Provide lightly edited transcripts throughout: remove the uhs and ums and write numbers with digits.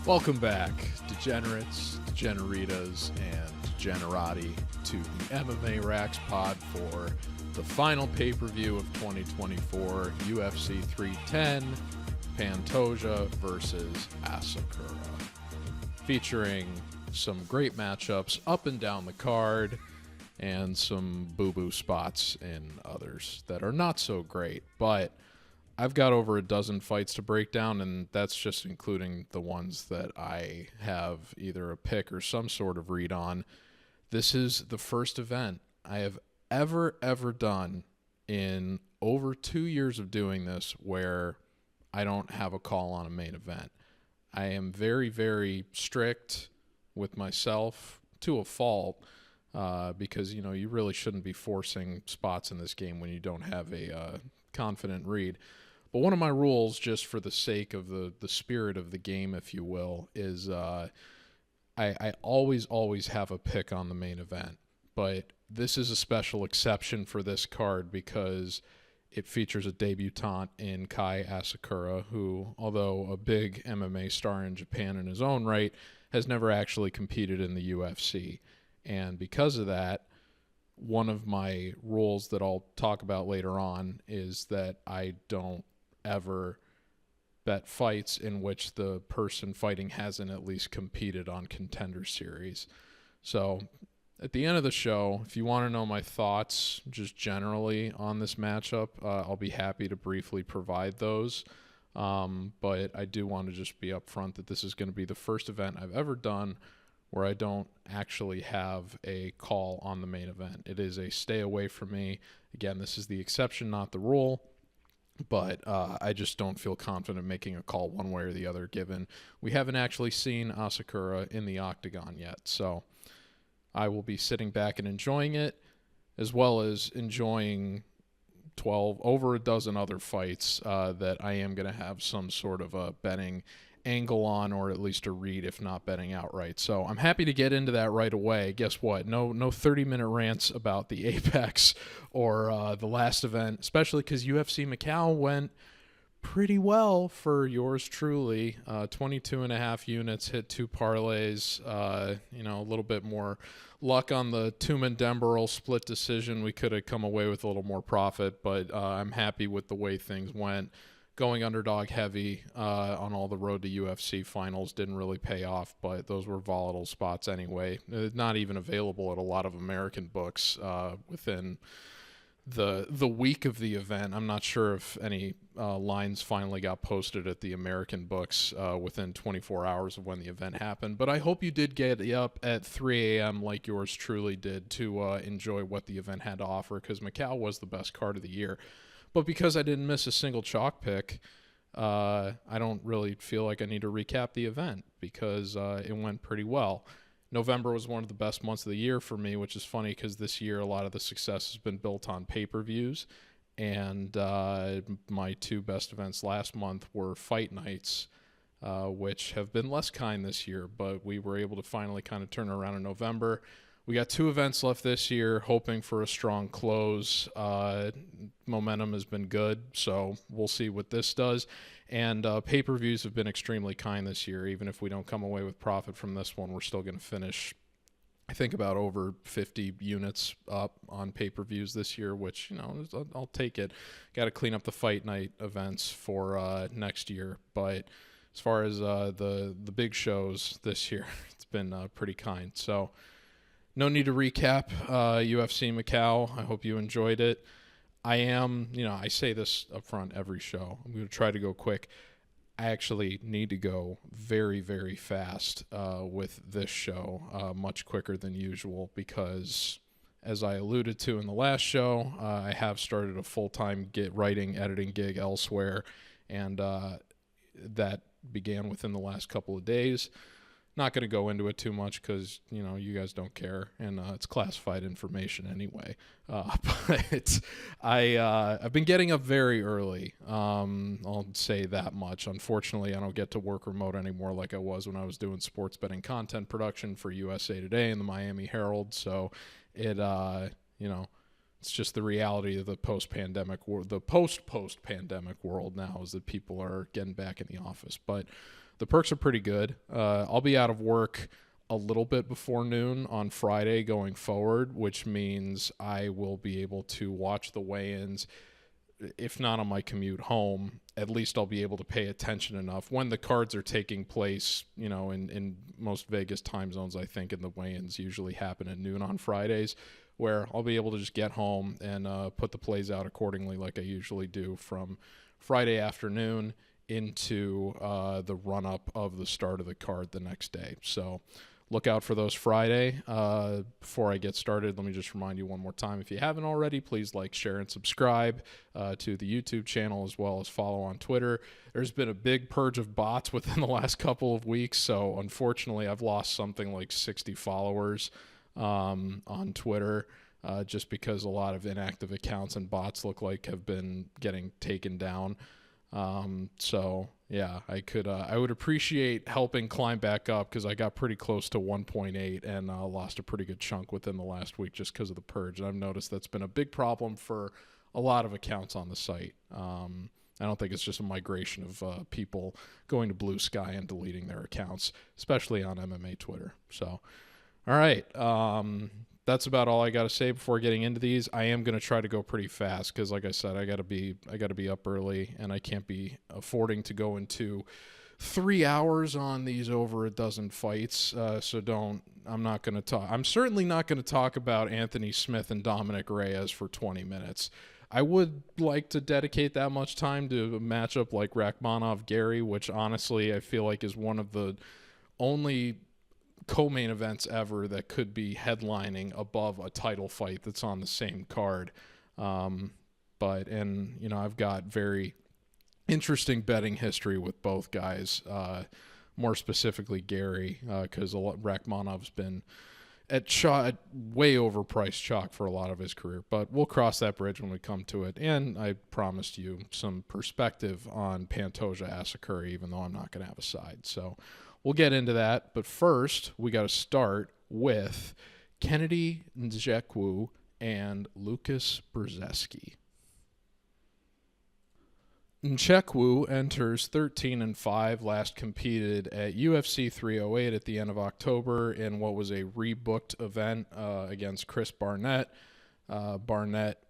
Welcome back, degenerates, degeneritas, and degenerati, to the MMA RAXPOD for the final pay-per-view of 2024, UFC 310, Pantoja versus Asakura, featuring some great matchups up and down the card, and some boo-boo spots in others that are not so great, but I've got over a dozen fights to break down, and that's just including the ones that I have either a pick or some sort of read on. This is the first event I have ever done in over 2 years of doing this where I don't have a call on a main event. I am very, very strict with myself to a fault because, you really shouldn't be forcing spots in this game when you don't have a confident read. But one of my rules, just for the sake of the spirit of the game, if you will, is I always have a pick on the main event. But this is a special exception for this card because it features a debutant in Kai Asakura, who, although a big MMA star in Japan in his own right, has never actually competed in the UFC. And because of that, one of my rules that I'll talk about later on is that I don't ever bet fights in which the person fighting hasn't at least competed on Contender Series. So at the end of the show, if you want to know my thoughts just generally on this matchup, I'll be happy to briefly provide those. But I do want to just be upfront that this is going to be the first event I've ever done where I don't actually have a call on the main event. It is a stay away from me. Again, this is the exception, not the rule. But I just don't feel confident making a call one way or the other, given we haven't actually seen Asakura in the octagon yet. So I will be sitting back and enjoying it, as well as enjoying over a dozen other fights that I am going to have some sort of a betting angle on, or at least a read, if not betting outright. So I'm happy to get into that right away. Guess what? No 30-minute rants about the Apex or the last event, especially because UFC Macau went pretty well for yours truly. 22.5 units, hit 2 parlays, a little bit more luck on the Tumen-Demberel split decision. We could have come away with a little more profit, but I'm happy with the way things went. Going underdog heavy on all the road to UFC finals didn't really pay off, but those were volatile spots anyway. Not even available at a lot of American books within the week of the event. I'm not sure if any lines finally got posted at the American books within 24 hours of when the event happened, but I hope you did get up at 3 a.m. like yours truly did to enjoy what the event had to offer, because Macau was the best card of the year. But because I didn't miss a single chalk pick, I don't really feel like I need to recap the event because it went pretty well. November was one of the best months of the year for me, which is funny because this year a lot of the success has been built on pay-per-views. And my 2 best events last month were fight nights, which have been less kind this year. But we were able to finally kind of turn around in November. We got 2 events left this year, hoping for a strong close. Momentum has been good, so we'll see what this does. And pay-per-views have been extremely kind this year. Even if we don't come away with profit from this one, we're still going to finish, I think, about over 50 units up on pay-per-views this year, which, I'll take it. Got to clean up the fight night events for next year. But as far as the big shows this year, it's been pretty kind. So no need to recap UFC Macau. I hope you enjoyed it. I am, I say this up front every show. I'm going to try to go quick. I actually need to go very, very fast with this show, much quicker than usual, because as I alluded to in the last show, I have started a full-time writing, editing gig elsewhere, and that began within the last couple of days. Not going to go into it too much because, you guys don't care, and it's classified information anyway. But I've been getting up very early. I'll say that much. Unfortunately, I don't get to work remote anymore like I was when I was doing sports betting content production for USA Today and the Miami Herald. So it, it's just the reality of the post-pandemic world, the post-pandemic world now, is that people are getting back in the office. But the perks are pretty good. I'll be out of work a little bit before noon on Friday going forward, which means I will be able to watch the weigh-ins. If not on my commute home, at least I'll be able to pay attention enough when the cards are taking place, in most Vegas time zones, I think, and the weigh-ins usually happen at noon on Fridays, where I'll be able to just get home and put the plays out accordingly like I usually do from Friday afternoon into the run-up of the start of the card the next day. So look out for those Friday. Before I get started, let me just remind you one more time, if you haven't already, please like, share, and subscribe to the YouTube channel, as well as follow on Twitter. There's been a big purge of bots within the last couple of weeks, so unfortunately I've lost something like 60 followers on Twitter, just because a lot of inactive accounts and bots look like have been getting taken down. So yeah, I would appreciate helping climb back up, because I got pretty close to 1.8 and lost a pretty good chunk within the last week just because of the purge. And I've noticed that's been a big problem for a lot of accounts on the site. I don't think it's just a migration of people going to Blue Sky and deleting their accounts, especially on MMA Twitter. So, all right. That's about all I got to say before getting into these. I am going to try to go pretty fast because, like I said, I got to be up early, and I can't be affording to go into 3 hours on these over a dozen fights. I'm certainly not going to talk about Anthony Smith and Dominick Reyes for 20 minutes. I would like to dedicate that much time to a matchup like Rakhmonov Garry, which honestly I feel like is one of the only co-main events ever that could be headlining above a title fight that's on the same card. I've got very interesting betting history with both guys, more specifically Garry, because Rakhmonov's been at way overpriced chalk for a lot of his career, but we'll cross that bridge when we come to it. And I promised you some perspective on Pantoja Asakura, even though I'm not going to have a side. So we'll get into that, but first we got to start with Kennedy Nzechukwu and Lukasz Brzeski. Nzechukwu enters 13-5, last competed at UFC 308 at the end of October in what was a rebooked event against Chris Barnett. Barnett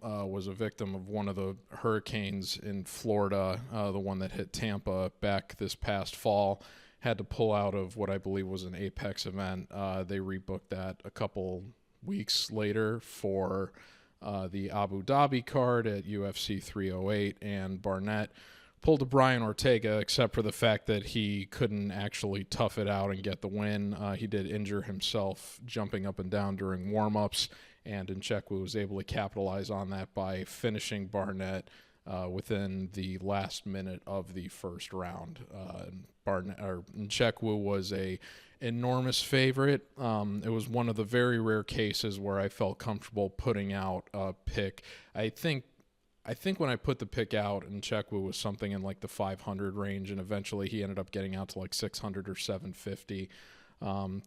was a victim of one of the hurricanes in Florida, the one that hit Tampa back this past fall. Had to pull out of what I believe was an Apex event. They rebooked that a couple weeks later for the Abu Dhabi card at UFC 308, and Barnett pulled a Bryan Ortega, except for the fact that he couldn't actually tough it out and get the win. He did injure himself jumping up and down during warm-ups, and Nzechukwu was able to capitalize on that by finishing Barnett within the last minute of the first round. Nzechukwu was a enormous favorite. It was one of the very rare cases where I felt comfortable putting out a pick. I think when I put the pick out, Nzechukwu was something in like the 500 range, and eventually he ended up getting out to like 600 or 750.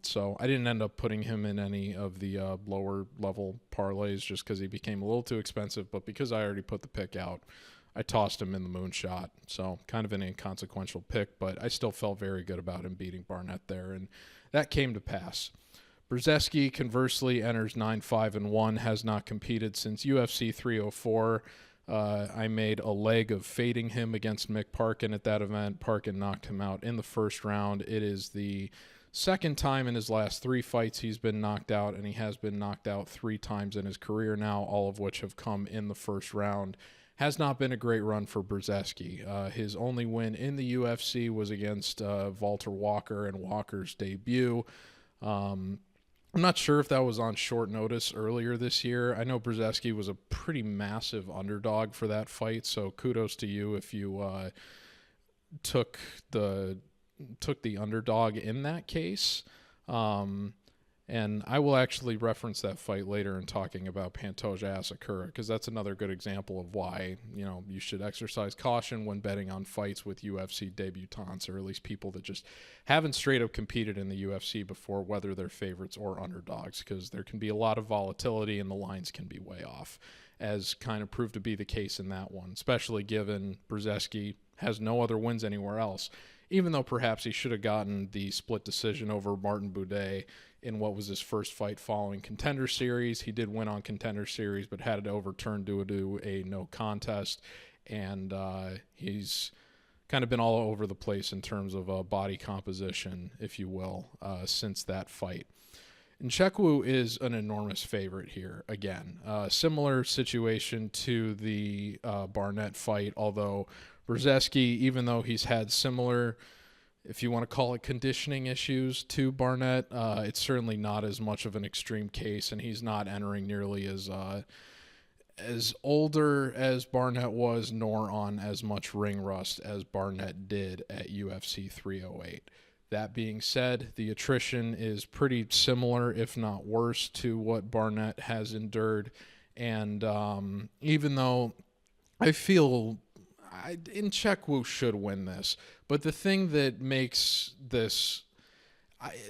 So I didn't end up putting him in any of the lower level parlays just because he became a little too expensive. But because I already put the pick out, I tossed him in the moonshot. So kind of an inconsequential pick, but I still felt very good about him beating Barnett there, and that came to pass. Brzeski, conversely, enters 9-5-1, has not competed since UFC 304. I made a leg of fading him against Mick Parkin at that event. Parkin knocked him out in the first round. It is the second time in his last 3 fights he's been knocked out, and he has been knocked out 3 times in his career now, all of which have come in the first round. Has not been a great run for Brzeski. His only win in the UFC was against Walter Walker in Walker's debut. I'm not sure if that was on short notice earlier this year. I know Brzeski was a pretty massive underdog for that fight, so kudos to you if you took the underdog in that case. And I will actually reference that fight later in talking about Pantoja Asakura, because that's another good example of why, you should exercise caution when betting on fights with UFC debutants, or at least people that just haven't straight up competed in the UFC before, whether they're favorites or underdogs, because there can be a lot of volatility and the lines can be way off, as kind of proved to be the case in that one, especially given Brzeski has no other wins anywhere else, even though perhaps he should have gotten the split decision over Martin Buday in what was his first fight following Contender Series. He did win on Contender Series, but had it overturned due to a no contest, and he's kind of been all over the place in terms of body composition, if you will, since that fight. Nzechukwu is an enormous favorite here. Again, similar situation to the Barnett fight, although Brzeski, even though he's had similar, if you want to call it conditioning issues to Barnett, it's certainly not as much of an extreme case, and he's not entering nearly as older as Barnett was, nor on as much ring rust as Barnett did at UFC 308. That being said, the attrition is pretty similar, if not worse, to what Barnett has endured. And even though I feel Nzechukwu should win this, but the thing that makes this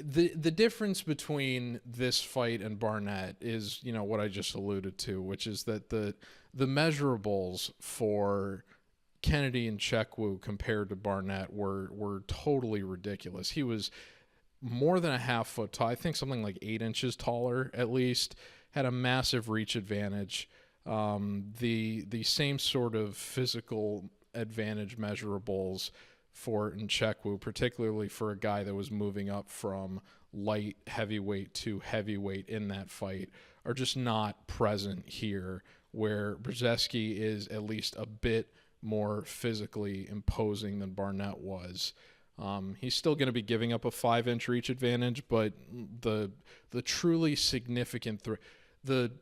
the difference between this fight and Barnett is, what I just alluded to, which is that the measurables for Kennedy and Nzechukwu compared to Barnett were totally ridiculous. He was more than a half foot tall, I think something like 8 inches taller at least, had a massive reach advantage. The same sort of physical advantage measurables for Nzechukwu, particularly for a guy that was moving up from light heavyweight to heavyweight in that fight, are just not present here, where Brzeski is at least a bit more physically imposing than Barnett was. He's still going to be giving up a 5-inch reach advantage, but the truly significant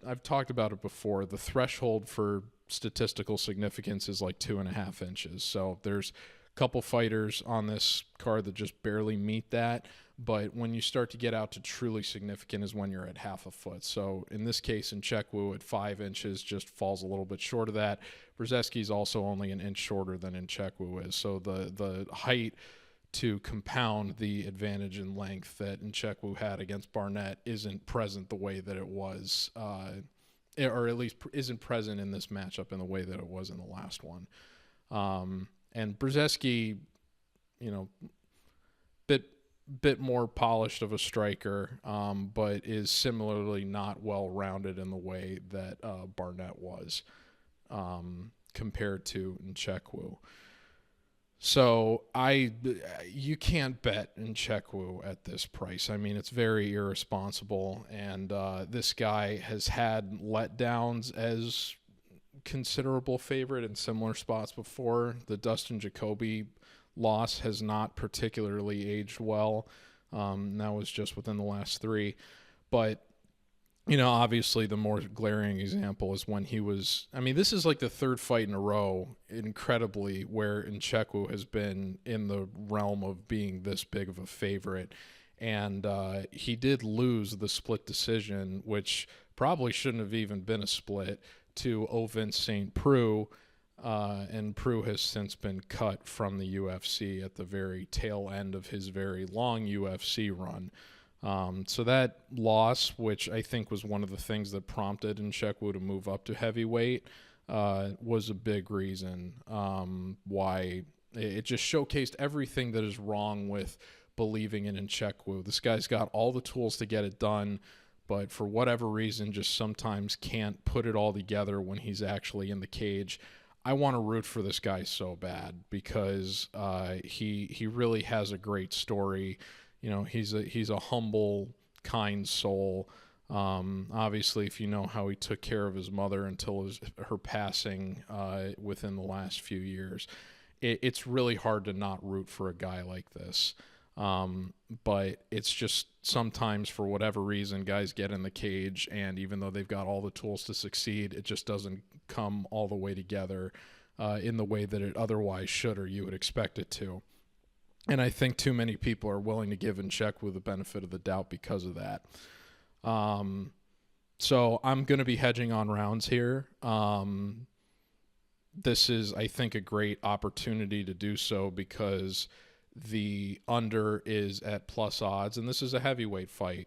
I've talked about it before, the threshold for statistical significance is like 2.5 inches. So there's couple fighters on this card that just barely meet that, but when you start to get out to truly significant is when you're at half a foot. So in this case, Nzechukwu at 5 inches just falls a little bit short of that. Brzeski's also only an inch shorter than Nzechukwu is, so the height to compound the advantage in length that Nzechukwu had against Barnett isn't present the way that it was, or at least isn't present in this matchup in the way that it was in the last one. And Brzeski, bit more polished of a striker, but is similarly not well-rounded in the way that Barnett was compared to Nzechukwu. So you can't bet Nzechukwu at this price. I mean, it's very irresponsible, and this guy has had letdowns as considerable favorite in similar spots before. The Dustin Jacoby loss has not particularly aged well. That was just within the last 3. But, obviously the more glaring example is when he was, this is like the 3rd fight in a row, incredibly, where Nzechukwu has been in the realm of being this big of a favorite. And he did lose the split decision, which probably shouldn't have even been a split, to Vince St. Preux, and Preux has since been cut from the UFC at the very tail end of his very long UFC run. So that loss, which I think was one of the things that prompted Nzechukwu to move up to heavyweight, was a big reason why it just showcased everything that is wrong with believing in Nzechukwu. This guy's got all the tools to get it done, but for whatever reason just sometimes can't put it all together when he's actually in the cage. I want to root for this guy so bad because he really has a great story. He's a humble, kind soul. Obviously, if you know how he took care of his mother until her passing within the last few years, it's really hard to not root for a guy like this. But it's just sometimes, for whatever reason, guys get in the cage, and even though they've got all the tools to succeed, it just doesn't come all the way together in the way that it otherwise should, or you would expect it to. And I think too many people are willing to give Nzechukwu the benefit of the doubt because of that. So I'm going to be hedging on rounds here. This is, I think, a great opportunity to do so because the under is at plus odds, and this is a heavyweight fight.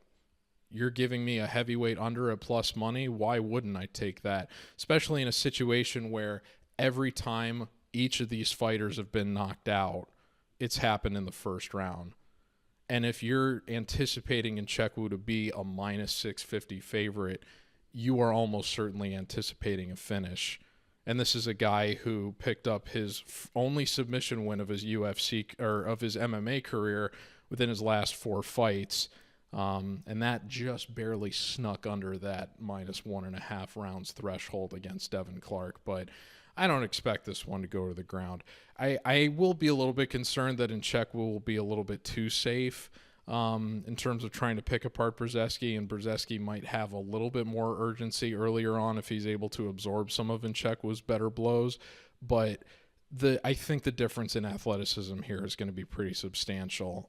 You're giving me a heavyweight under at plus money. Why wouldn't I take that? Especially in a situation where every time each of these fighters have been knocked out, it's happened in the first round. And if you're anticipating Nzechukwu to be a minus 650 favorite, you are almost certainly anticipating a finish. And this is a guy who picked up his only submission win of his UFC or of his MMA career within his last 4 fights. And that just barely snuck under that minus 1.5 rounds threshold against Devin Clark. But I don't expect this one to go to the ground. I will be a little bit concerned that Nzechukwu will be a little bit too safe in terms of trying to pick apart Brzeski, and Brzeski might have a little bit more urgency earlier on if he's able to absorb some of Nzechukwu's better blows. But I think the difference in athleticism here is going to be pretty substantial,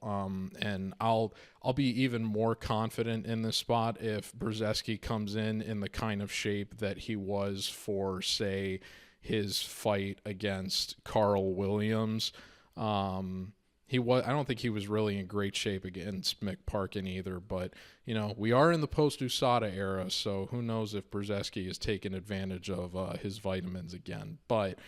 and I'll be even more confident in this spot if Brzeski comes in the kind of shape that he was for, say, his fight against Carl Williams. I don't think he was really in great shape against Mick Parkin either, but we are in the post-USADA era, so who knows if Brzeski has taken advantage of his vitamins again. But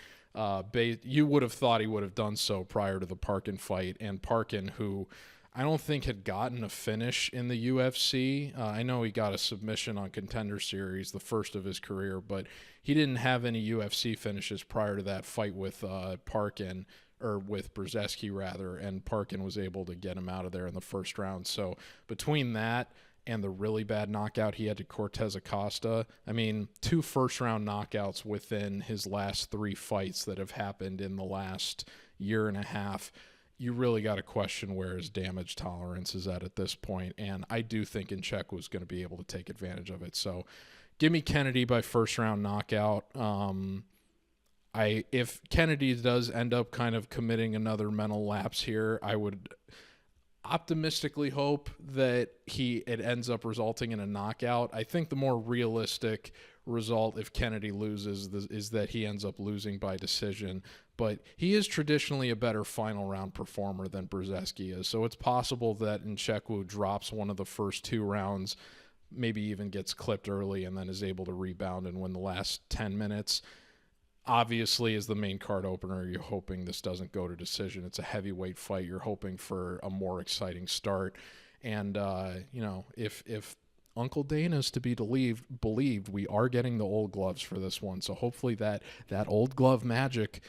you would have thought he would have done so prior to the Parkin fight, and Parkin, who I don't think had gotten a finish in the UFC. I know he got a submission on Contender Series, the first of his career, but he didn't have any UFC finishes prior to that fight with Parkin, or with Brzeski rather, and Parkin was able to get him out of there in the first round. So between that and the really bad knockout he had to Cortez Acosta, 2 first-round knockouts within his last 3 fights that have happened in the last year and a half, you really got to question where his damage tolerance is at this point, and I do think Nzechukwu was going to be able to take advantage of it. So give me Kennedy by first-round knockout. If Kennedy does end up kind of committing another mental lapse here, I would optimistically hope that it ends up resulting in a knockout. I think the more realistic result if Kennedy loses is that he ends up losing by decision, but he is traditionally a better final round performer than Brzeski is, so it's possible that Nzechukwu drops one of the first 2 rounds, maybe even gets clipped early, and then is able to rebound and win the last 10 minutes. Obviously, as the main card opener, you're hoping this doesn't go to decision. It's a heavyweight fight. You're hoping for a more exciting start. And, if Uncle Dana's to be believed, we are getting the old gloves for this one. So hopefully that old glove magic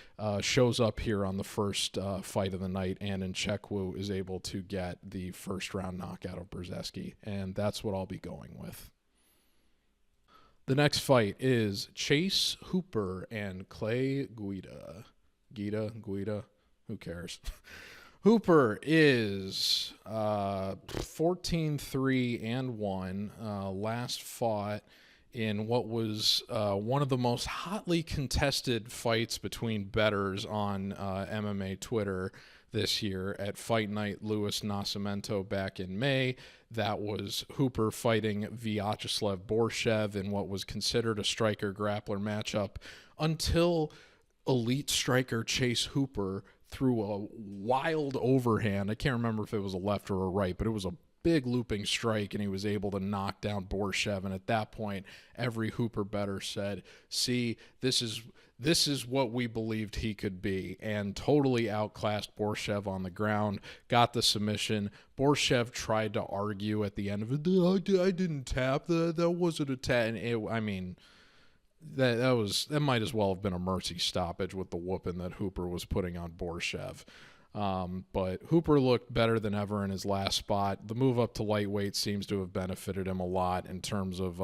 shows up here on the first fight of the night, and Nzechukwu is able to get the first-round knockout of Brzeski. And that's what I'll be going with. The next fight is Chase Hooper and Clay Guida. Guida, who cares? Hooper is 14-3-1. Last fought in what was one of the most hotly contested fights between bettors on MMA Twitter this year at Fight Night Louis Nascimento back in May. That was Hooper fighting Vyacheslav Borshev in what was considered a striker-grappler matchup until elite striker Chase Hooper threw a wild overhand. I can't remember if it was a left or a right, but it was a big looping strike, and he was able to knock down Borshev. And at that point, every Hooper bettor said, see, this is what we believed he could be, and totally outclassed Borshev on the ground, got the submission. Borshev tried to argue at the end of it, I didn't tap, that wasn't a tap. And that might as well have been a mercy stoppage with the whooping that Hooper was putting on Borshev. But Hooper looked better than ever in his last spot. The move up to lightweight seems to have benefited him a lot in terms of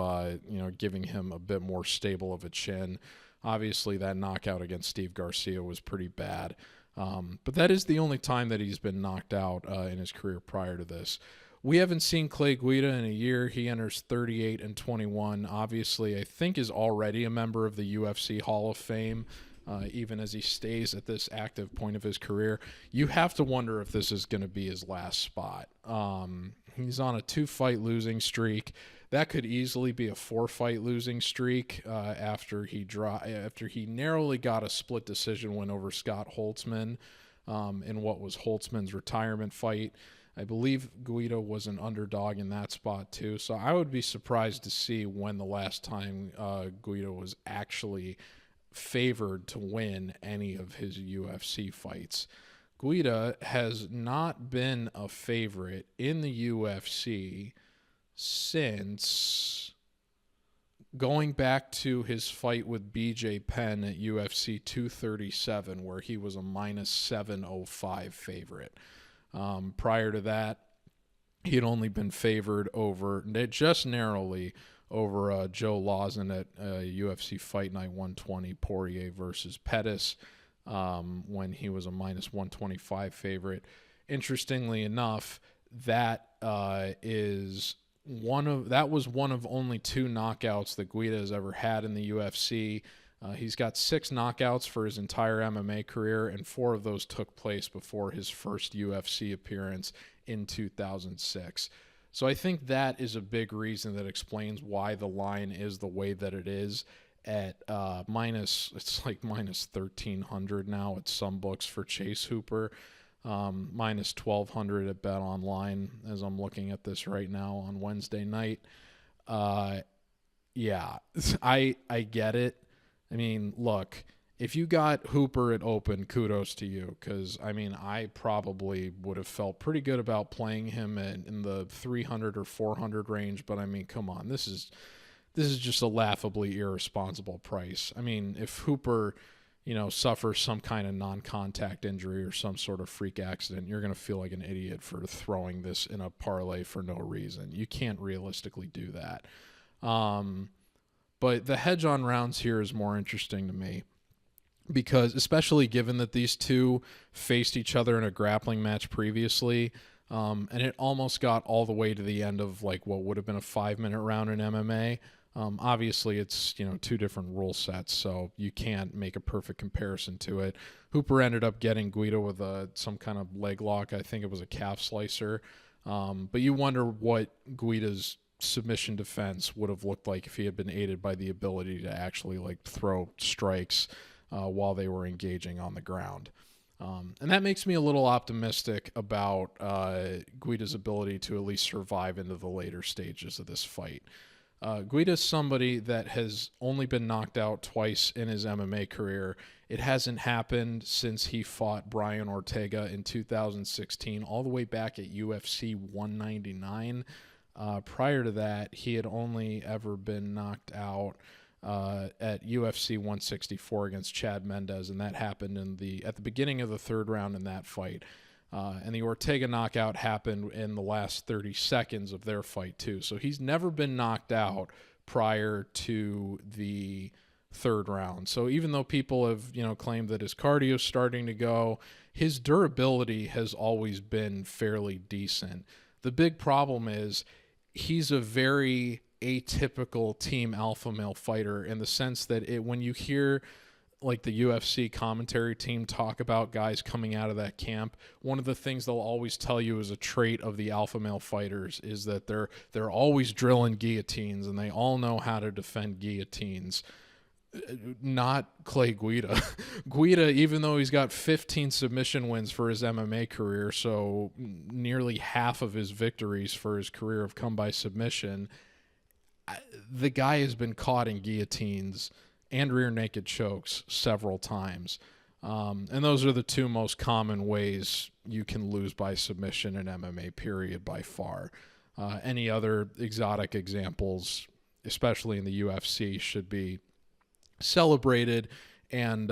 giving him a bit more stable of a chin. Obviously, that knockout against Steve Garcia was pretty bad. But that is the only time that he's been knocked out in his career prior to this. We haven't seen Clay Guida in a year. He enters 38-21. Obviously, I think is already a member of the UFC Hall of Fame, even as he stays at this active point of his career. You have to wonder if this is going to be his last spot. He's on a 2-fight losing streak. That could easily be a 4-fight losing streak after he narrowly got a split decision win over Scott Holtzman in what was Holtzman's retirement fight. I believe Guida was an underdog in that spot too, so I would be surprised to see when the last time Guida was actually favored to win any of his UFC fights. Guida has not been a favorite in the UFC since going back to his fight with BJ Penn at UFC 237, where he was a minus 705 favorite. Prior to that, he had only been favored over, just narrowly, over Joe Lawson at UFC Fight Night 120, Poirier versus Pettis, when he was a minus 125 favorite. Interestingly enough, that was one of only 2 knockouts that Guida has ever had in the UFC. He's got 6 knockouts for his entire MMA career, and 4 of those took place before his first UFC appearance in 2006. So I think that is a big reason that explains why the line is the way that it is at it's like minus 1,300 now at some books for Chase Hooper, minus 1,200 at Bet Online as I'm looking at this right now on Wednesday night. Yeah, I get it. I mean, look, if you got Hooper at open, kudos to you, because, I mean, I probably would have felt pretty good about playing him in the 300 or 400 range, but, I mean, come on, this is just a laughably irresponsible price. I mean, if Hooper, suffers some kind of non-contact injury or some sort of freak accident, you're going to feel like an idiot for throwing this in a parlay for no reason. You can't realistically do that. But the hedge on rounds here is more interesting to me, because especially given that these two faced each other in a grappling match previously, and it almost got all the way to the end of like what would have been a 5-minute round in MMA. Obviously, it's 2 different rule sets, so you can't make a perfect comparison to it. Hooper ended up getting Guida with some kind of leg lock. I think it was a calf slicer. But you wonder what Guida's submission defense would have looked like if he had been aided by the ability to actually like throw strikes while they were engaging on the ground. And that makes me a little optimistic about Guida's ability to at least survive into the later stages of this fight. Guida's somebody that has only been knocked out twice in his MMA career. It hasn't happened since he fought Bryan Ortega in 2016, all the way back at UFC 199. Prior to that, he had only ever been knocked out at UFC 164 against Chad Mendes, and that happened at the beginning of the 3rd round in that fight. And the Ortega knockout happened in the last 30 seconds of their fight too. So he's never been knocked out prior to the 3rd round. So even though people have, claimed that his cardio is starting to go, his durability has always been fairly decent. The big problem is he's a very atypical team alpha male fighter in the sense that when you hear like the UFC commentary team talk about guys coming out of that camp, one of the things they'll always tell you is a trait of the alpha male fighters is that they're always drilling guillotines and they all know how to defend guillotines. Not Clay Guida. Guida, even though he's got 15 submission wins for his MMA career, so nearly half of his victories for his career have come by submission, the guy has been caught in guillotines and rear naked chokes several times. And those are the 2 most common ways you can lose by submission in MMA, period, by far. Any other exotic examples, especially in the UFC, should be celebrated and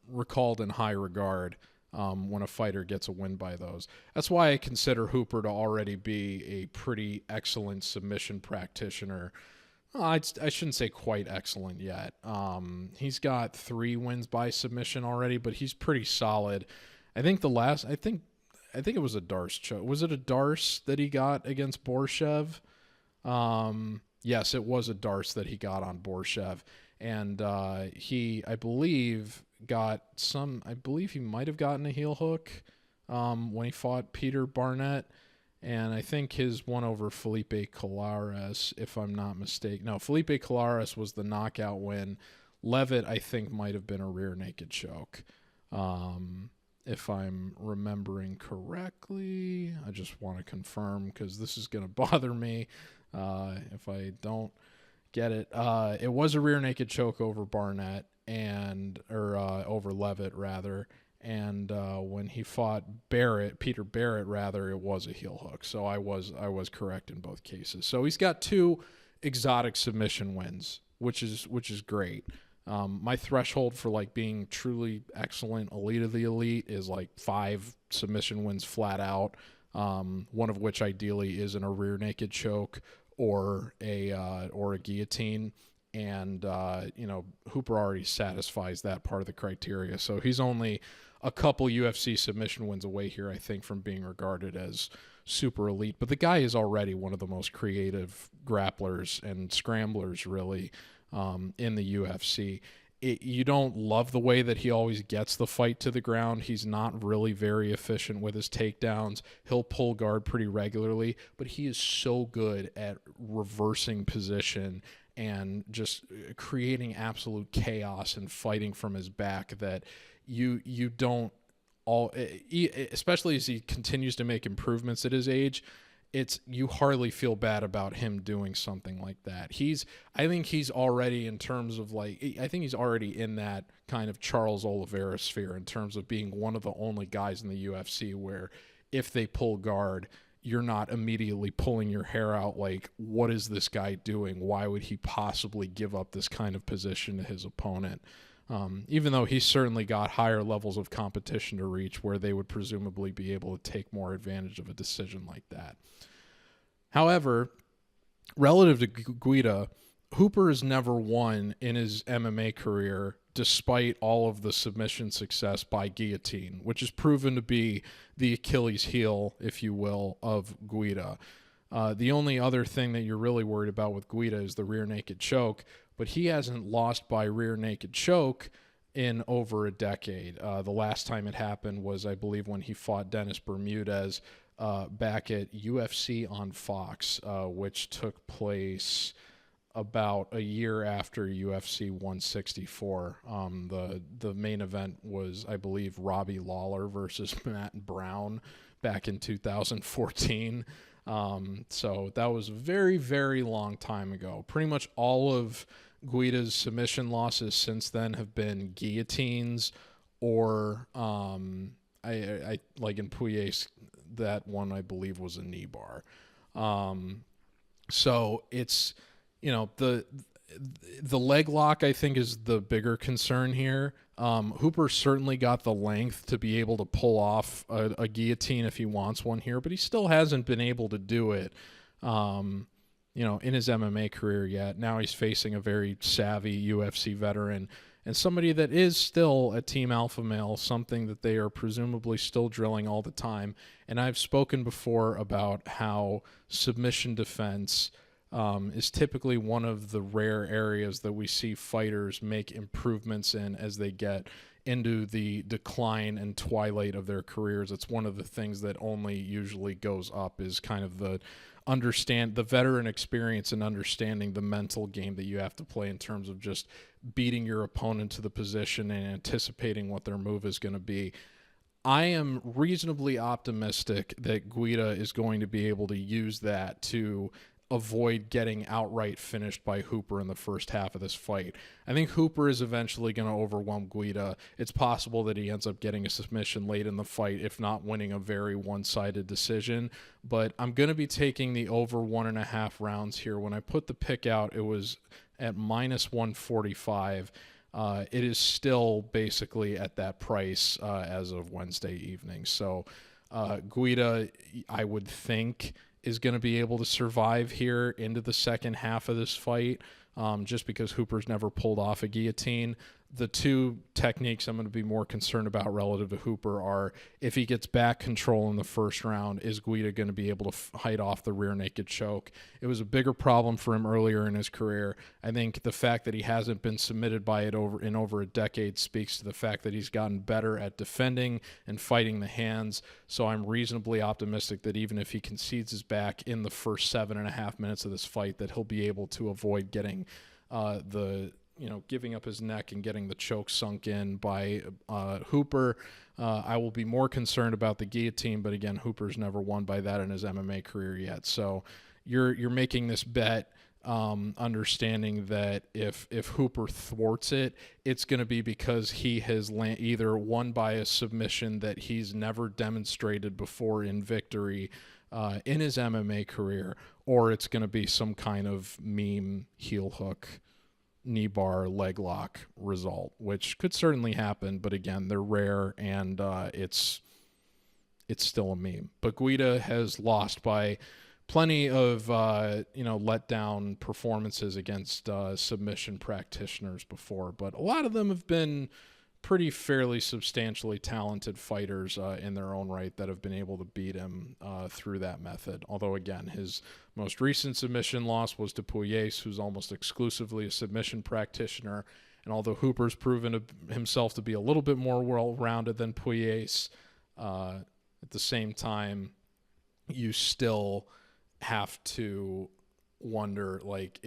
recalled in high regard when a fighter gets a win by those. That's why I consider Hooper to already be a pretty excellent submission practitioner. I shouldn't say quite excellent yet. He's got 3 wins by submission already, but he's pretty solid. I think it was a Darce choke. Was it a Darce that he got against Borshev? Yes, it was a Darce that he got on Borshev. And he might have gotten a heel hook when he fought Peter Barnett. And I think his one over Felipe Colares, if I'm not mistaken. No, Felipe Colares was the knockout win. Levitt, I think, might have been a rear naked choke. If I'm remembering correctly. I just want to confirm because this is going to bother me if I don't Get it. It was a rear naked choke over Barnett or over Levitt rather. And when he fought Peter Barrett rather, it was a heel hook. So I was correct in both cases. So he's got 2 exotic submission wins, which is great. My threshold for like being truly excellent, elite of the elite, is like 5 submission wins flat out. One of which ideally is in a rear naked choke or a guillotine. And Hooper already satisfies that part of the criteria. So he's only a couple UFC submission wins away here, I think, from being regarded as super elite. But the guy is already one of the most creative grapplers and scramblers, really, in the UFC. You don't love the way that he always gets the fight to the ground. He's not really very efficient with his takedowns. He'll pull guard pretty regularly, but he is so good at reversing position and just creating absolute chaos and fighting from his back that you don't especially as he continues to make improvements at his age, you hardly feel bad about him doing something like that. I think he's already in that kind of Charles Oliveira sphere in terms of being one of the only guys in the UFC where if they pull guard, you're not immediately pulling your hair out like, what is this guy doing? Why would he possibly give up this kind of position to his opponent? Even though he's certainly got higher levels of competition to reach where they would presumably be able to take more advantage of a decision like that. However, relative to Guida, Hooper has never won in his MMA career despite all of the submission success by guillotine, which has proven to be the Achilles heel, if you will, of Guida. The only other thing that you're really worried about with Guida is the rear naked choke, but he hasn't lost by rear naked choke in over a decade. The last time it happened was, I believe, when he fought Dennis Bermudez back at UFC on Fox, which took place about a year after UFC 164. The main event was, I believe, Robbie Lawler versus Matt Brown back in 2014. So that was a very, very long time ago. Pretty much all of Guida's submission losses since then have been guillotines or I like in Puig's, that one I believe was a knee bar. So it's, the leg lock I think is the bigger concern here. Hooper certainly got the length to be able to pull off a guillotine if he wants one here, but he still hasn't been able to do it, in his MMA career yet. Now he's facing a very savvy UFC veteran and somebody that is still a team alpha male, something that they are presumably still drilling all the time. And I've spoken before about how submission defense is typically one of the rare areas that we see fighters make improvements in as they get into the decline and twilight of their careers. It's one of the things that only usually goes up is kind of the veteran experience and understanding the mental game that you have to play in terms of just beating your opponent to the position and anticipating what their move is going to be. I am reasonably optimistic that Guida is going to be able to use that to avoid getting outright finished by Hooper in the first half of this fight. I think Hooper is eventually going to overwhelm Guida. It's possible that he ends up getting a submission late in the fight, if not winning a very one-sided decision. But I'm going to be taking the over 1.5 rounds here. When I put the pick out, it was at minus 145. It is still basically at that price as of Wednesday evening. So Guida, I would think, is going to be able to survive here into the second half of this fight, just because Hooper's never pulled off a guillotine. The two techniques I'm going to be more concerned about relative to Hooper are, if he gets back control in the first round, is Guida going to be able to fight off the rear naked choke? It was a bigger problem for him earlier in his career. I think the fact that he hasn't been submitted by it in over a decade speaks to the fact that he's gotten better at defending and fighting the hands. So I'm reasonably optimistic that even if he concedes his back in the first 7.5 minutes of this fight, that he'll be able to avoid getting giving up his neck and getting the choke sunk in by Hooper. I will be more concerned about the guillotine, but again, Hooper's never won by that in his MMA career yet. So you're making this bet understanding that if Hooper thwarts it, it's going to be because he has either won by a submission that he's never demonstrated before in victory in his MMA career, or it's going to be some kind of meme heel hook, knee bar, leg lock result, which could certainly happen, but again, they're rare, and it's still a meme. But Guida has lost by plenty of letdown performances against submission practitioners before, but a lot of them have been pretty fairly substantially talented fighters in their own right that have been able to beat him through that method. Although again, his most recent submission loss was to Pugliese, who's almost exclusively a submission practitioner. And although Hooper's proven himself to be a little bit more well-rounded than Pugliese, at the same time, you still have to wonder, like,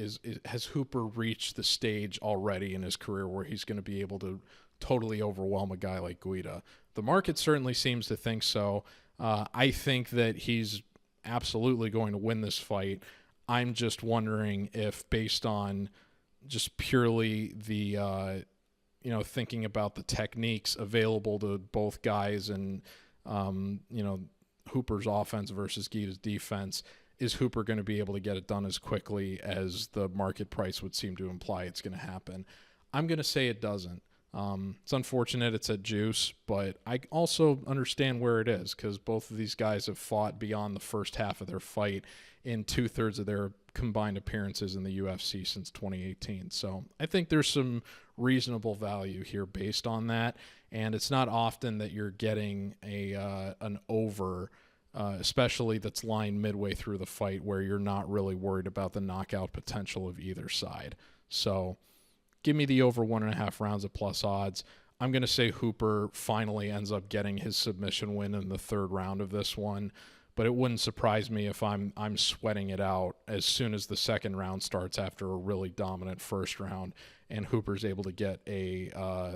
has Hooper reached the stage already in his career where he's going to be able to totally overwhelm a guy like Guida? The market certainly seems to think so. I think that he's absolutely going to win this fight. I'm just wondering if, based on just purely the, thinking about the techniques available to both guys and, Hooper's offense versus Guida's defense, is Hooper going to be able to get it done as quickly as the market price would seem to imply it's going to happen? I'm going to say it doesn't. It's unfortunate it's at juice, but I also understand where it is, because both of these guys have fought beyond the first half of their fight in 2/3 of their combined appearances in the UFC since 2018. So I think there's some reasonable value here based on that, and it's not often that you're getting an over, especially that's lying midway through the fight, where you're not really worried about the knockout potential of either side. So give me the over 1.5 rounds at plus odds. I'm going to say Hooper finally ends up getting his submission win in the 3rd round of this one, but it wouldn't surprise me if I'm sweating it out as soon as the 2nd round starts after a really dominant 1st round, and Hooper's able to get a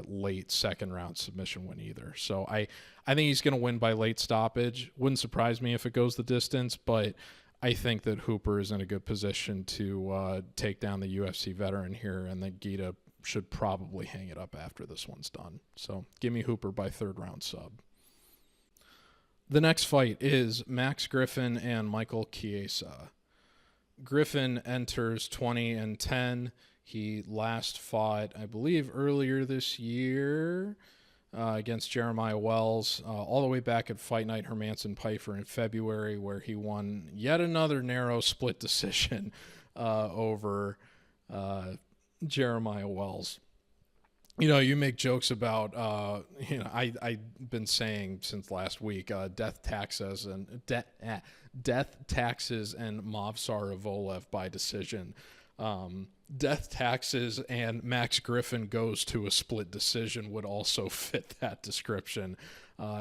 late 2nd round submission win either. So I think he's going to win by late stoppage. Wouldn't surprise me if it goes the distance, but I think that Hooper is in a good position to take down the UFC veteran here, and that Guida should probably hang it up after this one's done. So give me Hooper by 3rd round sub. The next fight is Max Griffin and Michael Chiesa. Griffin enters 20-10. He last fought, I believe, earlier this year against Jeremiah Wells, all the way back at Fight Night Hermanson Pfeiffer in February, where he won yet another narrow split decision over Jeremiah Wells. You make jokes about, I've been saying since last week, death taxes and Movsar Evloev by decision. Death taxes and Max Griffin goes to a split decision would also fit that description.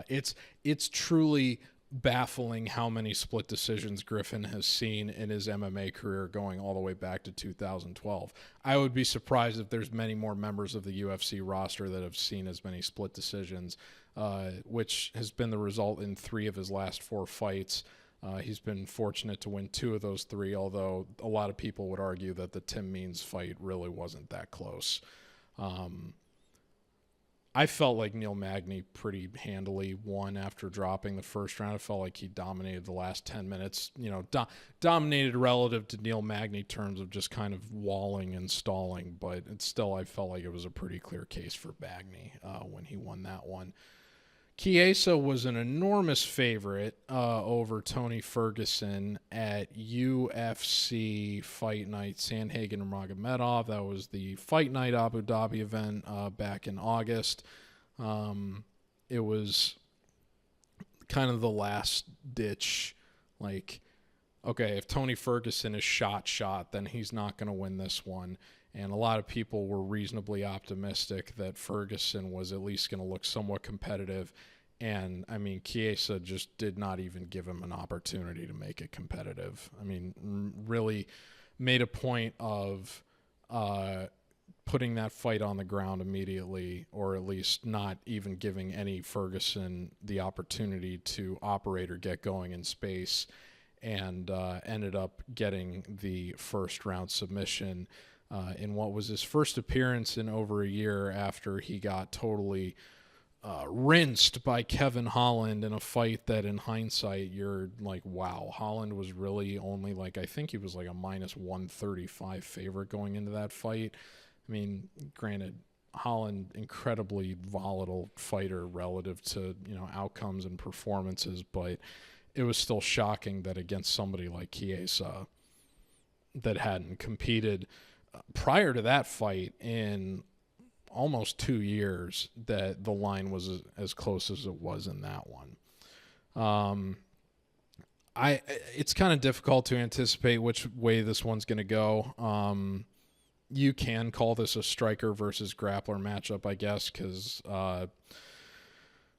It's truly baffling how many split decisions Griffin has seen in his MMA career, going all the way back to 2012. I would be surprised if there's many more members of the UFC roster that have seen as many split decisions, which has been the result in 3 of his last 4 fights. He's been fortunate to win 2 of those 3, although a lot of people would argue that the Tim Means fight really wasn't that close. I felt like Neil Magny pretty handily won after dropping the 1st round. I felt like he dominated the last 10 minutes, dominated relative to Neil Magny terms of just kind of walling and stalling, but I felt like it was a pretty clear case for Magny when he won that one. Chiesa was an enormous favorite over Tony Ferguson at UFC Fight Night Sandhagen and Magomedov. That was the Fight Night Abu Dhabi event back in August. It was kind of the last ditch, like, okay, if Tony Ferguson is shot, then he's not going to win this one. And a lot of people were reasonably optimistic that Ferguson was at least going to look somewhat competitive. And, I mean, Chiesa just did not even give him an opportunity to make it competitive. I mean, really made a point of putting that fight on the ground immediately, or at least not even giving any Ferguson the opportunity to operate or get going in space. and ended up getting the first round submission in what was his first appearance in over a year, after he got totally rinsed by Kevin Holland in a fight that, in hindsight, you're like, wow, Holland was really only like, I think he was like a minus 135 favorite going into that fight. I mean, granted, Holland, incredibly volatile fighter relative to, outcomes and performances, but it was still shocking that against somebody like Chiesa that hadn't competed prior to that fight in almost 2 years, that the line was as close as it was in that one. It's kind of difficult to anticipate which way this one's going to go. You can call this a striker versus grappler matchup, I guess, because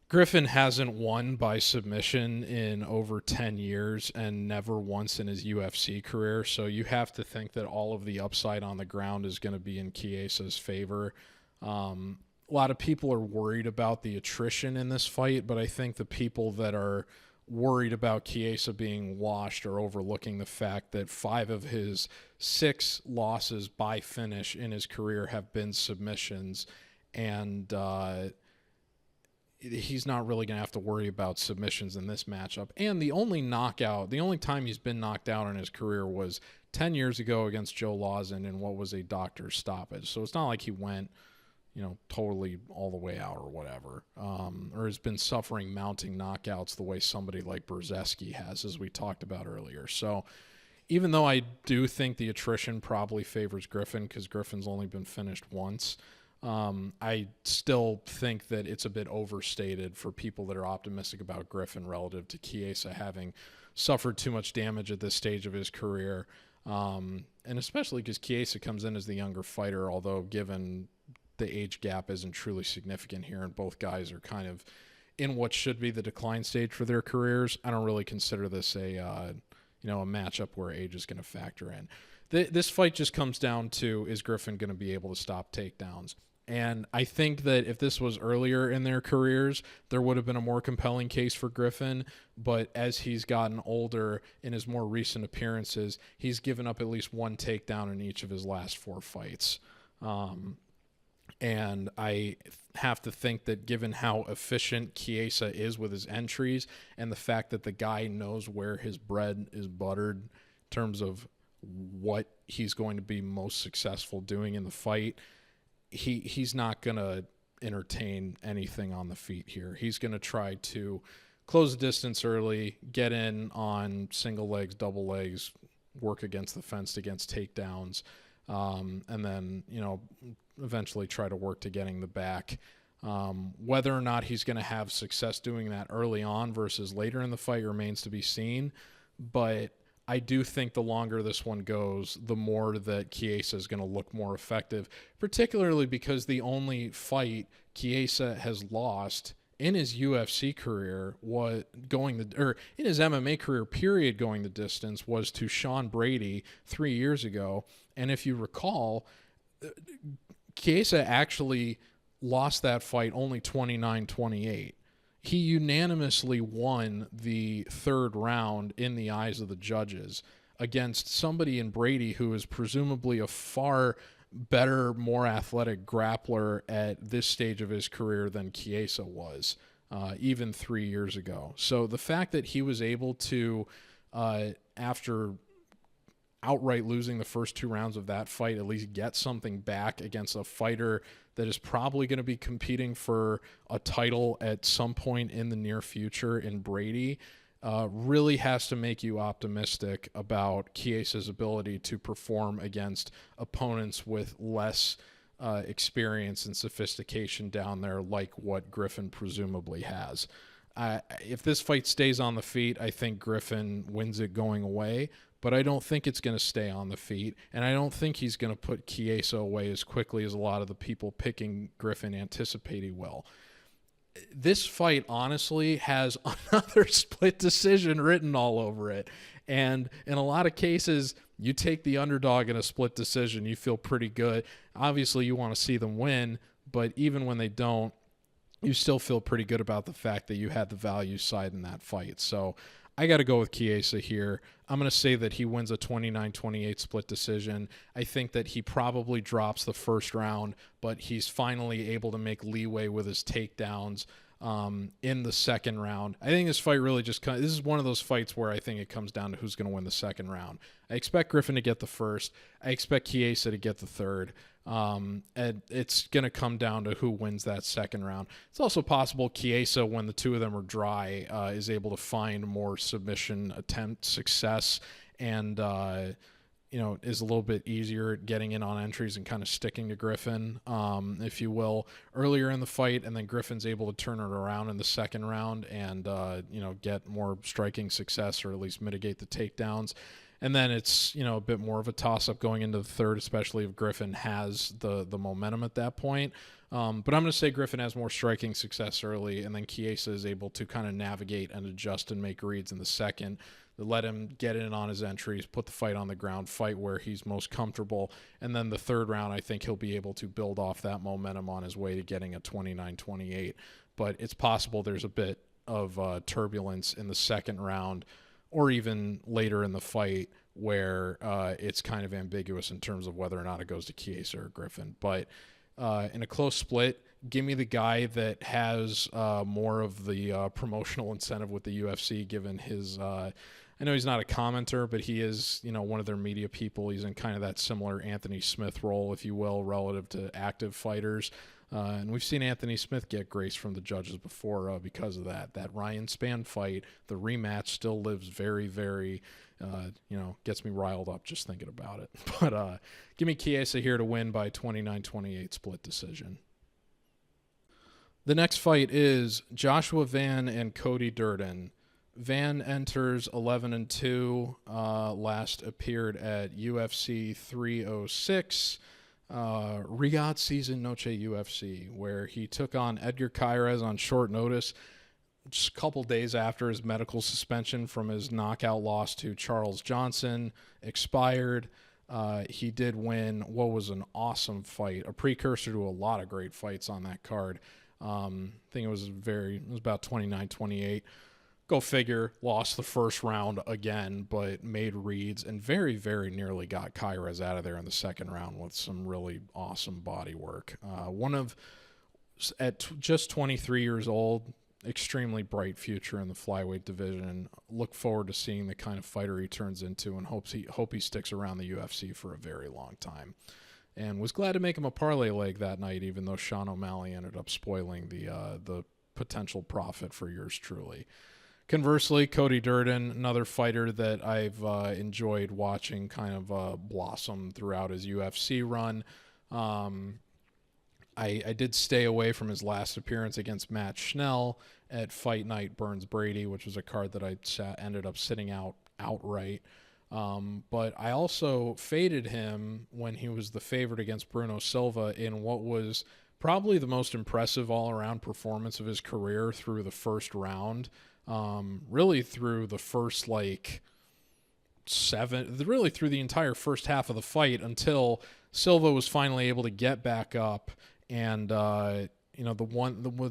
Griffin hasn't won by submission in over 10 years and never once in his UFC career. So you have to think that all of the upside on the ground is going to be in Chiesa's favor. A lot of people are worried about the attrition in this fight, but I think the people that are worried about Chiesa being washed are overlooking the fact that 5 of his 6 losses by finish in his career have been submissions, and he's not really going to have to worry about submissions in this matchup. And the only time he's been knocked out in his career was 10 years ago against Joe Lawson in what was a doctor's stoppage. So it's not like he went totally all the way out or whatever, or has been suffering mounting knockouts the way somebody like Brzeski has, as we talked about earlier. So even though I do think the attrition probably favors Griffin, because Griffin's only been finished once, I still think that it's a bit overstated for people that are optimistic about Griffin relative to Chiesa having suffered too much damage at this stage of his career, and especially because Chiesa comes in as the younger fighter, although given the age gap isn't truly significant here, and both guys are kind of in what should be the decline stage for their careers. I don't really consider this a matchup where age is going to factor in. This fight just comes down to, is Griffin going to be able to stop takedowns? And I think that if this was earlier in their careers, there would have been a more compelling case for Griffin. But as he's gotten older, in his more recent appearances, he's given up at least one takedown in each of his last 4 fights. And I have to think that given how efficient Chiesa is with his entries, and the fact that the guy knows where his bread is buttered in terms of what he's going to be most successful doing in the fight, he's not going to entertain anything on the feet here. He's going to try to close the distance early, get in on single legs, double legs, work against the fence against takedowns, and then, eventually try to work to getting the back. Whether or not he's going to have success doing that early on versus later in the fight remains to be seen. But I do think the longer this one goes, the more that Chiesa is going to look more effective, particularly because the only fight Chiesa has lost in his UFC career in his MMA career period going the distance was to Sean Brady 3 years ago. And if you recall, Chiesa actually lost that fight only 29-28. He unanimously won the 3rd round in the eyes of the judges against somebody in Brady who is presumably a far better, more athletic grappler at this stage of his career than Chiesa was, even 3 years ago. So the fact that he was able to, after outright losing the first 2 rounds of that fight, at least get something back against a fighter that is probably going to be competing for a title at some point in the near future in Brady, really has to make you optimistic about Chiesa's ability to perform against opponents with less experience and sophistication down there, like what Griffin presumably has. If this fight stays on the feet, I think Griffin wins it going away, but I don't think it's going to stay on the feet, and I don't think he's going to put Chiesa away as quickly as a lot of the people picking Griffin anticipate he will. This fight, honestly, has another split decision written all over it, and in a lot of cases, you take the underdog in a split decision, you feel pretty good. Obviously, you want to see them win, but even when they don't, you still feel pretty good about the fact that you had the value side in that fight. So I got to go with Chiesa here. I'm going to say that he wins a 29-28 split decision. I think that he probably drops the first round, but he's finally able to make leeway with his takedowns in the second round. I think this fight really this is one of those fights where I think it comes down to who's going to win the second round. I expect Griffin to get the first. I expect Chiesa to get the third. And it's going to come down to who wins that second round. It's also possible Chiesa, when the two of them are dry, is able to find more submission attempt success and is a little bit easier at getting in on entries and kind of sticking to Griffin, if you will, earlier in the fight. And then Griffin's able to turn it around in the second round and, get more striking success, or at least mitigate the takedowns. And then it's, a bit more of a toss-up going into the third, especially if Griffin has the momentum at that point. But I'm going to say Griffin has more striking success early, and then Chiesa is able to kind of navigate and adjust and make reads in the second. Let him get in on his entries, put the fight on the ground, fight where he's most comfortable. And then the third round, I think he'll be able to build off that momentum on his way to getting a 29-28. But it's possible there's a bit of turbulence in the second round, or even later in the fight, where it's kind of ambiguous in terms of whether or not it goes to Chiesa or Griffin. But in a close split, give me the guy that has more of the promotional incentive with the UFC, given his I know he's not a commenter, but he is, one of their media people. He's in kind of that similar Anthony Smith role, if you will, relative to active fighters. And we've seen Anthony Smith get grace from the judges before because of that. That Ryan Spann fight, the rematch, still lives very, very, gets me riled up just thinking about it. But give me Chiesa here to win by 29-28 split decision. The next fight is Joshua Van and Cody Durden. Van enters 11-2, last appeared at UFC 306, Riyadh Season Noche UFC, where he took on Edgar Cairez on short notice, just a couple days after his medical suspension from his knockout loss to Charles Johnson expired. He did win what was an awesome fight, a precursor to a lot of great fights on that card. I think it was about 29-28. Go figure, lost the first round again, but made reads and very, very nearly got Cairez out of there in the second round with some really awesome body work. At just 23 years old, extremely bright future in the flyweight division. Look forward to seeing the kind of fighter he turns into, and hope he sticks around the UFC for a very long time. And was glad to make him a parlay leg that night, even though Sean O'Malley ended up spoiling the potential profit for yours truly. Conversely, Cody Durden, another fighter that I've enjoyed watching kind of blossom throughout his UFC run. I did stay away from his last appearance against Matt Schnell at Fight Night Burns Brady, which was a card that I ended up sitting out outright. But I also faded him when he was the favorite against Bruno Silva in what was probably the most impressive all-around performance of his career through the first round. Really through the first through the entire first half of the fight, until Silva was finally able to get back up. And the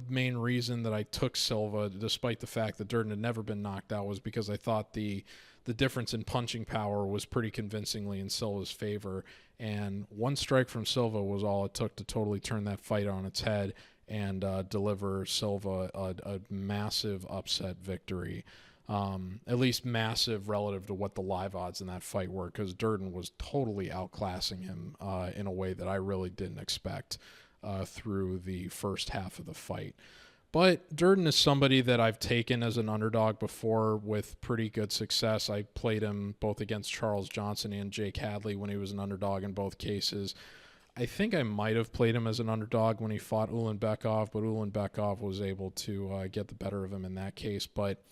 main reason that I took Silva, despite the fact that Durden had never been knocked out, was because I thought the difference in punching power was pretty convincingly in Silva's favor. And one strike from Silva was all it took to totally turn that fight on its head and deliver Silva a massive upset victory. At least massive relative to what the live odds in that fight were, because Durden was totally outclassing him in a way that I really didn't expect through the first half of the fight. But Durden is somebody that I've taken as an underdog before with pretty good success. I played him both against Charles Johnson and Jake Hadley when he was an underdog in both cases. I think I might have played him as an underdog when he fought Ulanbekov, but Ulanbekov was able to get the better of him in that case. But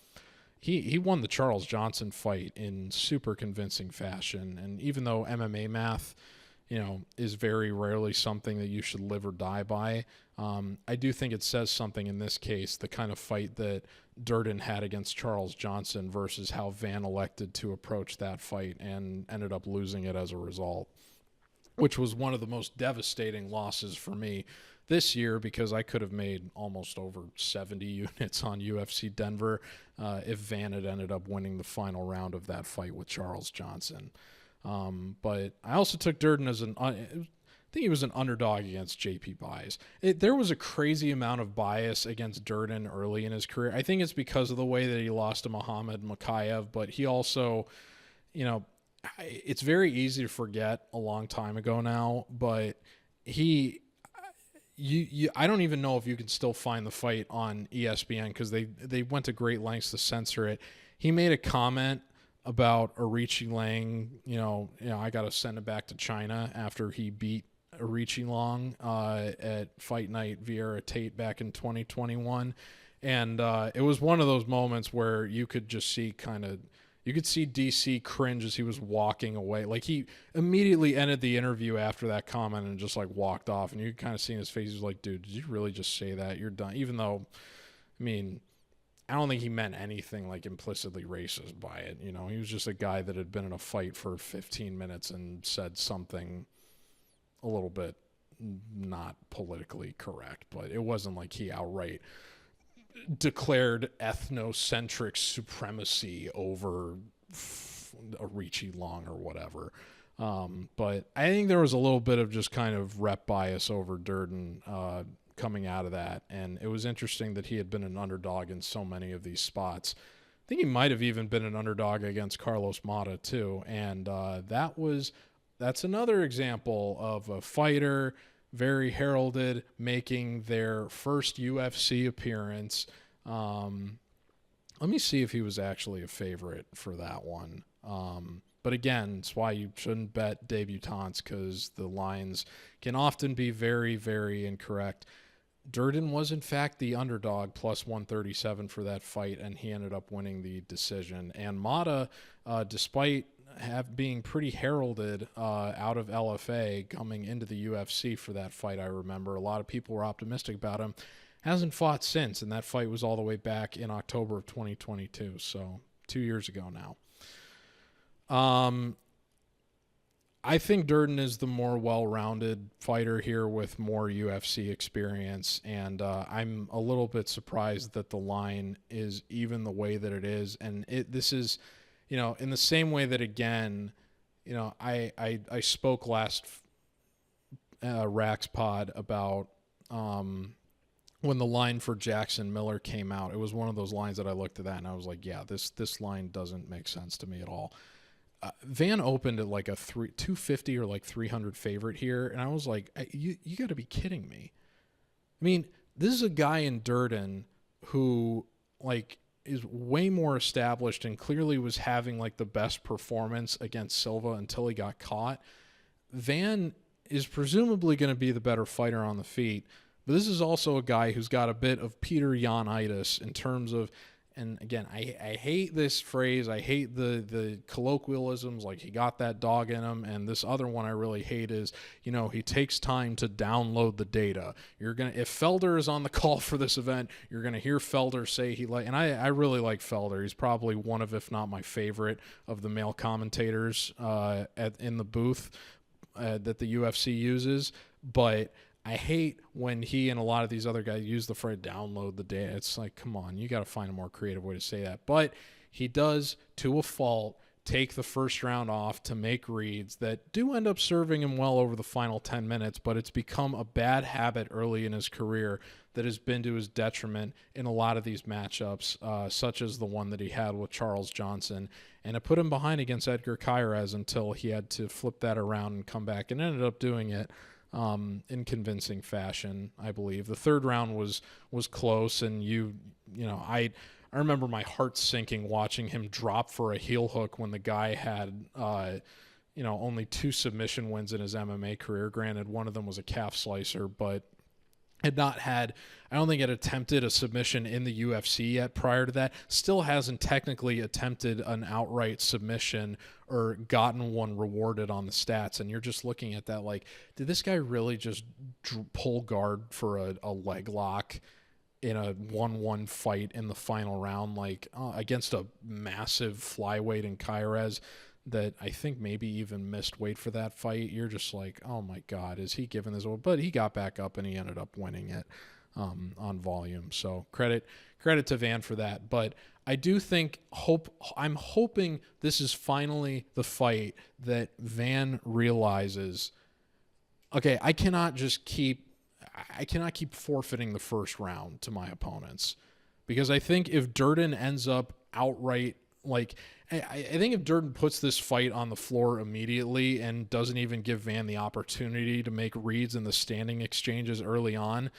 he won the Charles Johnson fight in super convincing fashion. And even though MMA math, is very rarely something that you should live or die by, I do think it says something in this case, the kind of fight that Durden had against Charles Johnson versus how Van elected to approach that fight and ended up losing it as a result, which was one of the most devastating losses for me this year because I could have made almost over 70 units on UFC Denver if Van had ended up winning the final round of that fight with Charles Johnson. But I also took Durden as I think he was an underdog against JP Buys. There was a crazy amount of bias against Durden early in his career. I think it's because of the way that he lost to Muhammad Mokaev, but he also, it's very easy to forget a long time ago now, but I don't even know if you can still find the fight on ESPN because they went to great lengths to censor it. He made a comment about Arichi Lang, I got to send it back to China after he beat Arichi Lang at Fight Night Vieira Tate back in 2021. And it was one of those moments where you could just see you could see DC cringe as he was walking away. Like, he immediately ended the interview after that comment and just, like, walked off. And you could kind of see in his face, he was like, dude, did you really just say that? You're done. Even though, I don't think he meant anything, like, implicitly racist by it. He was just a guy that had been in a fight for 15 minutes and said something a little bit not politically correct. But it wasn't like he outright declared ethnocentric supremacy over Arichi Lang or whatever. But I think there was a little bit of just kind of rep bias over Durden coming out of that. And it was interesting that he had been an underdog in so many of these spots. I think he might have even been an underdog against Carlos Mata too. And that's another example of a fighter very heralded, making their first UFC appearance. Let me see if he was actually a favorite for that one. But again, it's why you shouldn't bet debutantes, because the lines can often be very, very incorrect. Durden was, in fact, the underdog, plus 137 for that fight, and he ended up winning the decision. And Mata, despite being pretty heralded out of LFA coming into the UFC for that fight, I remember a lot of people were optimistic about him. Hasn't fought since, and that fight was all the way back in October of 2022, so 2 years ago now. I think Durden is the more well-rounded fighter here with more UFC experience, and I'm a little bit surprised that the line is even the way that it is. And this is, in the same way that, again, I spoke last RAXPOD about when the line for Jackson Miller came out. It was one of those lines that I looked at that and I was like, yeah, this line doesn't make sense to me at all. Van opened at like a 250 or like 300 favorite here, and I was like, you got to be kidding me. This is a guy in Durden who is way more established and clearly was having like the best performance against Silva until he got caught. Van is presumably going to be the better fighter on the feet, but this is also a guy who's got a bit of Peter Yan-itis in terms of, and again, I hate this phrase. I hate the colloquialisms, like he got that dog in him. And this other one I really hate is, he takes time to download the data. If Felder is on the call for this event, you're going to hear Felder say and I really like Felder. He's probably one of, if not my favorite, of the male commentators in the booth that the UFC uses. But I hate when he and a lot of these other guys use the phrase download the data. It's like, come on, you got to find a more creative way to say that. But he does, to a fault, take the first round off to make reads that do end up serving him well over the final 10 minutes, but it's become a bad habit early in his career that has been to his detriment in a lot of these matchups, such as the one that he had with Charles Johnson. And it put him behind against Edgar Cairez until he had to flip that around and come back, and ended up doing it in convincing fashion, I believe. The third round was close, and I remember my heart sinking watching him drop for a heel hook when the guy had only 2 submission wins in his MMA career. Granted, one of them was a calf slicer, but had not had, I don't think, had attempted a submission in the UFC yet prior to that. Still hasn't technically attempted an outright submission or gotten one rewarded on the stats. And you're just looking at that like, did this guy really just pull guard for a leg lock in a 1-1 fight in the final round, against a massive flyweight in Cairez? that I think maybe even missed weight for that fight. You're just like, oh my God, is he giving this away? But he got back up and he ended up winning it on volume. So credit to Van for that. But I do think I'm hoping this is finally the fight that Van realizes, okay, I cannot keep forfeiting the first round to my opponents, because I think if Durden ends up outright, like, I think if Durden puts this fight on the floor immediately and doesn't even give Van the opportunity to make reads in the standing exchanges early on,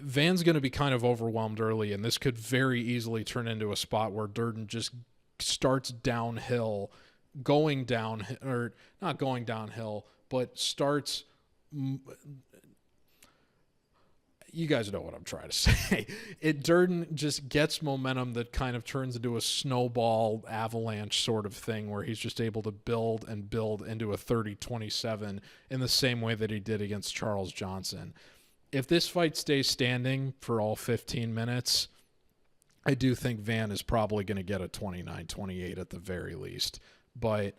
Van's going to be kind of overwhelmed early, and this could very easily turn into a spot where Durden just starts downhill, or not going downhill, but starts... You guys know what I'm trying to say. Durden just gets momentum that kind of turns into a snowball avalanche sort of thing, where he's just able to build and build into a 30-27 in the same way that he did against Charles Johnson. If this fight stays standing for all 15 minutes, I do think Van is probably going to get a 29-28 at the very least. But,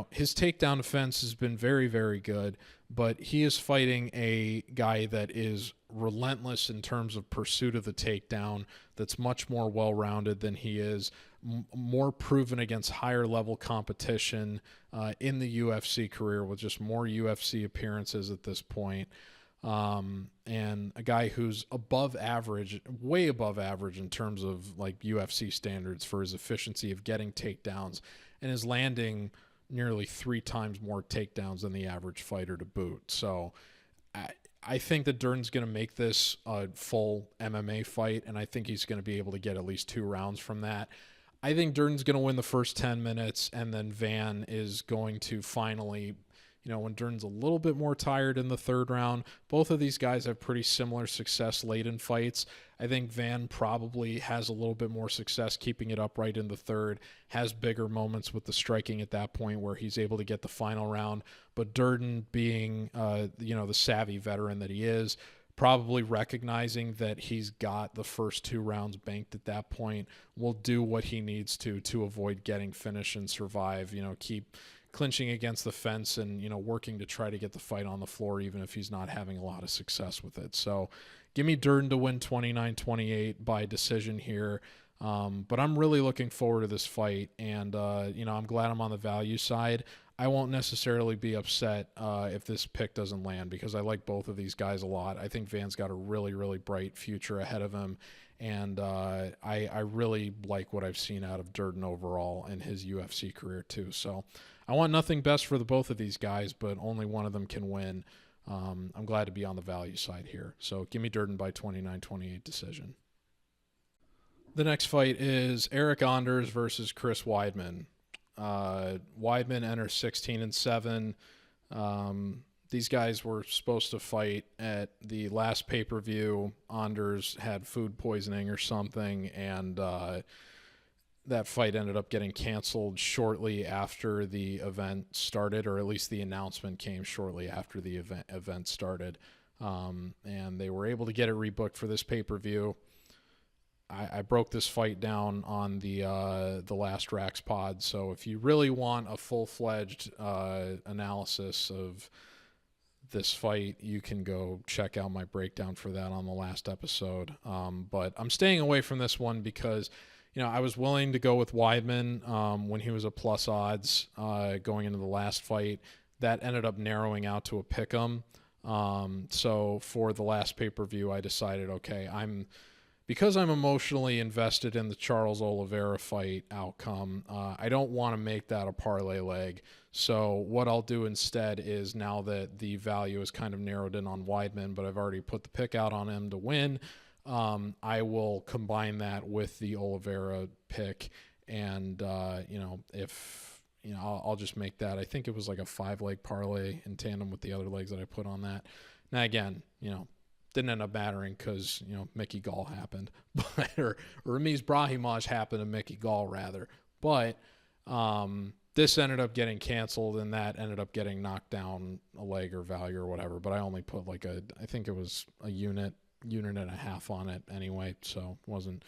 his takedown defense has been very, very good, but he is fighting a guy that is relentless in terms of pursuit of the takedown, that's much more well-rounded than he is, more proven against higher-level competition in the UFC career, with just more UFC appearances at this point. And a guy who's above average, way above average in terms of like UFC standards for his efficiency of getting takedowns, and is landing nearly 3 times more takedowns than the average fighter to boot. So I think that Durden's going to make this a full MMA fight, and I think he's going to be able to get at least 2 rounds from that. I think Durden's going to win the first 10 minutes, and then Van is going to finally, when Durden's a little bit more tired in the 3rd round. Both of these guys have pretty similar success late in fights. I think Van probably has a little bit more success keeping it upright in the 3rd, has bigger moments with the striking at that point where he's able to get the final round. But Durden, being, the savvy veteran that he is, probably recognizing that he's got the first 2 rounds banked at that point, will do what he needs to avoid getting finished and survive, keep clinching against the fence and, working to try to get the fight on the floor, even if he's not having a lot of success with it. So give me Durden to win 29-28 by decision here. But I'm really looking forward to this fight, and, I'm glad I'm on the value side. I won't necessarily be upset if this pick doesn't land, because I like both of these guys a lot. I think Van's got a really, really bright future ahead of him, and I really like what I've seen out of Durden overall in his UFC career too. So I want nothing best for the both of these guys, but only one of them can win. I'm glad to be on the value side here. So give me Durden by 29-28 decision. The next fight is Eryk Anders versus Chris Weidman. Weidman enters 16-7. These guys were supposed to fight at the last pay-per-view. Anders had food poisoning or something, and that fight ended up getting canceled shortly after the event started, or at least the announcement came shortly after the event started. And they were able to get it rebooked for this pay-per-view. I broke this fight down on the last RAXPOD, so if you really want a full-fledged analysis of this fight, you can go check out my breakdown for that on the last episode. But I'm staying away from this one because, I was willing to go with Weidman when he was a plus odds going into the last fight. That ended up narrowing out to a pick'em. So for the last pay-per-view, I decided, okay, because I'm emotionally invested in the Charles Oliveira fight outcome, I don't want to make that a parlay leg. So what I'll do instead is, now that the value is kind of narrowed in on Weidman, but I've already put the pick out on him to win, I will combine that with the Oliveira pick. And, if, I'll just make that. I think it was like a 5-leg parlay in tandem with the other legs that I put on that. Now, again, didn't end up mattering because, Mickey Gall happened, or Ramiz Brahimaj happened to Mickey Gall rather. But this ended up getting canceled, and that ended up getting knocked down a leg or value or whatever. But I only put I think it was a unit and a half on it anyway, so wasn't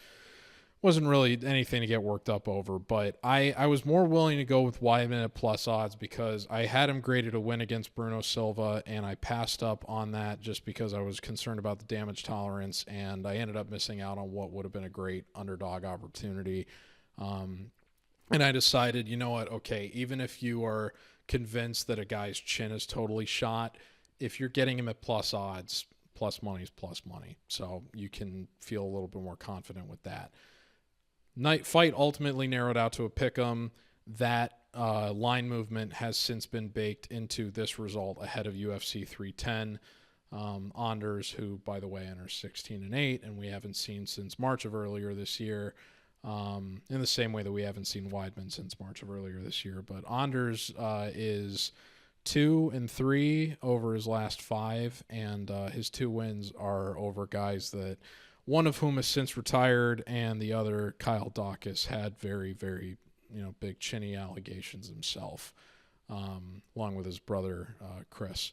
wasn't really anything to get worked up over, but I was more willing to go with Weidman at plus odds because I had him graded a win against Bruno Silva, and I passed up on that just because I was concerned about the damage tolerance, and I ended up missing out on what would have been a great underdog opportunity. And I decided, you know what, okay, even if you are convinced that a guy's chin is totally shot, if you're getting him at plus odds, plus money is plus money. So you can feel a little bit more confident with that. Night fight ultimately narrowed out to a pick'em. That line movement has since been baked into this result ahead of UFC 310. Anders, who, by the way, enters 16-8, and we haven't seen since March of earlier this year, in the same way that we haven't seen Weidman since March of earlier this year. But Anders is 2-3 over his last 5, and his 2 wins are over guys that one of whom has since retired, and the other, Kyle Dawkins, had very, very, big chinny allegations himself, along with his brother, Chris.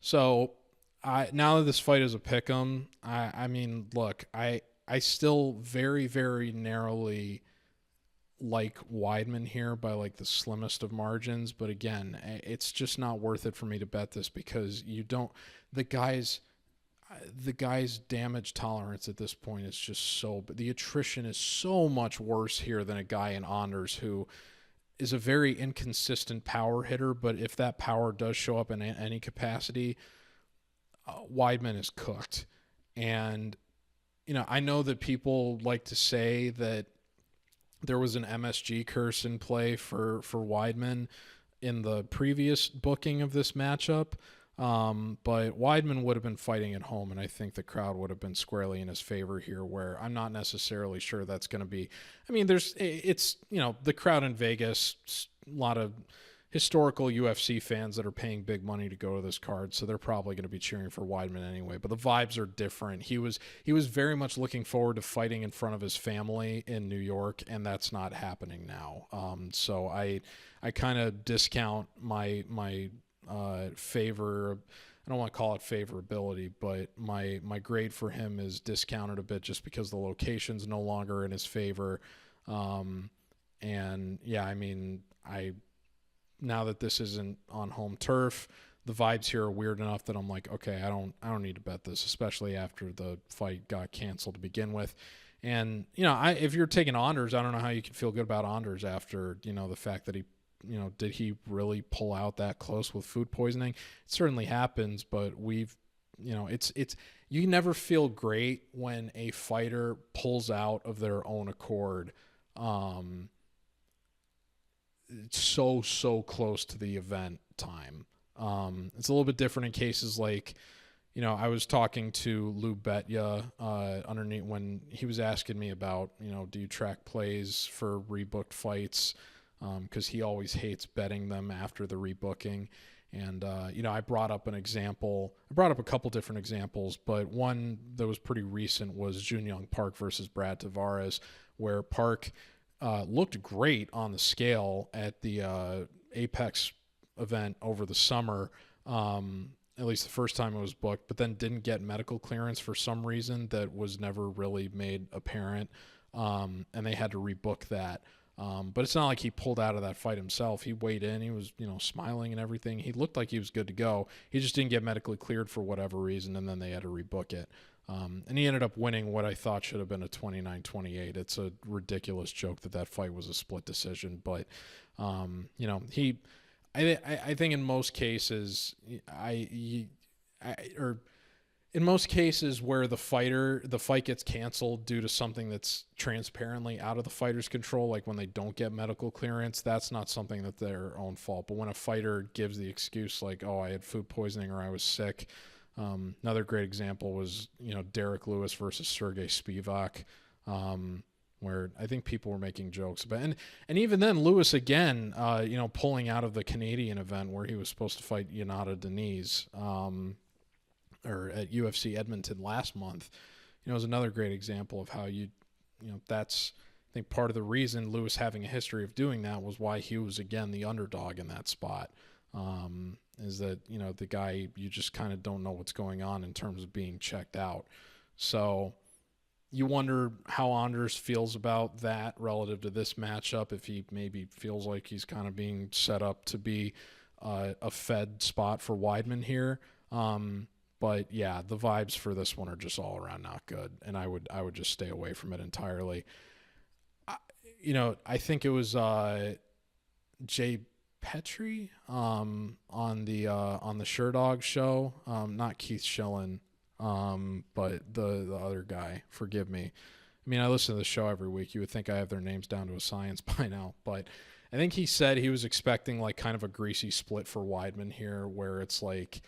So now that this fight is a pick'em, I mean, look, I still very, very narrowly like Weidman here by like the slimmest of margins, but again, it's just not worth it for me to bet this because the guy's damage tolerance at this point is just but the attrition is so much worse here than a guy in Anders who is a very inconsistent power hitter, but if that power does show up in any capacity, Weidman is cooked. And I know that people like to say that there was an MSG curse in play for Weidman in the previous booking of this matchup. But Weidman would have been fighting at home, and I think the crowd would have been squarely in his favor here, where I'm not necessarily sure that's going to be. I mean, the crowd in Vegas, a lot of historical UFC fans that are paying big money to go to this card, so they're probably going to be cheering for Weidman anyway. But the vibes are different. He was very much looking forward to fighting in front of his family in New York, and that's not happening now. So I kind of discount my favor. I don't want to call it favorability, but my grade for him is discounted a bit just because the location's no longer in his favor. And yeah, I mean, now that this isn't on home turf, the vibes here are weird enough that I'm like, okay, I don't need to bet this, especially after the fight got canceled to begin with. And if you're taking Anders, I don't know how you can feel good about Anders after the fact that he. Did he really pull out that close with food poisoning? It certainly happens, but it's you never feel great when a fighter pulls out of their own accord. It's so close to the event time. It's a little bit different in cases like, I was talking to Lou Betya underneath when he was asking me about, do you track plays for rebooked fights? Because he always hates betting them after the rebooking. And, I brought up a couple different examples, but one that was pretty recent was Junyoung Park versus Brad Tavares, where Park looked great on the scale at the Apex event over the summer, at least the first time it was booked, but then didn't get medical clearance for some reason that was never really made apparent, and they had to rebook that. But it's not like he pulled out of that fight himself. He weighed in. He was, smiling and everything. He looked like he was good to go. He just didn't get medically cleared for whatever reason, and then they had to rebook it. And he ended up winning what I thought should have been a 29-28. It's a ridiculous joke that fight was a split decision. But, I think in most cases, in most cases where the fight gets canceled due to something that's transparently out of the fighter's control, like when they don't get medical clearance, that's not something that's their own fault. But when a fighter gives the excuse like, oh, I had food poisoning or I was sick, another great example was, Derek Lewis versus Sergey Spivak, where I think people were making jokes about, and even then Lewis again, pulling out of the Canadian event where he was supposed to fight Yonata Denise, or at UFC Edmonton last month, is another great example of how that's, I think, part of the reason Lewis having a history of doing that was why he was, again, the underdog in that spot, is that, the guy, you just kind of don't know what's going on in terms of being checked out. So, You wonder how Anders feels about that relative to this matchup, if he maybe feels like he's kind of being set up to be a fed spot for Weidman here. But yeah, the vibes for this one are just all around not good, and I would just stay away from it entirely. I think it was Jay Petrie on the Sherdog show, not Keith Schillen, but the other guy. Forgive me. I mean, I listen to the show every week. You would think I have their names down to a science by now, but I think he said he was expecting like kind of a greasy split for Weidman here, where it's like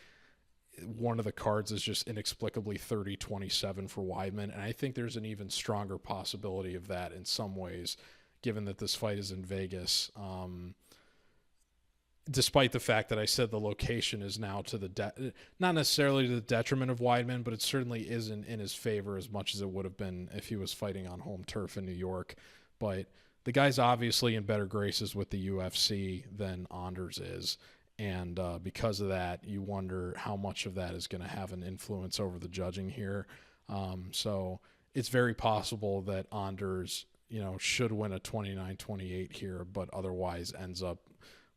one of the cards is just inexplicably 30-27 for Weidman, and I think there's an even stronger possibility of that in some ways, given that this fight is in Vegas. Despite the fact that I said the location is now to not necessarily to the detriment of Weidman, but it certainly isn't in his favor as much as it would have been if he was fighting on home turf in New York. But the guy's obviously in better graces with the UFC than Anders is. And because of that, you wonder how much of that is going to have an influence over the judging here. So it's very possible that Anders, should win a 29-28 here, but otherwise ends up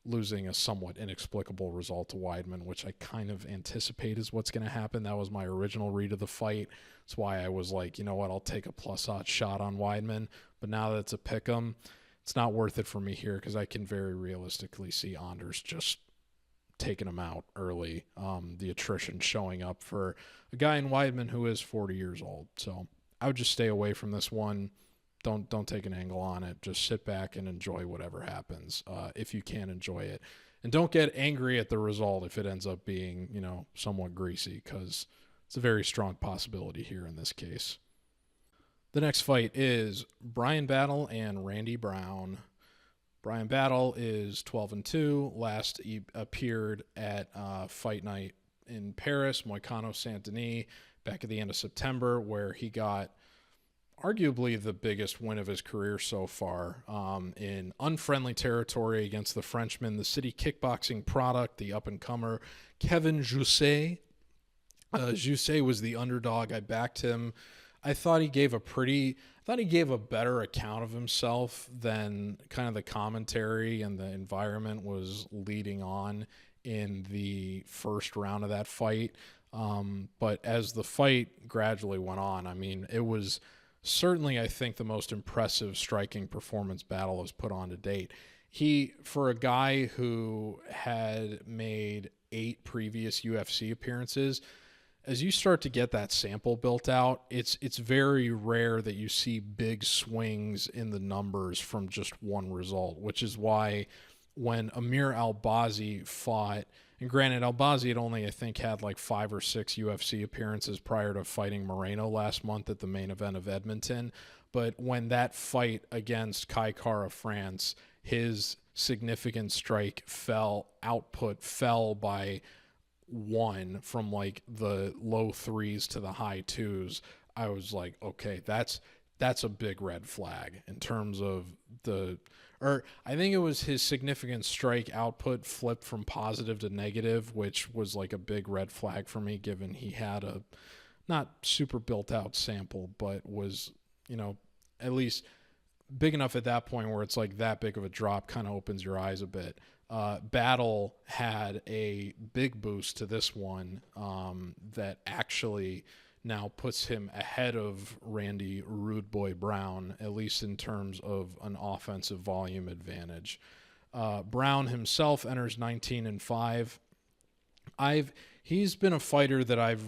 losing a somewhat inexplicable result to Weidman, which I kind of anticipate is what's going to happen. That was my original read of the fight. That's why I was like, you know what, I'll take a plus odds shot on Weidman. But now that it's a pick'em, it's not worth it for me here because I can very realistically see Anders just taking him out early. The attrition showing up for a guy in Weidman who is 40 years old. So I would just stay away from this one. Don't take an angle on it. Just sit back and enjoy whatever happens, if you can enjoy it. And don't get angry at the result if it ends up being, somewhat greasy, because it's a very strong possibility here in this case. The next fight is Bryan Battle and Randy Brown. Bryan Battle is 12-2. Last he appeared at Fight Night in Paris, Moicano Saint-Denis, back at the end of September, where he got arguably the biggest win of his career so far, in unfriendly territory against the Frenchman, the city kickboxing product, the up-and-comer Kevin Jousset. Jousset was the underdog. I backed him. I thought he gave a better account of himself than kind of the commentary and the environment was leading on in the first round of that fight. But as the fight gradually went on, I mean, it was certainly, I think, the most impressive striking performance Battle has put on to date. For a guy who had made 8 previous UFC appearances, as you start to get that sample built out, it's very rare that you see big swings in the numbers from just one result, which is why when Amir Albazi fought, and granted, Albazi had only, I think, had like 5 or 6 UFC appearances prior to fighting Moreno last month at the main event of Edmonton. But when that fight against Kai Kara France, his significant strike output fell by 1 from like the low 3s to the high 2s. I was like, okay, that's a big red flag in terms of I think it was his significant strike output flipped from positive to negative, which was like a big red flag for me, given he had a not super built out sample, but was, at least big enough at that point where it's like that big of a drop kind of opens your eyes a bit. Battle had a big boost to this one that actually now puts him ahead of Randy Rude Boy Brown, at least in terms of an offensive volume advantage. Brown himself enters 19-5. He's been a fighter that I've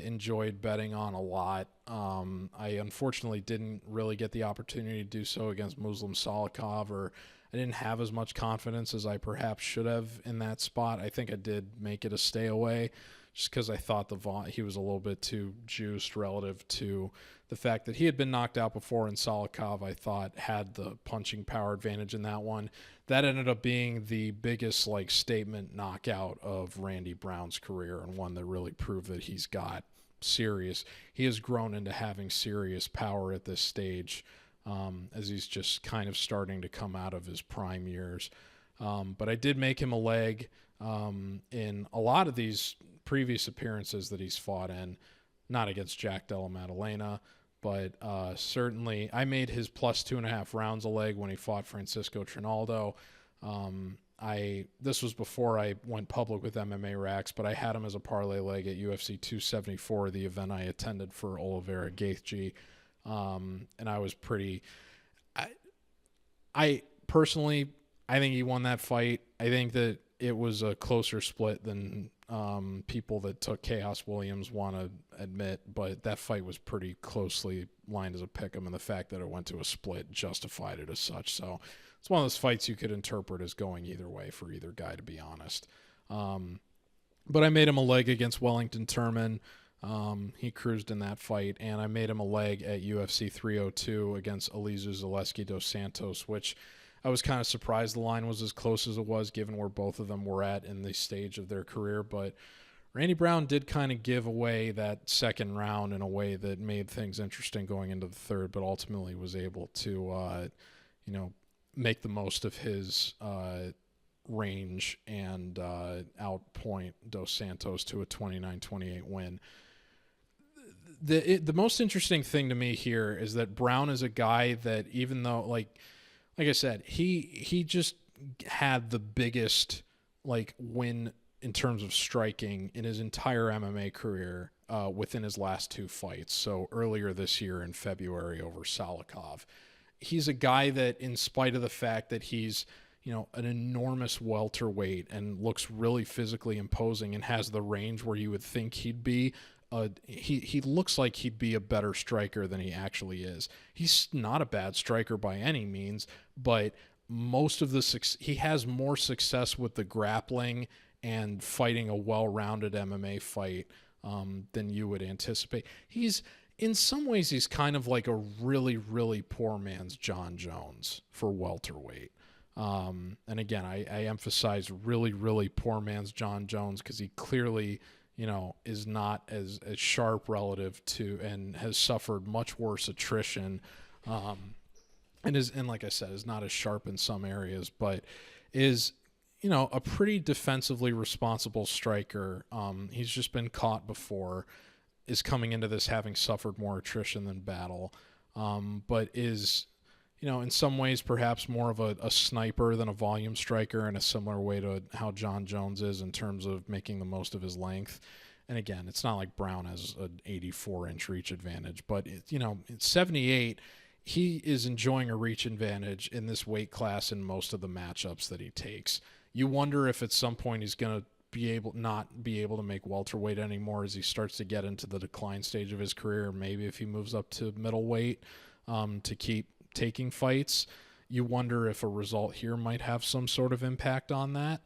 enjoyed betting on a lot. I unfortunately didn't really get the opportunity to do so against Muslim Salikov, or I didn't have as much confidence as I perhaps should have in that spot. I think I did make it a stay away just because I thought he was a little bit too juiced relative to the fact that he had been knocked out before, and Salikov, I thought, had the punching power advantage in that one. That ended up being the biggest statement knockout of Randy Brown's career, and one that really proved that he has grown into having serious power at this stage, as he's just kind of starting to come out of his prime years. But I did make him a leg in a lot of these previous appearances that he's fought in, not against Jack Della Maddalena, But certainly, I made his plus 2.5 rounds a leg when he fought Francisco Trinaldo. This was before I went public with MMA Rax, but I had him as a parlay leg at UFC 274, the event I attended for Oliveira Gaethje, and I was pretty. I personally, I think he won that fight. I think that it was a closer split than people that took Chaos Williams want to admit, but that fight was pretty closely lined as a pick'em, and the fact that it went to a split justified it as such. So it's one of those fights you could interpret as going either way for either guy, to be honest. But I made him a leg against Wellington Turman. He cruised in that fight, and I made him a leg at UFC 302 against Elizeu Zaleski dos Santos, which I was kind of surprised the line was as close as it was, given where both of them were at in the stage of their career. But Randy Brown did kind of give away that second round in a way that made things interesting going into the third, but ultimately was able to, make the most of his range and outpoint Dos Santos to a 29-28 win. The most interesting thing to me here is that Brown is a guy that, even though, like I said, he just had the biggest win in terms of striking in his entire MMA career within his last two fights. So earlier this year in February over Salikov. He's a guy that, in spite of the fact that he's an enormous welterweight and looks really physically imposing and has the range where you would think he'd be, he looks like he'd be a better striker than he actually is. He's not a bad striker by any means, but most of he has more success with the grappling and fighting a well-rounded MMA fight than you would anticipate. In some ways, he's kind of like a really, really poor man's John Jones for welterweight. And again, I emphasize really, really poor man's John Jones because he clearly, is not as sharp relative to, and has suffered much worse attrition. And like I said, is not as sharp in some areas, but is, a pretty defensively responsible striker. He's just been caught before, is coming into this having suffered more attrition than battle, but is, in some ways perhaps more of a sniper than a volume striker, in a similar way to how John Jones is in terms of making the most of his length. And again, it's not like Brown has an 84-inch reach advantage, but it's 78. He is enjoying a reach advantage in this weight class in most of the matchups that he takes. You wonder if at some point he's going to not be able to make welterweight anymore as he starts to get into the decline stage of his career. Maybe if he moves up to middleweight to keep taking fights, you wonder if a result here might have some sort of impact on that.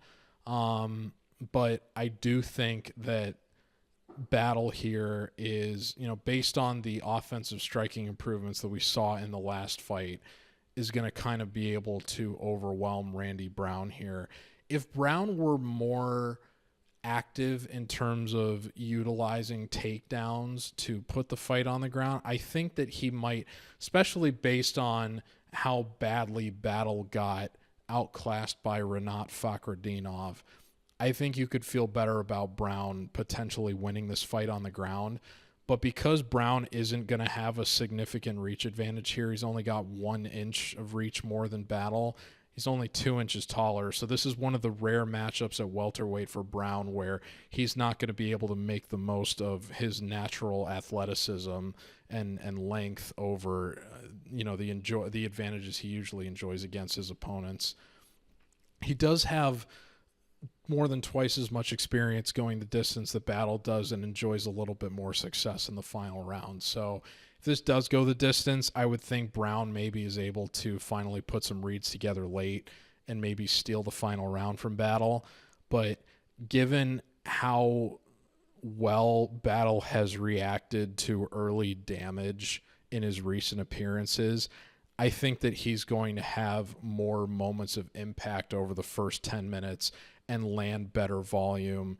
But I do think that battle here is, based on the offensive striking improvements that we saw in the last fight, is going to kind of be able to overwhelm Randy Brown here. If Brown were more active in terms of utilizing takedowns to put the fight on the ground, I think that he might, especially based on how badly Battle got outclassed by Rinat Fakhretdinov, I think you could feel better about Brown potentially winning this fight on the ground. But because Brown isn't going to have a significant reach advantage here, he's only got 1 inch of reach more than Battle. He's only 2 inches taller, so this is one of the rare matchups at welterweight for Brown where he's not going to be able to make the most of his natural athleticism and length over, the advantages he usually enjoys against his opponents. He does have more than twice as much experience going the distance that Battle does and enjoys a little bit more success in the final round. So if this does go the distance, I would think Brown maybe is able to finally put some reads together late and maybe steal the final round from Battle. But given how well Battle has reacted to early damage in his recent appearances, I think that he's going to have more moments of impact over the first 10 minutes and land better volume,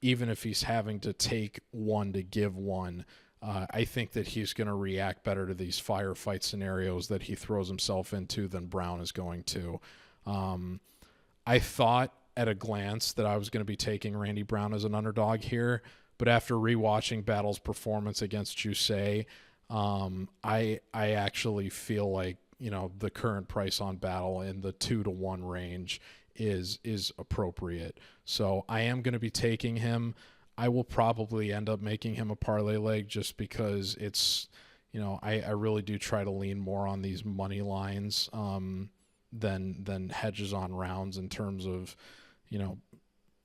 even if he's having to take one to give one. I think that he's going to react better to these firefight scenarios that he throws himself into than Brown is going to. I thought at a glance that I was going to be taking Randy Brown as an underdog here, but after rewatching Battle's performance against Jusei, I actually feel like, the current price on Battle in the 2-to-1 range is appropriate. So I am going to be taking him. I will probably end up making him a parlay leg just because it's, I really do try to lean more on these money lines than hedges on rounds in terms of,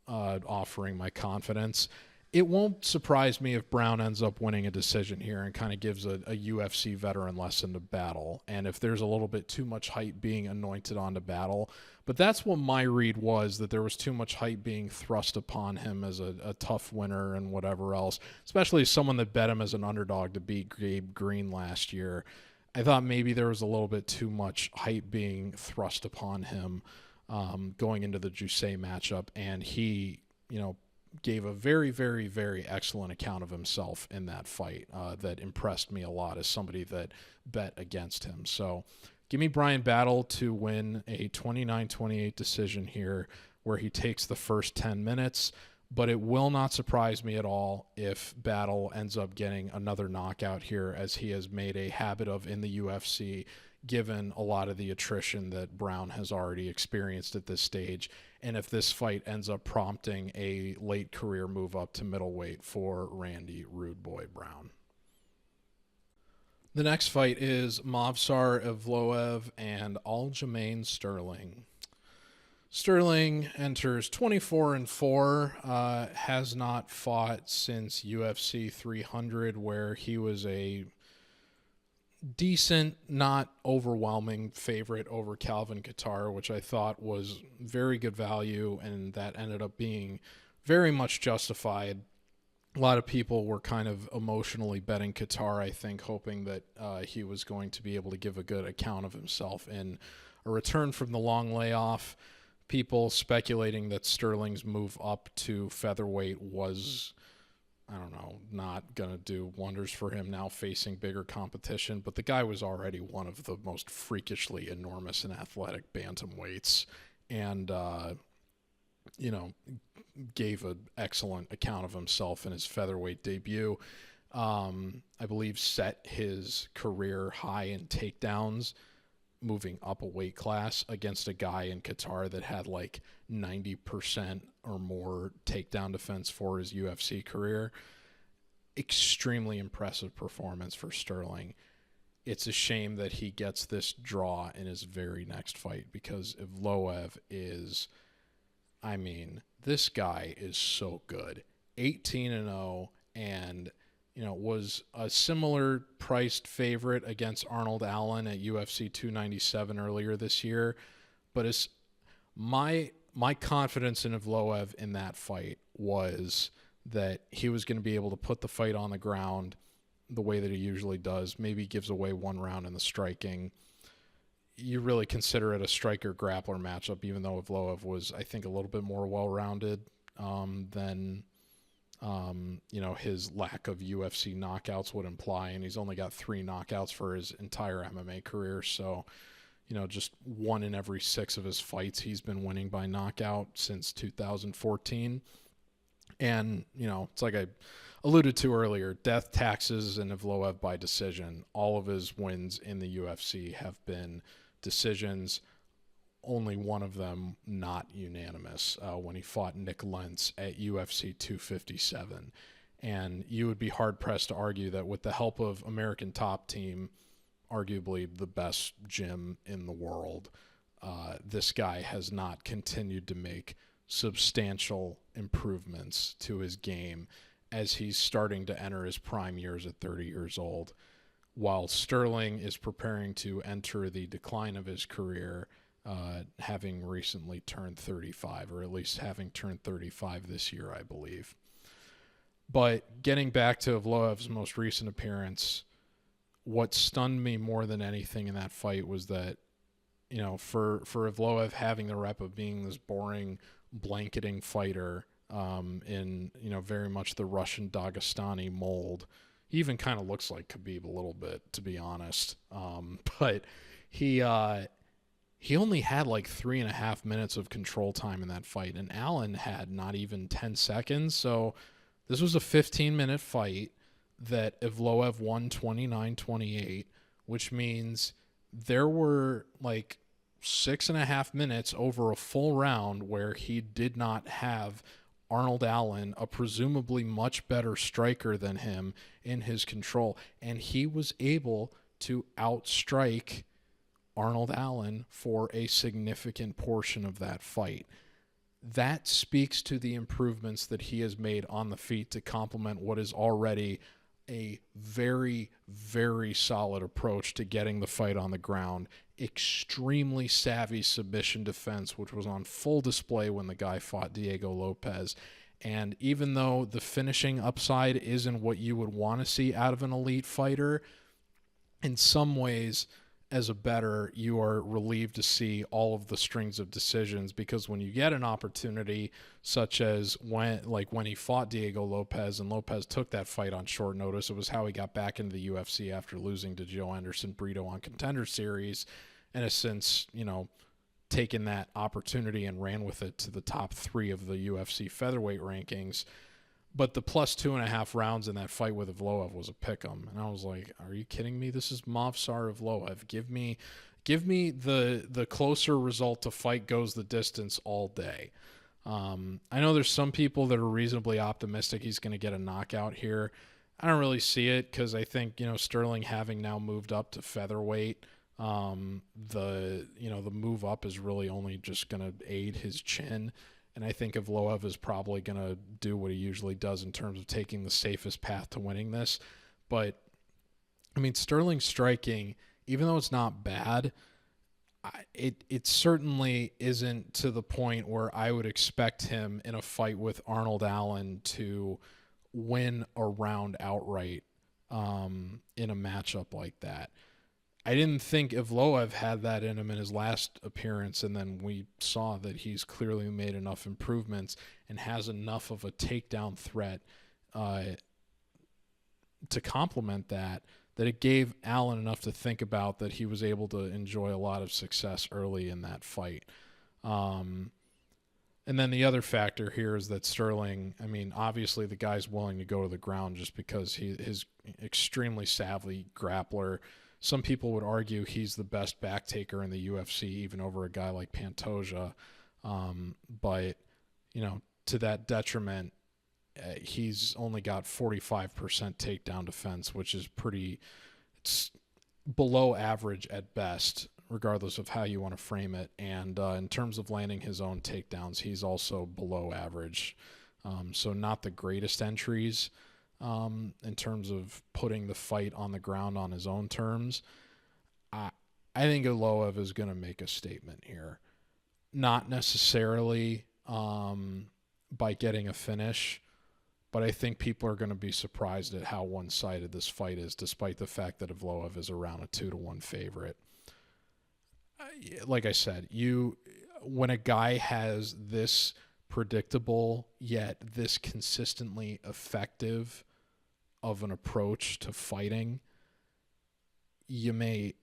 offering my confidence. It won't surprise me if Brown ends up winning a decision here and kind of gives a UFC veteran lesson to Battle. And if there's a little bit too much hype being anointed onto Battle. But that's what my read was, that there was too much hype being thrust upon him as a tough winner and whatever else, especially as someone that bet him as an underdog to beat Gabe Green last year. I thought maybe there was a little bit too much hype being thrust upon him going into the Jusei matchup. And he, gave a very, very, very excellent account of himself in that fight that impressed me a lot as somebody that bet against him. So give me Bryan Battle to win a 29-28 decision here where he takes the first 10 minutes, but it will not surprise me at all if Battle ends up getting another knockout here, as he has made a habit of in the UFC, given a lot of the attrition that Brown has already experienced at this stage. And if this fight ends up prompting a late career move up to middleweight for Randy Rude Boy Brown. The next fight is Movsar Evloev and Aljamain Sterling. Sterling enters 24-4, has not fought since UFC 300, where he was a decent, not overwhelming favorite over Calvin Kattar, which I thought was very good value, and that ended up being very much justified. A lot of people were kind of emotionally betting Kattar, I think, hoping that he was going to be able to give a good account of himself in a return from the long layoff. People speculating that Sterling's move up to featherweight was, not going to do wonders for him now facing bigger competition. But the guy was already one of the most freakishly enormous and athletic bantamweights, and, gave an excellent account of himself in his featherweight debut. I believe set his career high in takedowns, moving up a weight class against a guy in Kattar that had like 90% or more takedown defense for his UFC career. Extremely impressive performance for Sterling. It's a shame that he gets this draw in his very next fight, because Evloev is, this guy is so good. 18-0 and was a similar priced favorite against Arnold Allen at UFC 297 earlier this year. But it's my confidence in Evloev in that fight was that he was going to be able to put the fight on the ground the way that he usually does. Maybe gives away one round in the striking. You really consider it a striker-grappler matchup, even though Evloev was, I think, a little bit more well-rounded than his lack of UFC knockouts would imply, and he's only got 3 knockouts for his entire MMA career. So, just 1 in every 6 of his fights he's been winning by knockout since 2014. And, it's like I alluded to earlier, death, taxes, and Evloev by decision. All of his wins in the UFC have been decisions. Only one of them not unanimous, when he fought Nick Lentz at UFC 257. And you would be hard-pressed to argue that with the help of American Top Team, arguably the best gym in the world, this guy has not continued to make substantial improvements to his game as he's starting to enter his prime years at 30 years old, while Sterling is preparing to enter the decline of his career, having recently turned 35, or at least having turned 35 this year, I believe. But getting back to Evloev's most recent appearance, what stunned me more than anything in that fight was that, for Evloev having the rep of being this boring, blanketing fighter in, very much the Russian Dagestani mold. He even kind of looks like Khabib a little bit, to be honest. But he only had like 3.5 minutes of control time in that fight, and Allen had not even 10 seconds. So this was a 15-minute fight that Evloev won 29-28, which means there were like 6.5 minutes over a full round where he did not have Arnold Allen, a presumably much better striker than him, in his control. And he was able to outstrike Arnold Allen for a significant portion of that fight. That speaks to the improvements that he has made on the feet to complement what is already a very, very solid approach to getting the fight on the ground. Extremely savvy submission defense, which was on full display when the guy fought Diego Lopez. And even though the finishing upside isn't what you would want to see out of an elite fighter, in some ways, as a bettor, you are relieved to see all of the strings of decisions, because when you get an opportunity such as when he fought Diego Lopez and Lopez took that fight on short notice, it was how he got back into the UFC after losing to Joe Anderson Brito on Contender Series, and has since, taken that opportunity and ran with it to the top 3 of the UFC featherweight rankings. But the plus 2.5 rounds in that fight with Evloev was a pick'em. And I was like, are you kidding me? This is Movsar Evloev. Give me the closer result to fight goes the distance all day. I know there's some people that are reasonably optimistic he's going to get a knockout here. I don't really see it, because I think, Sterling having now moved up to featherweight, the move up is really only just going to aid his chin. And I think Evloev is probably going to do what he usually does in terms of taking the safest path to winning this. But, Sterling's striking, even though it's not bad, it certainly isn't to the point where I would expect him in a fight with Arnold Allen to win a round outright in a matchup like that. I didn't think Evloev had that in him in his last appearance, and then we saw that he's clearly made enough improvements and has enough of a takedown threat to complement that it gave Allen enough to think about, that he was able to enjoy a lot of success early in that fight. And then the other factor here is that Sterling, obviously the guy's willing to go to the ground just because his extremely savvy grappler. Some people would argue he's the best back taker in the UFC, even over a guy like Pantoja. But, to that detriment, he's only got 45% takedown defense, which is it's below average at best, regardless of how you want to frame it. And in terms of landing his own takedowns, he's also below average. So not the greatest entries in terms of putting the fight on the ground on his own terms. I think Evloev is going to make a statement here. Not necessarily by getting a finish, but I think people are going to be surprised at how one-sided this fight is, despite the fact that Evloev is around a 2-1 favorite. Like I said, when a guy has this predictable yet this consistently effective of an approach to fighting, you may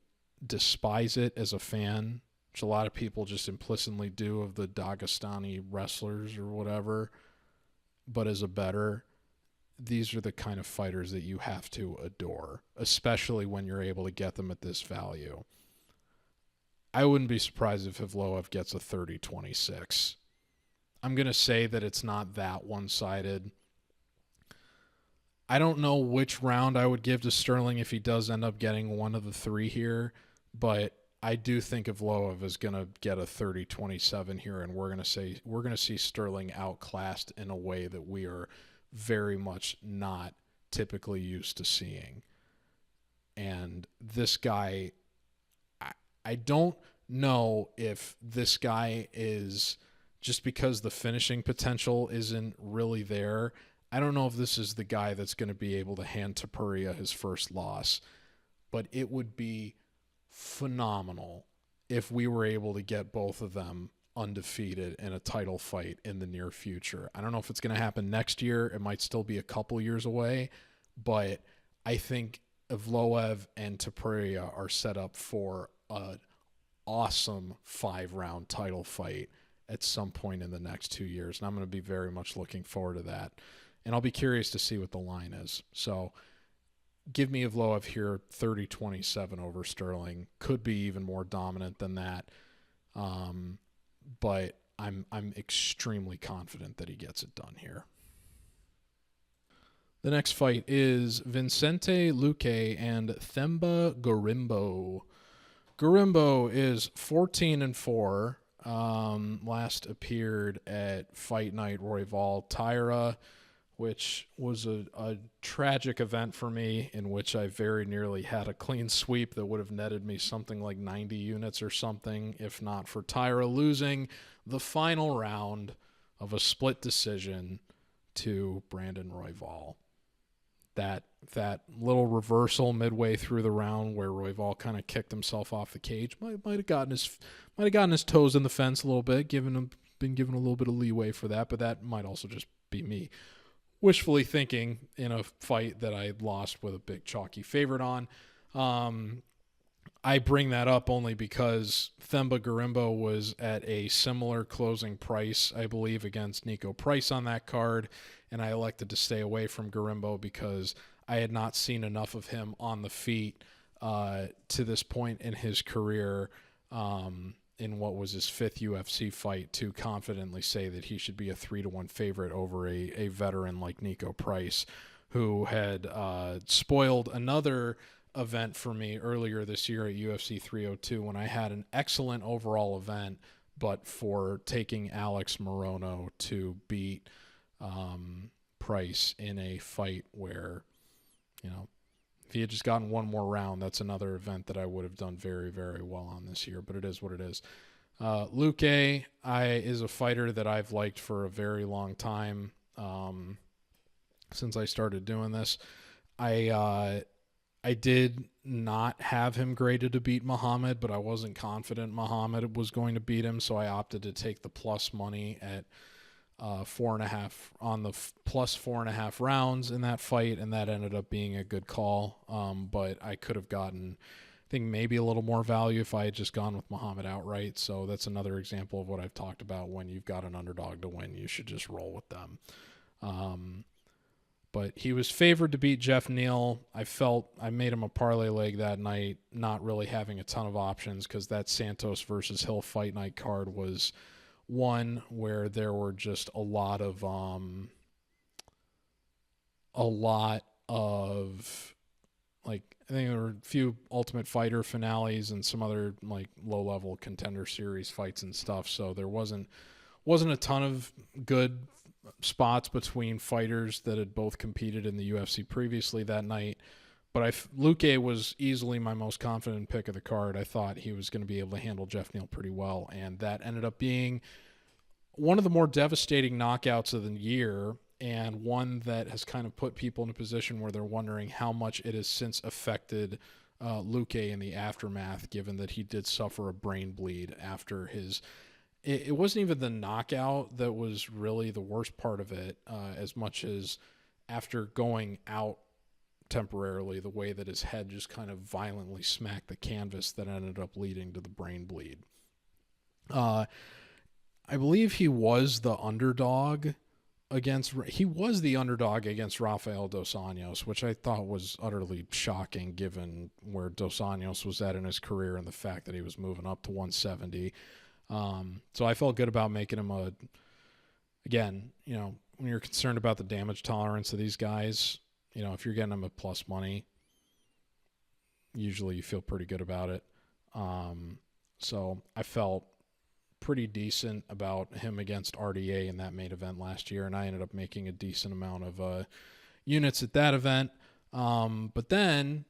despise it as a fan, which a lot of people just implicitly do of the Dagestani wrestlers or whatever. But as a bettor, these are the kind of fighters that you have to adore, especially when you're able to get them at this value. I wouldn't be surprised if Evloev gets a 30-26. I'm going to say that it's not that one-sided. I don't know which round I would give to Sterling if he does end up getting one of the 3 here, but I do think Evloev is going to get a 30-27 here, and we're going to see Sterling outclassed in a way that we are very much not typically used to seeing. And this guy, I don't know if this guy is, just because the finishing potential isn't really there, I don't know if this is the guy that's going to be able to hand Topuria his first loss, but it would be phenomenal if we were able to get both of them undefeated in a title fight in the near future. I don't know if it's going to happen next year. It might still be a couple years away, but I think Evloev and Topuria are set up for an awesome 5-round title fight at some point in the next 2 years, and I'm going to be very much looking forward to that. And I'll be curious to see what the line is. So give me Evloev here 30-27 over Sterling. Could be even more dominant than that. But I'm extremely confident that he gets it done here. The next fight is Vincente Luque and Themba Gorimbo. Gorimbo is 14-4. Last appeared at Fight Night Royval Tyra, which was a tragic event for me, in which I very nearly had a clean sweep that would have netted me something like 90 units or something, if not for Tyra losing the final round of a split decision to Brandon Royval. That little reversal midway through the round where Royval kind of kicked himself off the cage might have gotten his toes in the fence a little bit, been given a little bit of leeway for that, but that might also just be me wishfully thinking in a fight that I lost with a big chalky favorite on. I bring that up only because Themba Gorimbo was at a similar closing price, I believe, against Nico Price on that card, and I elected to stay away from Gorimbo because I had not seen enough of him on the feet to this point in his career, in what was his 5th UFC fight, to confidently say that he should be a 3-1 favorite over a veteran like Nico Price, who had spoiled another event for me earlier this year at UFC 302 when I had an excellent overall event, but for taking Alex Morono to beat Price in a fight where, if he had just gotten one more round, that's another event that I would have done very, very well on this year, but it is what it is. Luque is a fighter that I've liked for a very long time, since I started doing this. I did not have him graded to beat Muhammad, but I wasn't confident Muhammad was going to beat him, so I opted to take the plus money at 4.5 on the plus 4.5 rounds in that fight, and that ended up being a good call. But I could have gotten, I think, maybe a little more value if I had just gone with Muhammad outright. So that's another example of what I've talked about. When you've got an underdog to win, you should just roll with them. But he was favored to beat Jeff Neal. I made him a parlay leg that night, not really having a ton of options because that Santos versus Hill fight night card was one where there were just a lot of like, I think there were a few Ultimate Fighter finales and some other like low-level Contender Series fights and stuff. So there wasn't a ton of good spots between fighters that had both competed in the UFC previously that night. But Luque was easily my most confident pick of the card. I thought he was going to be able to handle Jeff Neal pretty well, and that ended up being one of the more devastating knockouts of the year, and one that has kind of put people in a position where they're wondering how much it has since affected Luque in the aftermath, given that he did suffer a brain bleed after his... It wasn't even the knockout that was really the worst part of it, as much as after going out temporarily, the way that his head just kind of violently smacked the canvas that ended up leading to the brain bleed. I believe he was the underdog against Rafael Dos Anjos, which I thought was utterly shocking given where Dos Anjos was at in his career and the fact that he was moving up to 170. So I felt good about making him again, when you're concerned about the damage tolerance of these guys, if you're getting them at plus money, usually you feel pretty good about it. So I felt pretty decent about him against RDA in that main event last year, and I ended up making a decent amount of units at that event. But then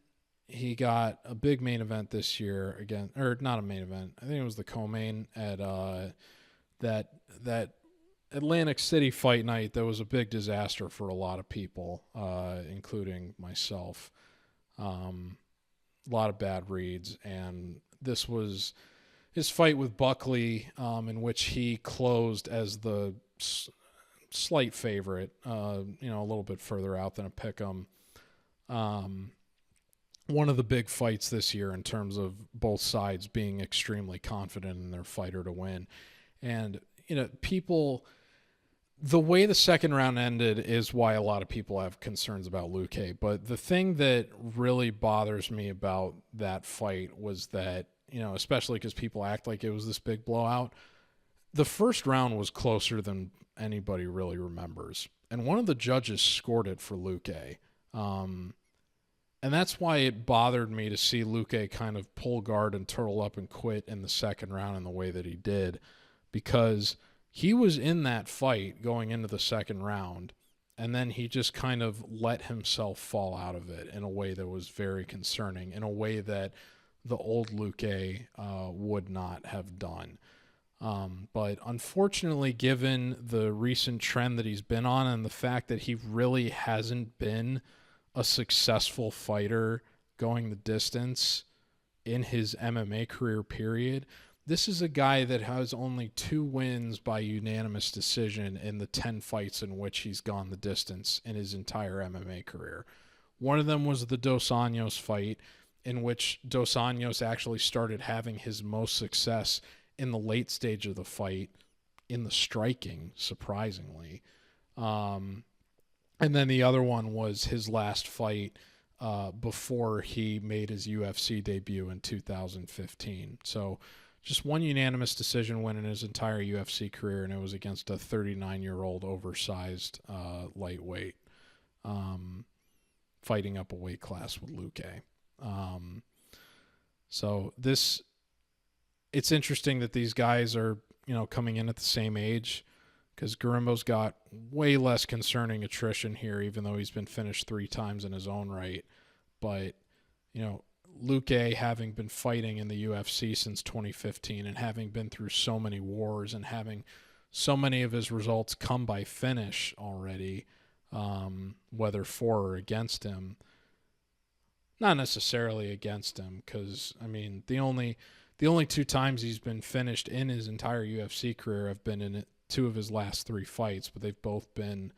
he got a big main event this year again, or not a main event. I think it was the co-main at that Atlantic City fight night. That was a big disaster for a lot of people, including myself. A lot of bad reads, and this was his fight with Buckley, in which he closed as the slight favorite, a little bit further out than a pick'em. One of the big fights this year in terms of both sides being extremely confident in their fighter to win. And, people, The way the second round ended is why a lot of people have concerns about Luque. But the thing that really bothers me about that fight was that, especially because people act like it was this big blowout, the first round was closer than anybody really remembers. And one of the judges scored it for Luque. And that's why it bothered me to see Luque kind of pull guard and turtle up and quit in the second round in the way that he did, because he was in that fight going into the second round, and then he just kind of let himself fall out of it in a way that was very concerning, in a way that the old Luque would not have done. But unfortunately, given the recent trend that he's been on and the fact that he really hasn't been a successful fighter going the distance in his MMA career period, this is a guy that has only 2 wins by unanimous decision in the 10 fights in which he's gone the distance in his entire MMA career. One of them was the Dos Anjos fight, in which Dos Anjos actually started having his most success in the late stage of the fight in the striking, surprisingly. And then the other one was his last fight before he made his UFC debut in 2015. So just one unanimous decision win in his entire UFC career, and it was against a 39-year-old oversized lightweight, fighting up a weight class with Luque. So it's interesting that these guys are, coming in at the same age, because Gorimbo's got way less concerning attrition here, even though he's been finished 3 times in his own right. But, Luque, having been fighting in the UFC since 2015 and having been through so many wars and having so many of his results come by finish already, whether for or against him, not necessarily against him, because, the only 2 times he's been finished in his entire UFC career have been in 2 of his last 3 fights, but they've both been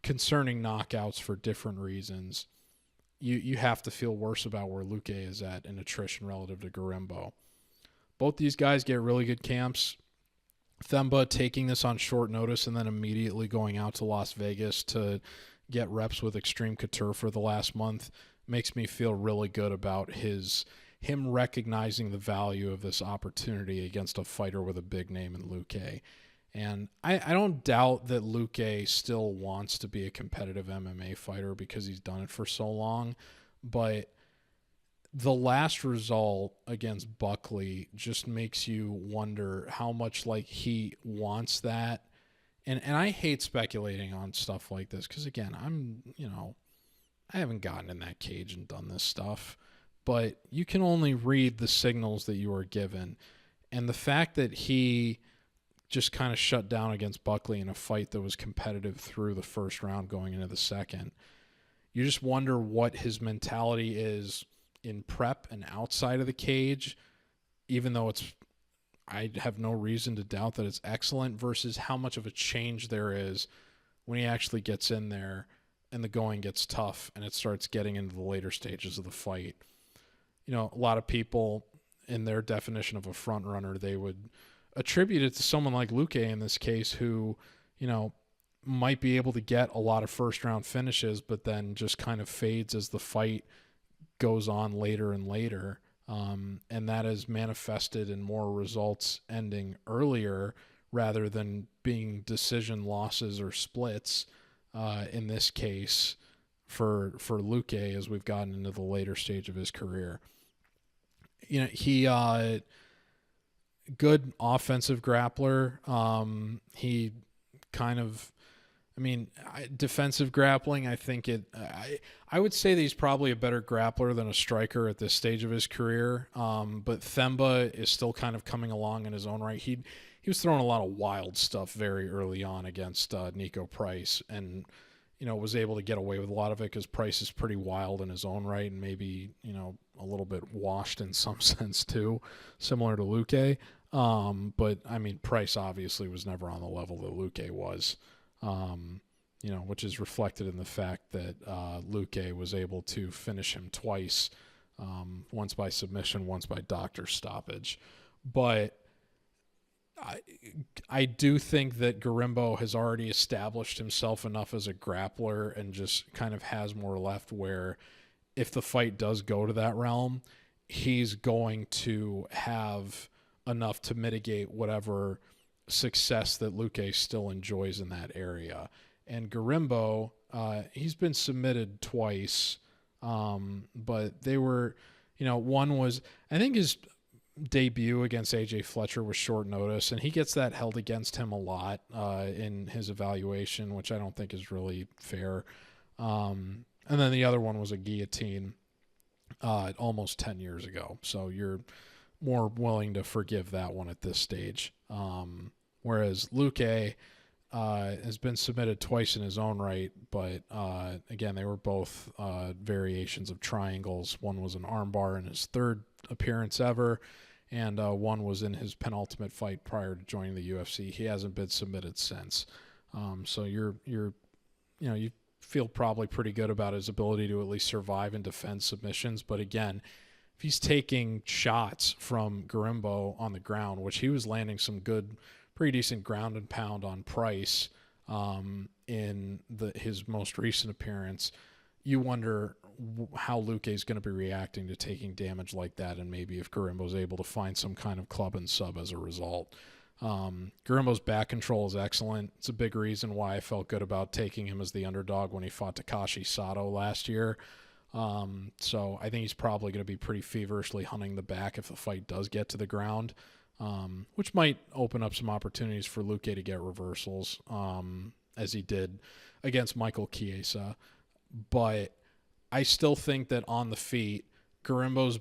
concerning knockouts for different reasons. You have to feel worse about where Luque is at in attrition relative to Gorimbo. Both these guys get really good camps. Themba taking this on short notice and then immediately going out to Las Vegas to get reps with Extreme Couture for the last month makes me feel really good about him recognizing the value of this opportunity against a fighter with a big name in Luque. And I don't doubt that Luque still wants to be a competitive MMA fighter because he's done it for so long. But the last result against Buckley just makes you wonder how much he wants that. And I hate speculating on stuff like this because, again, I haven't gotten in that cage and done this stuff. But you can only read the signals that you are given. And the fact that he just kind of shut down against Buckley in a fight that was competitive through the first round going into the second, you just wonder what his mentality is in prep and outside of the cage, even though I have no reason to doubt that it's excellent, versus how much of a change there is when he actually gets in there and the going gets tough and it starts getting into the later stages of the fight. A lot of people, in their definition of a front runner, they would attribute it to someone like Luque in this case, who, might be able to get a lot of first round finishes, but then just kind of fades as the fight goes on later and later. And that is manifested in more results ending earlier rather than being decision losses or splits, in this case for Luque, as we've gotten into the later stage of his career. He good offensive grappler. He kind of, defensive grappling, I think I would say that he's probably a better grappler than a striker at this stage of his career. But Themba is still kind of coming along in his own right. He was throwing a lot of wild stuff very early on against Nico Price, and was able to get away with a lot of it because Price is pretty wild in his own right, and maybe a little bit washed in some sense too, similar to Luque. But Price obviously was never on the level that Luque was, which is reflected in the fact that Luque was able to finish him twice, once by submission, once by doctor stoppage. But I do think that Gorimbo has already established himself enough as a grappler and just kind of has more left where if the fight does go to that realm, he's going to have enough to mitigate whatever success that Luque still enjoys in that area. And Gorimbo, he's been submitted twice, but they were, one was, I think his debut against AJ Fletcher was short notice, and he gets that held against him a lot in his evaluation, which I don't think is really fair. And then the other one was a guillotine almost 10 years ago. So you're more willing to forgive that one at this stage. Whereas Luque has been submitted twice in his own right, but again, they were both variations of triangles. One was an armbar in his third appearance ever, and one was in his penultimate fight prior to joining the UFC. He hasn't been submitted since. So you feel probably pretty good about his ability to at least survive and defend submissions. But again, if he's taking shots from Gorimbo on the ground, which he was landing some good, pretty decent ground and pound on Bryce in his most recent appearance, you wonder how Luque is going to be reacting to taking damage like that, and maybe if Gorimbo's able to find some kind of club and sub as a result. Gorimbo's back control is excellent. It's a big reason why I felt good about taking him as the underdog when he fought Takashi Sato last year. So I think he's probably going to be pretty feverishly hunting the back if the fight does get to the ground, which might open up some opportunities for Luque to get reversals, as he did against Michael Chiesa. But I still think that on the feet, Gorimbo's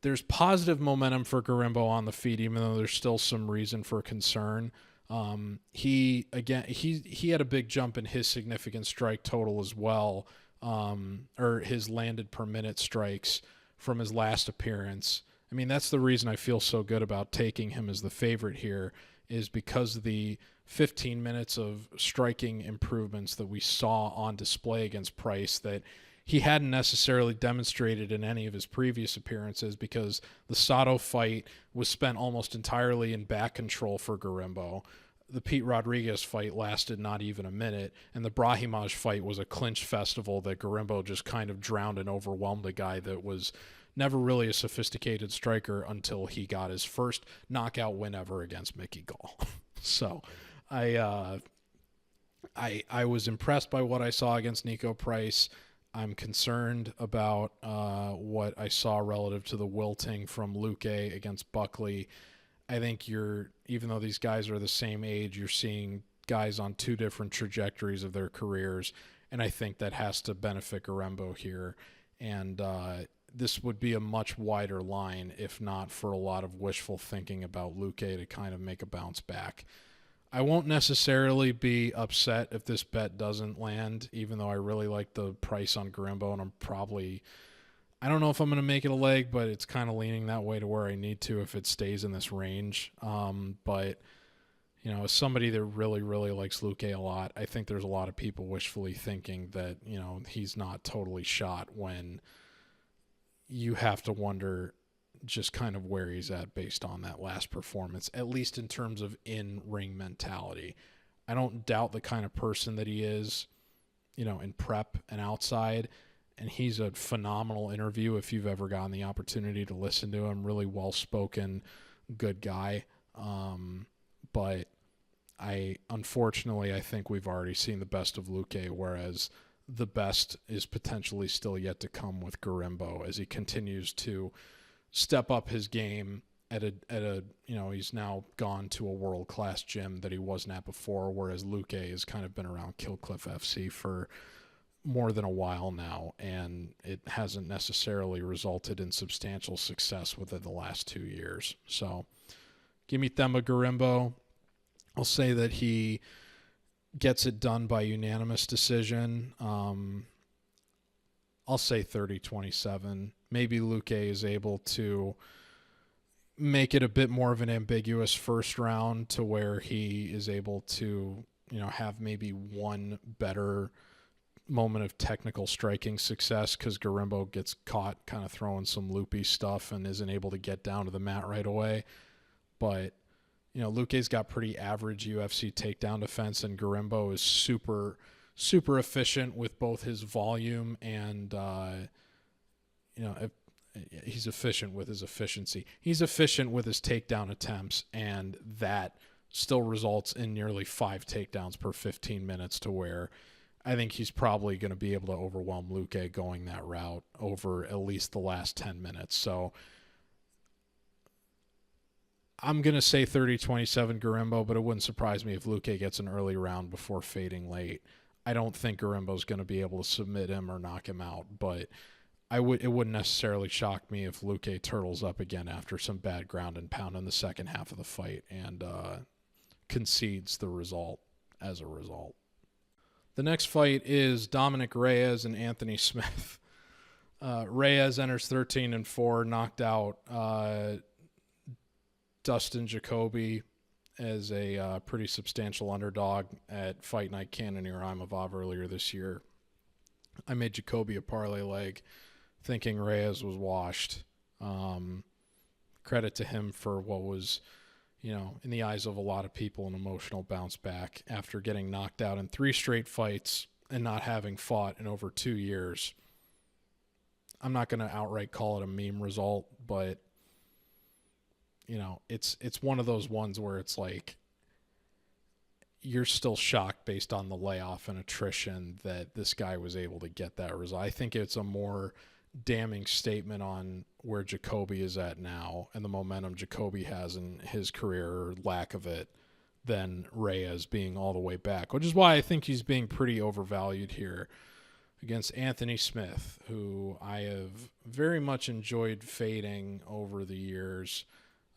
there's positive momentum for Gorimbo on the feet, even though there's still some reason for concern. He had a big jump in his significant strike total as well, or his landed per minute strikes from his last appearance. I mean, that's the reason I feel so good about taking him as the favorite here, is because the 15 minutes of striking improvements that we saw on display against Bryce that he hadn't necessarily demonstrated in any of his previous appearances, because the Sato fight was spent almost entirely in back control for Gorimbo. The Pete Rodriguez fight lasted not even a minute, and the Brahimaj fight was a clinch festival that Gorimbo just kind of drowned and overwhelmed a guy that was never really a sophisticated striker until he got his first knockout win ever against Mickey Gall. So I was impressed by what I saw against Nico Price. I'm concerned about what I saw relative to the wilting from Luque against Buckley. I think even though these guys are the same age, you're seeing guys on two different trajectories of their careers, and I think that has to benefit Gorimbo here. And this would be a much wider line if not for a lot of wishful thinking about Luque to kind of make a bounce back. I won't necessarily be upset if this bet doesn't land, even though I really like the price on Gorimbo, and I don't know if I'm going to make it a leg, but it's kind of leaning that way to where I need to if it stays in this range. But, as somebody that really, really likes Luque a lot, I think there's a lot of people wishfully thinking that, he's not totally shot, when you have to wonder just kind of where he's at based on that last performance, at least in terms of in-ring mentality. I don't doubt the kind of person that he is, in prep and outside, and he's a phenomenal interview if you've ever gotten the opportunity to listen to him. Really well-spoken, good guy. But unfortunately, I think we've already seen the best of Luque, whereas the best is potentially still yet to come with Gorimbo as he continues to step up his game at a he's now gone to a world-class gym that he wasn't at before, whereas Luque has kind of been around Killcliff FC for more than a while now, and it hasn't necessarily resulted in substantial success within the last 2 years. So give me Themba Gorimbo. I'll say that he gets it done by unanimous decision. I'll say 30-27. Maybe Luque is able to make it a bit more of an ambiguous first round to where he is able to, have maybe one better moment of technical striking success, because Gorimbo gets caught kind of throwing some loopy stuff and isn't able to get down to the mat right away. But, Luque's got pretty average UFC takedown defense, and Gorimbo is super, super efficient with both his volume and, he's efficient with his efficiency. He's efficient with his takedown attempts, and that still results in nearly 5 takedowns per 15 minutes, to where I think he's probably going to be able to overwhelm Luque going that route over at least the last 10 minutes. So I'm going to say 30-27 Gorimbo, but it wouldn't surprise me if Luque gets an early round before fading late. I don't think Gorimbo's going to be able to submit him or knock him out, but it wouldn't necessarily shock me if Luque turtles up again after some bad ground and pound in the second half of the fight and concedes the result as a result. The next fight is Dominick Reyes and Anthony Smith. Reyes enters 13-4, knocked out Dustin Jacoby as a pretty substantial underdog at Fight Night Cannonier Imavov earlier this year. I made Jacoby a parlay leg, thinking Reyes was washed. Credit to him for what was, in the eyes of a lot of people, an emotional bounce back after getting knocked out in 3 straight fights and not having fought in over 2 years. I'm not going to outright call it a meme result, but it's one of those ones where it's like you're still shocked based on the layoff and attrition that this guy was able to get that result. I think it's a more damning statement on where Jacoby is at now and the momentum Jacoby has in his career, or lack of it, than Reyes being all the way back, which is why I think he's being pretty overvalued here against Anthony Smith, who I have very much enjoyed fading over the years.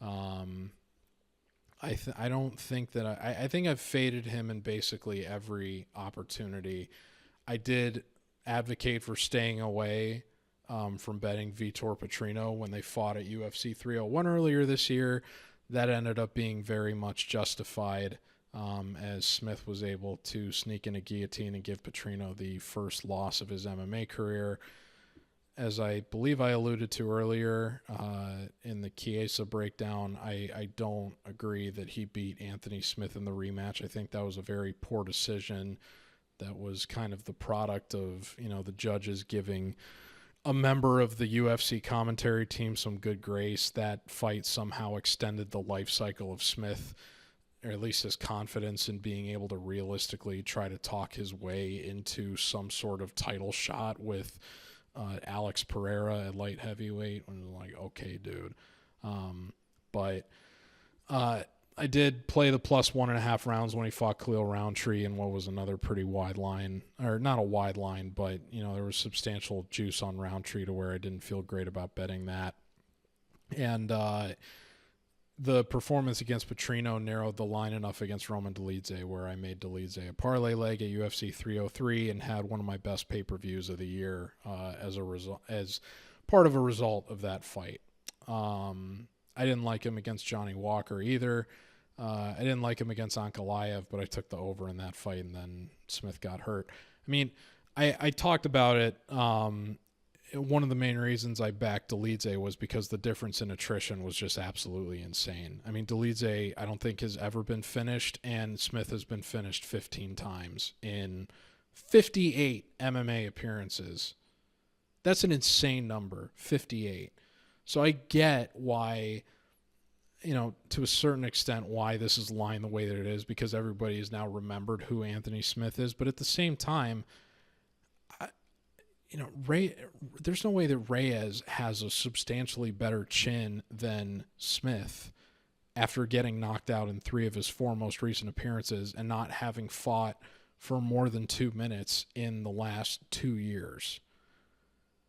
I think I've faded him in basically every opportunity. I did advocate for staying away from betting Vitor Petrino when they fought at UFC 301 earlier this year. That ended up being very much justified, as Smith was able to sneak in a guillotine and give Petrino the first loss of his MMA career. As I believe I alluded to earlier in the Chiesa breakdown, I don't agree that he beat Anthony Smith in the rematch. I think that was a very poor decision. That was kind of the product of, the judges giving a member of the UFC commentary team some good grace. That fight somehow extended the life cycle of Smith, or at least his confidence in being able to realistically try to talk his way into some sort of title shot with Alex Pereira at light heavyweight. I'm like, okay, dude. But I did play the plus 1.5 rounds when he fought Khalil Roundtree in what was another pretty wide line, or not a wide line, but there was substantial juice on Roundtree to where I didn't feel great about betting that. And the performance against Petrino narrowed the line enough against Roman Dolidze, where I made Dolidze a parlay leg at UFC 303 and had one of my best pay-per-views of the year as part of a result of that fight. I didn't like him against Johnny Walker either. I didn't like him against Ankalaev, but I took the over in that fight, and then Smith got hurt. I mean, I talked about it. One of the main reasons I backed Dolidze was because the difference in attrition was just absolutely insane. I mean, Dolidze, I don't think has ever been finished, and Smith has been finished 15 times in 58 MMA appearances. That's an insane number, 58. So I get why, to a certain extent, why this is lying the way that it is, because everybody has now remembered who Anthony Smith is. But at the same time, there's no way that Reyes has a substantially better chin than Smith after getting knocked out in 3 of his 4 most recent appearances and not having fought for more than 2 minutes in the last 2 years.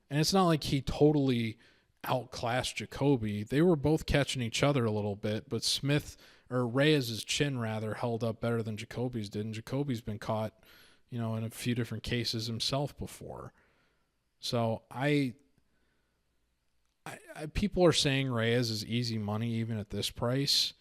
And it's not like he totally outclassed Jacoby. They were both catching each other a little bit, but Reyes' chin rather held up better than Jacoby's did, and Jacoby's been caught, in a few different cases himself before. So people are saying Reyes is easy money even at this price.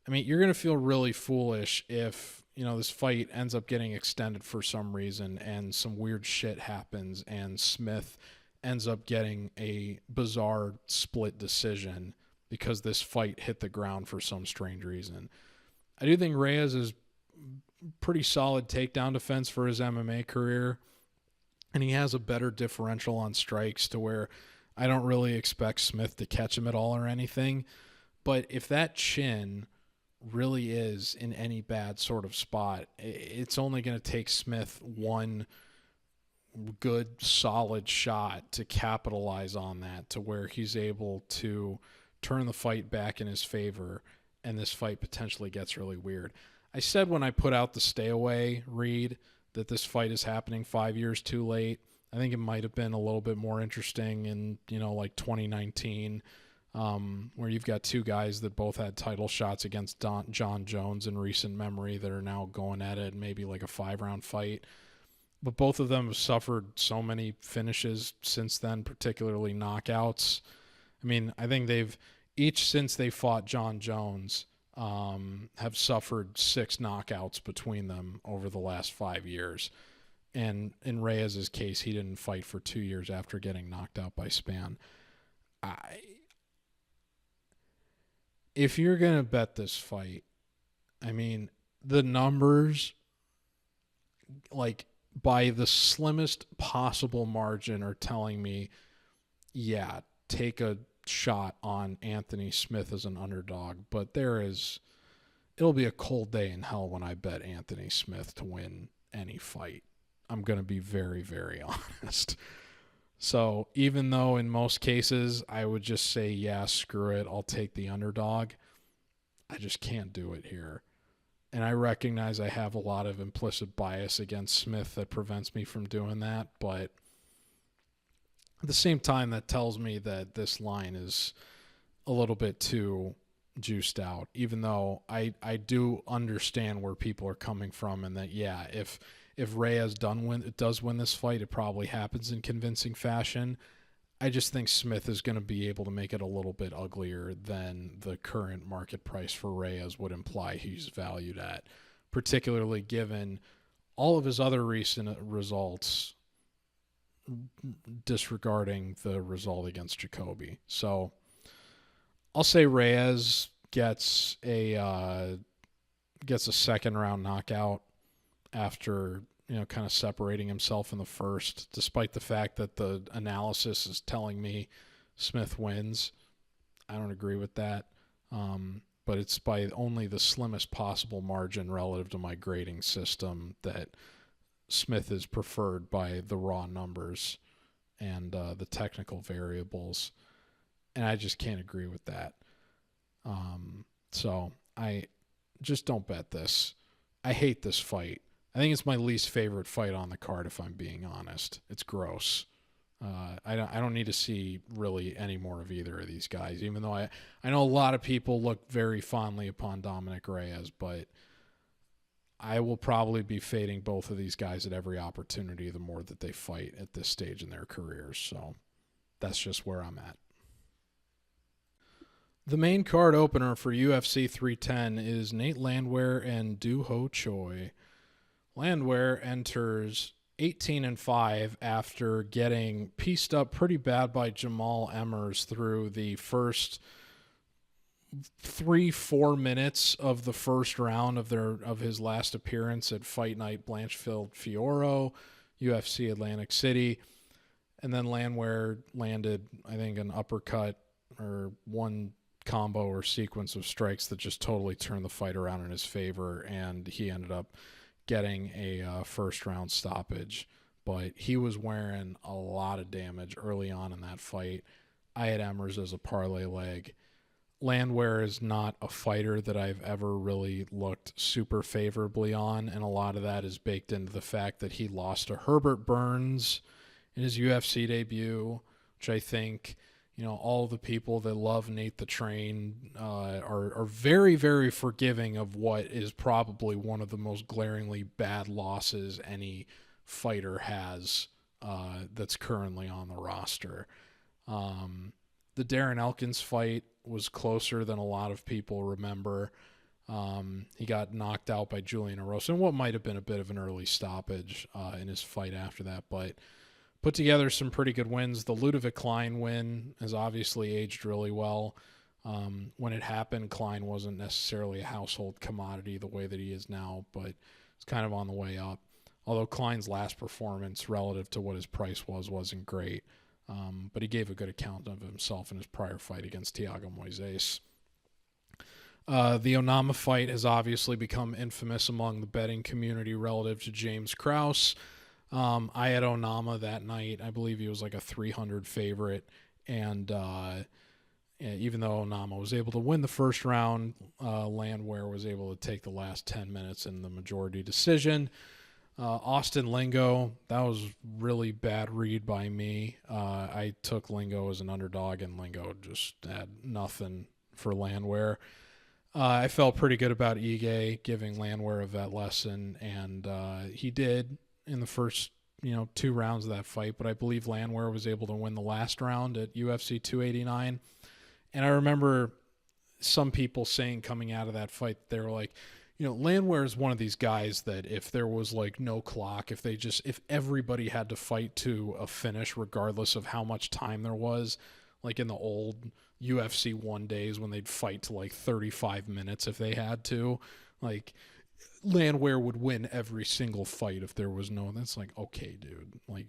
I mean, you're going to feel really foolish if, this fight ends up getting extended for some reason and some weird shit happens and Smith ends up getting a bizarre split decision because this fight hit the ground for some strange reason. I do think Reyes is pretty solid takedown defense for his MMA career, and he has a better differential on strikes to where I don't really expect Smith to catch him at all or anything. But if that chin really is in any bad sort of spot, it's only going to take Smith one good solid shot to capitalize on that, to where he's able to turn the fight back in his favor, and this fight potentially gets really weird. I said when I put out the stay away read that this fight is happening 5 years too late. I think it might have been a little bit more interesting in, like 2019, where you've got two guys that both had title shots against John Jones in recent memory that are now going at it, maybe like a 5-round fight. But both of them have suffered so many finishes since then, particularly knockouts. I mean, I think they've each, since they fought John Jones, have suffered 6 knockouts between them over the last 5 years. And in Reyes' case, he didn't fight for 2 years after getting knocked out by Spann. If you're going to bet this fight, I mean, the numbers, like, by the slimmest possible margin, are telling me, yeah, take a shot on Anthony Smith as an underdog. But it'll be a cold day in hell when I bet Anthony Smith to win any fight. I'm going to be very, very honest. So even though in most cases I would just say, yeah, screw it, I'll take the underdog, I just can't do it here. And I recognize I have a lot of implicit bias against Smith that prevents me from doing that, but at the same time, that tells me that this line is a little bit too juiced out, even though I do understand where people are coming from, and that, yeah, if Reyes does win this fight, it probably happens in convincing fashion. I just think Smith is going to be able to make it a little bit uglier than the current market price for Reyes would imply he's valued at, particularly given all of his other recent results, disregarding the result against Jacoby. So I'll say Reyes gets a second round knockout after, kind of separating himself in the first, despite the fact that the analysis is telling me Smith wins. I don't agree with that. But it's by only the slimmest possible margin relative to my grading system that Smith is preferred by the raw numbers and the technical variables. And I just can't agree with that. So I just don't bet this. I hate this fight. I think it's my least favorite fight on the card, if I'm being honest. It's gross. I don't need to see really any more of either of these guys, even though I know a lot of people look very fondly upon Dominick Reyes, but I will probably be fading both of these guys at every opportunity the more that they fight at this stage in their careers. So that's just where I'm at. The main card opener for UFC 310 is Nate Landwehr and Doo-Ho Choi. Landwehr enters 18-5 after getting pieced up pretty bad by Jamal Emmers through the first 3-4 minutes of the first round of his last appearance at Fight Night Blanchfield Fioro, UFC Atlantic City. And then Landwehr landed, I think, an uppercut or one combo or sequence of strikes that just totally turned the fight around in his favor, and he ended up getting a first round stoppage. But he was wearing a lot of damage early on in that fight. I had Emmers as a parlay leg. Landwehr is not a fighter that I've ever really looked super favorably on, and a lot of that is baked into the fact that he lost to Herbert Burns in his UFC debut, which I think, all the people that love Nate the Train are very, very forgiving of what is probably one of the most glaringly bad losses any fighter has that's currently on the roster. The Darren Elkins fight was closer than a lot of people remember. He got knocked out by Julian Erosa in what might have been a bit of an early stoppage in his fight after that, but put together some pretty good wins. The Ludovic Klein win has obviously aged really well. When it happened, Klein wasn't necessarily a household commodity the way that he is now, but it's kind of on the way up. Although Klein's last performance relative to what his price wasn't great. But he gave a good account of himself in his prior fight against Thiago Moises. The Onama fight has obviously become infamous among the betting community relative to James Krause. I had Onama that night. I believe he was like a 300 favorite. And even though Onama was able to win the first round, Landwehr was able to take the last 10 minutes in the majority decision. Austin Lingo, that was really bad read by me. I took Lingo as an underdog, and Lingo just had nothing for Landwehr. I felt pretty good about Ige giving Landwehr a vet lesson, and he did in the first 2 rounds of that fight, but I believe Landwehr was able to win the last round at UFC 289. And I remember some people saying coming out of that fight, they were like, Landwehr is one of these guys that if there was like no clock, if everybody had to fight to a finish regardless of how much time there was, like in the old UFC 1 days when they'd fight to like 35 minutes if they had to, like Landwehr would win every single fight if there was no. That's like, okay, dude. Like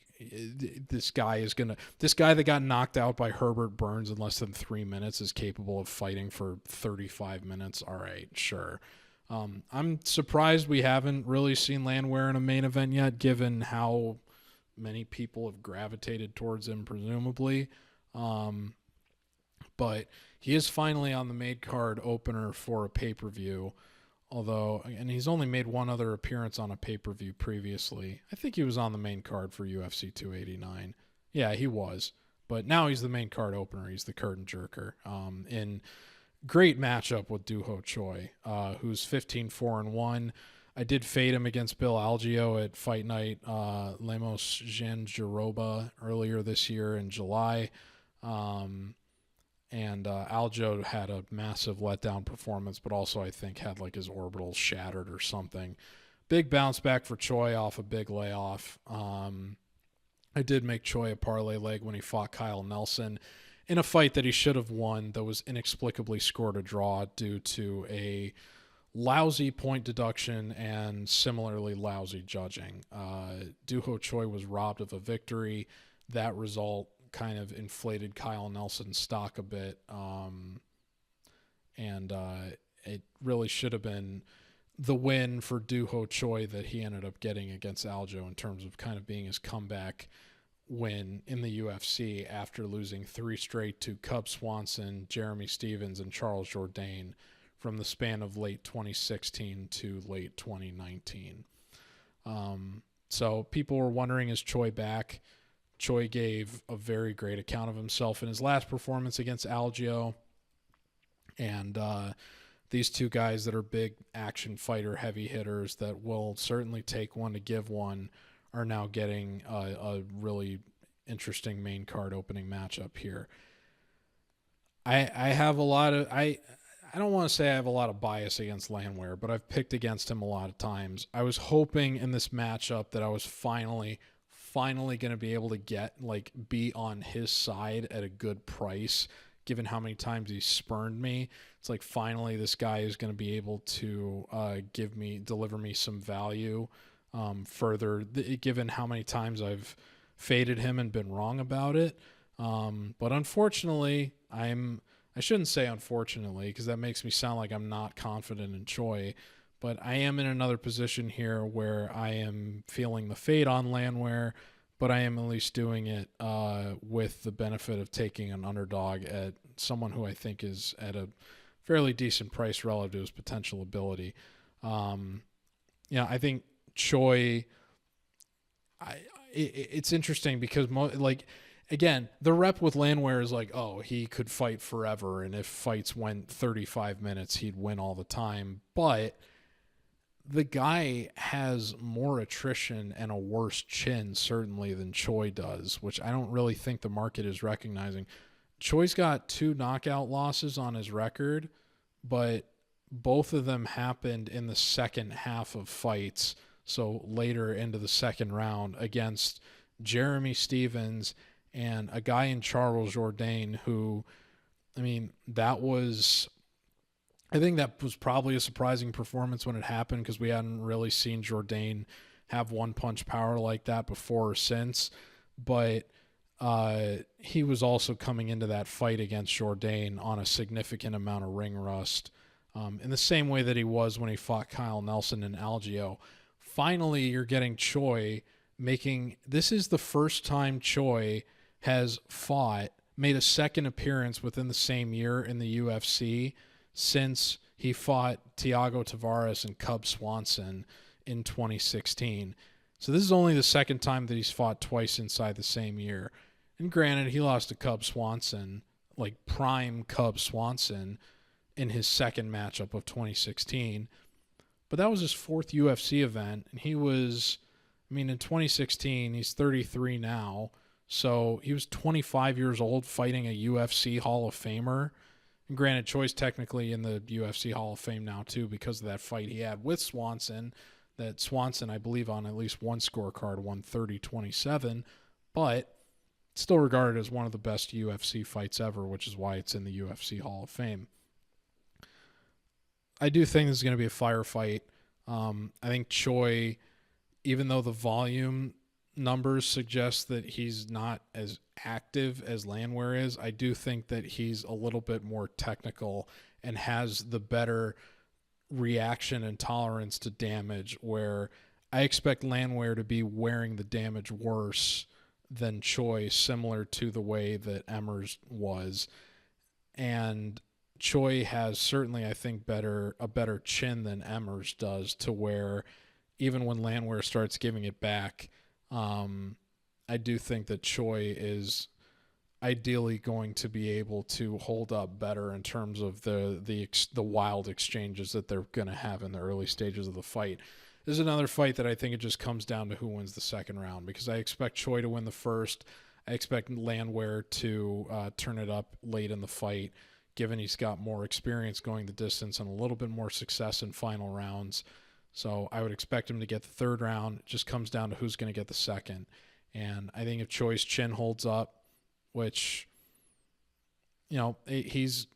this guy that got knocked out by Herbert Burns in less than 3 minutes is capable of fighting for 35 minutes. All right, sure. I'm surprised we haven't really seen Landwehr in a main event yet, given how many people have gravitated towards him, presumably. But he is finally on the made card opener for a pay-per-view. And he's only made one other appearance on a pay-per-view previously. I think he was on the main card for UFC 289. Yeah, he was. But now he's the main card opener. He's the curtain jerker. In great matchup with Duho Choi, who's 15-4-1. I did fade him against Bill Algeo at Fight Night Lemos Janjaroba earlier this year in July. And Aljo had a massive letdown performance, but also I think had like his orbitals shattered or something. Big bounce back for Choi off a big layoff. I did make Choi a parlay leg when he fought Kyle Nelson in a fight that he should have won that was inexplicably scored a draw due to a lousy point deduction and similarly lousy judging. Duho Choi was robbed of a victory. That result kind of inflated Kyle Nelson's stock a bit. It really should have been the win for Duho Choi that he ended up getting against Aljo in terms of kind of being his comeback win in the UFC after losing 3 straight to Cub Swanson, Jeremy Stevens, and Charles Jourdain from the span of late 2016 to late 2019. So people were wondering, is Choi back? Choi gave a very great account of himself in his last performance against Algeo. And these two guys that are big action fighter heavy hitters that will certainly take one to give one are now getting a really interesting main card opening matchup here. I have a lot of... I don't want to say I have a lot of bias against Landwehr, but I've picked against him a lot of times. I was hoping in this matchup that I was finally going to be able to be on his side at a good price, given how many times he spurned me. It's like finally this guy is going to be able to deliver me some value further, given how many times I've faded him and been wrong about it. But unfortunately, I shouldn't say unfortunately, because that makes me sound like I'm not confident in Choi, but I am in another position here where I am feeling the fade on Landwehr, but I am at least doing it with the benefit of taking an underdog at someone who I think is at a fairly decent price relative to his potential ability. I think Choi, it's interesting because, again, the rep with Landwehr is like, oh, he could fight forever, and if fights went 35 minutes, he'd win all the time. But the guy has more attrition and a worse chin, certainly, than Choi does, which I don't really think the market is recognizing. Choi's got 2 knockout losses on his record, but both of them happened in the second half of fights, so later into the second round, against Jeremy Stevens and a guy in Charles Jourdain who I mean, I think that was probably a surprising performance when it happened because we hadn't really seen Jourdain have one-punch power like that before or since. But he was also coming into that fight against Jourdain on a significant amount of ring rust, in the same way that he was when he fought Kyle Nelson in Algeo. Finally, you're getting Choi this is the first time Choi has made a second appearance within the same year in the UFC since he fought Thiago Tavares and Cub Swanson in 2016. So this is only the second time that he's fought twice inside the same year. And granted, he lost to Cub Swanson, like prime Cub Swanson, in his second matchup of 2016. But that was his fourth UFC event. And in 2016, he's 33 now. So he was 25 years old fighting a UFC Hall of Famer. And granted, Choi's technically in the UFC Hall of Fame now, too, because of that fight he had with Swanson. That Swanson, I believe, on at least one scorecard, won 30-27. But still regarded as one of the best UFC fights ever, which is why it's in the UFC Hall of Fame. I do think this is going to be a firefight. I think Choi, even though the volume numbers suggest that he's not as active as Landwehr is, I do think that he's a little bit more technical and has the better reaction and tolerance to damage, where I expect Landwehr to be wearing the damage worse than Choi, similar to the way that Emmers was. And Choi has certainly, I think, a better chin than Emmers does, to where even when Landwehr starts giving it back, I do think that Choi is ideally going to be able to hold up better in terms of the wild exchanges that they're going to have in the early stages of the fight. This is another fight that I think it just comes down to who wins the second round, because I expect Choi to win the first. I expect Landwehr to turn it up late in the fight, given he's got more experience going the distance and a little bit more success in final rounds. So I would expect him to get the third round. It just comes down to who's going to get the second. And I think if Choi's chin holds up, which, he's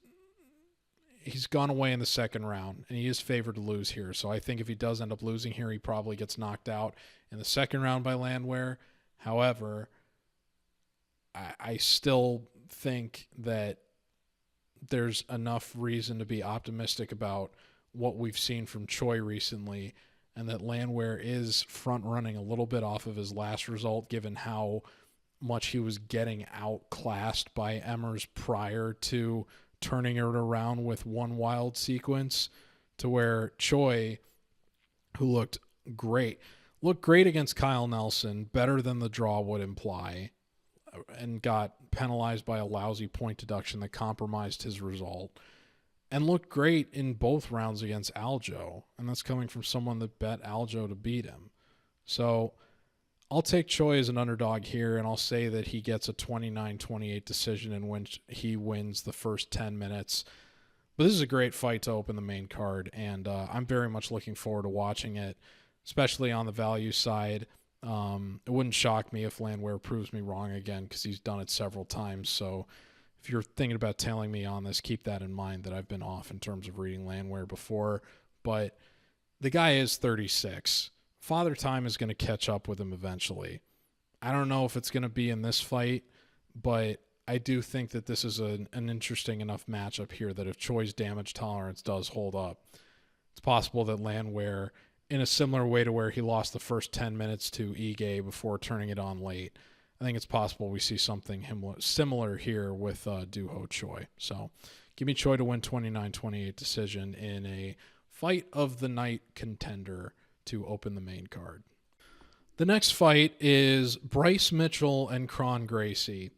gone away in the second round, and he is favored to lose here. So I think if he does end up losing here, he probably gets knocked out in the second round by Landwehr. However, I still think that there's enough reason to be optimistic about what we've seen from Choi recently, and that Landwehr is front-running a little bit off of his last result, given how much he was getting outclassed by Emmers prior to turning it around with one wild sequence, to where Choi, who looked great against Kyle Nelson, better than the draw would imply, and got penalized by a lousy point deduction that compromised his result, and looked great in both rounds against Aljo. And that's coming from someone that bet Aljo to beat him. So I'll take Choi as an underdog here, and I'll say that he gets a 29-28 decision in which he wins the first 10 minutes. But this is a great fight to open the main card, and I'm very much looking forward to watching it, especially on the value side. It wouldn't shock me if Landwehr proves me wrong again, because he's done it several times. So if you're thinking about tailing me on this, keep that in mind, that I've been off in terms of reading Landwehr before. But the guy is 36. Father Time is going to catch up with him eventually. I don't know if it's going to be in this fight, but I do think that this is an interesting enough matchup here that if Choi's damage tolerance does hold up, it's possible that Landwehr, in a similar way to where he lost the first 10 minutes to Ige before turning it on late, I think it's possible we see something similar here with Doo Ho Choi. So give me Choi to win 29-28 decision in a fight of the night contender to open the main card. The next fight is Bryce Mitchell and Kron Gracie.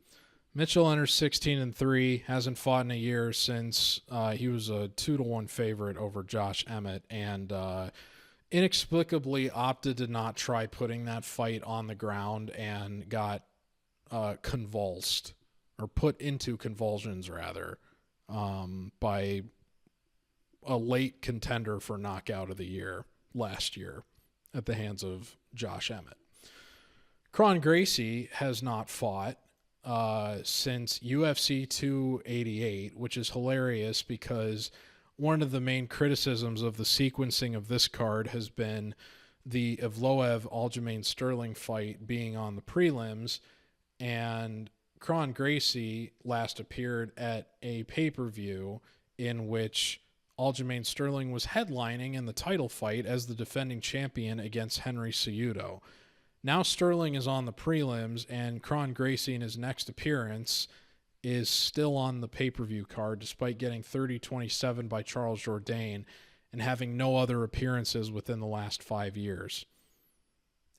Mitchell enters 16-3, hasn't fought in a year since he was a 2-1 favorite over Josh Emmett, and inexplicably opted to not try putting that fight on the ground and got convulsed, or put into convulsions rather, by a late contender for knockout of the year last year at the hands of Josh Emmett. Kron Gracie has not fought since UFC 288, which is hilarious because one of the main criticisms of the sequencing of this card has been the Evloev Aljamain Sterling fight being on the prelims, and Kron Gracie last appeared at a pay-per-view in which Aljamain Sterling was headlining in the title fight as the defending champion against Henry Cejudo. Now Sterling is on the prelims, and Kron Gracie in his next appearance is still on the pay-per-view card despite getting 30-27 by Charles Jourdain and having no other appearances within the last 5 years.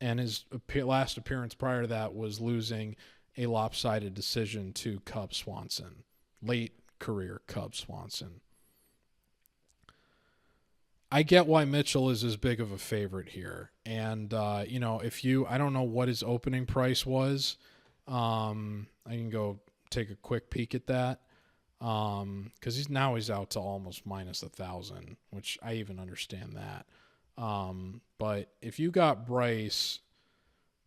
And his last appearance prior to that was losing a lopsided decision to Cub Swanson, late career Cub Swanson. I get why Mitchell is as big of a favorite here. And, I don't know what his opening price was. I can go take a quick peek at that. Because he's out to almost minus 1,000, which I even understand that. But if you got Bryce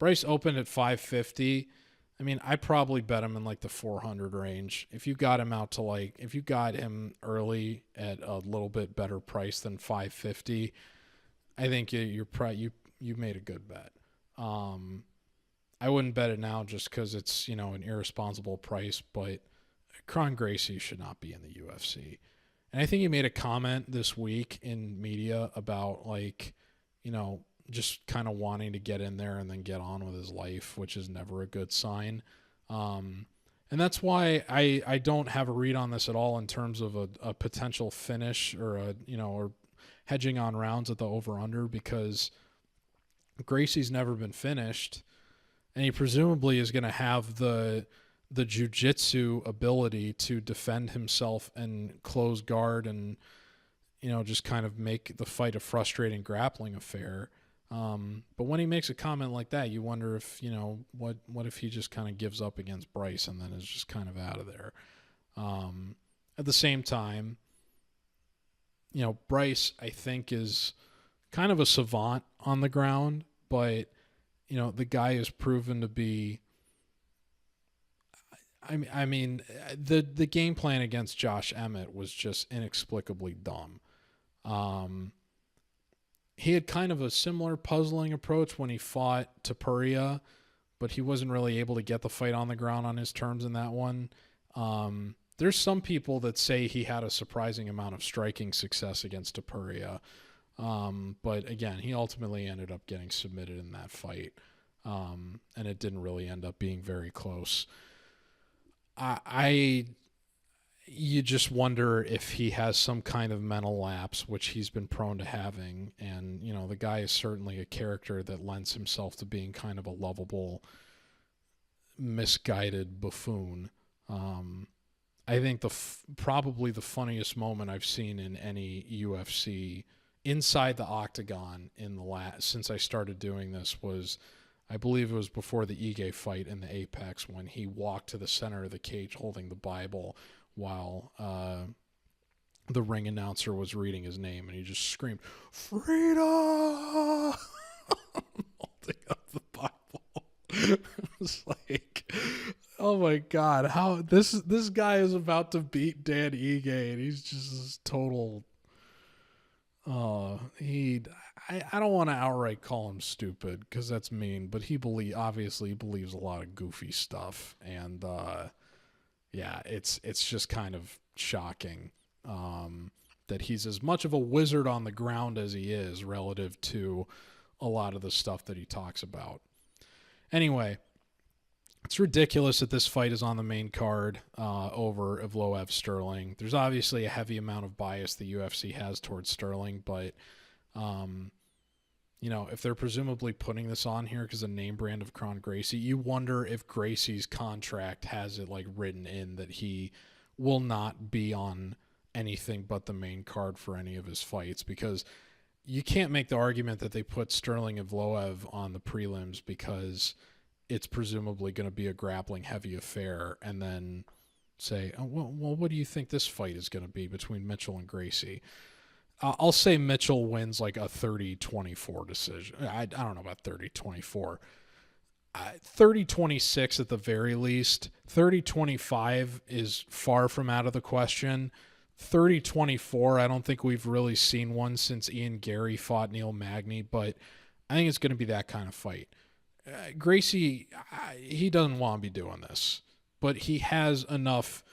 opened at 550. I mean, I'd probably bet him in like the 400 range. If you got him if you got him early at a little bit better price than 550, I think you made a good bet. I wouldn't bet it now just because it's, an irresponsible price, but Kron Gracie should not be in the UFC. And I think he made a comment this week in media about just kind of wanting to get in there and then get on with his life, which is never a good sign. And that's why I don't have a read on this at all in terms of a potential finish or or hedging on rounds at the over-under, because Gracie's never been finished, and he presumably is going to have the jiu-jitsu ability to defend himself and close guard and, just kind of make the fight a frustrating grappling affair. But when he makes a comment like that, you wonder if, what if he just kind of gives up against Bryce and then is just kind of out of there. At the same time, Bryce, I think, is kind of a savant on the ground, but, the guy is proven to be, I mean, the game plan against Josh Emmett was just inexplicably dumb. He had kind of a similar puzzling approach when he fought Topuria, but he wasn't really able to get the fight on the ground on his terms in that one. There's some people that say he had a surprising amount of striking success against Topuria. But again, he ultimately ended up getting submitted in that fight. And it didn't really end up being very close. You just wonder if he has some kind of mental lapse, which he's been prone to having. And, the guy is certainly a character that lends himself to being kind of a lovable, misguided buffoon. I think probably the funniest moment I've seen in any UFC inside the octagon since I started doing this was, I believe it was before the Ige fight in the Apex, when he walked to the center of the cage holding the Bible while the ring announcer was reading his name, and he just screamed, "Freedom!" holding up the Bible. It was like, oh my God, how this guy is about to beat Dan Ige, and he's just this total. I don't want to outright call him stupid because that's mean, but he obviously believes a lot of goofy stuff, and it's just kind of shocking that he's as much of a wizard on the ground as he is relative to a lot of the stuff that he talks about. Anyway, it's ridiculous that this fight is on the main card over Evloev Sterling. There's obviously a heavy amount of bias the UFC has towards Sterling, but if they're presumably putting this on here because a name brand of Kron Gracie, you wonder if Gracie's contract has it written in that he will not be on anything but the main card for any of his fights, because you can't make the argument that they put Sterling and Evloev on the prelims because it's presumably going to be a grappling heavy affair, and then say, oh, well, what do you think this fight is going to be between Mitchell and Gracie? I'll say Mitchell wins a 30-24 decision. I don't know about 30-24. 30-26 at the very least. 30-25 is far from out of the question. 30-24, I don't think we've really seen one since Ian Garry fought Neil Magny, but I think it's going to be that kind of fight. Gracie, he doesn't want to be doing this, but he has enough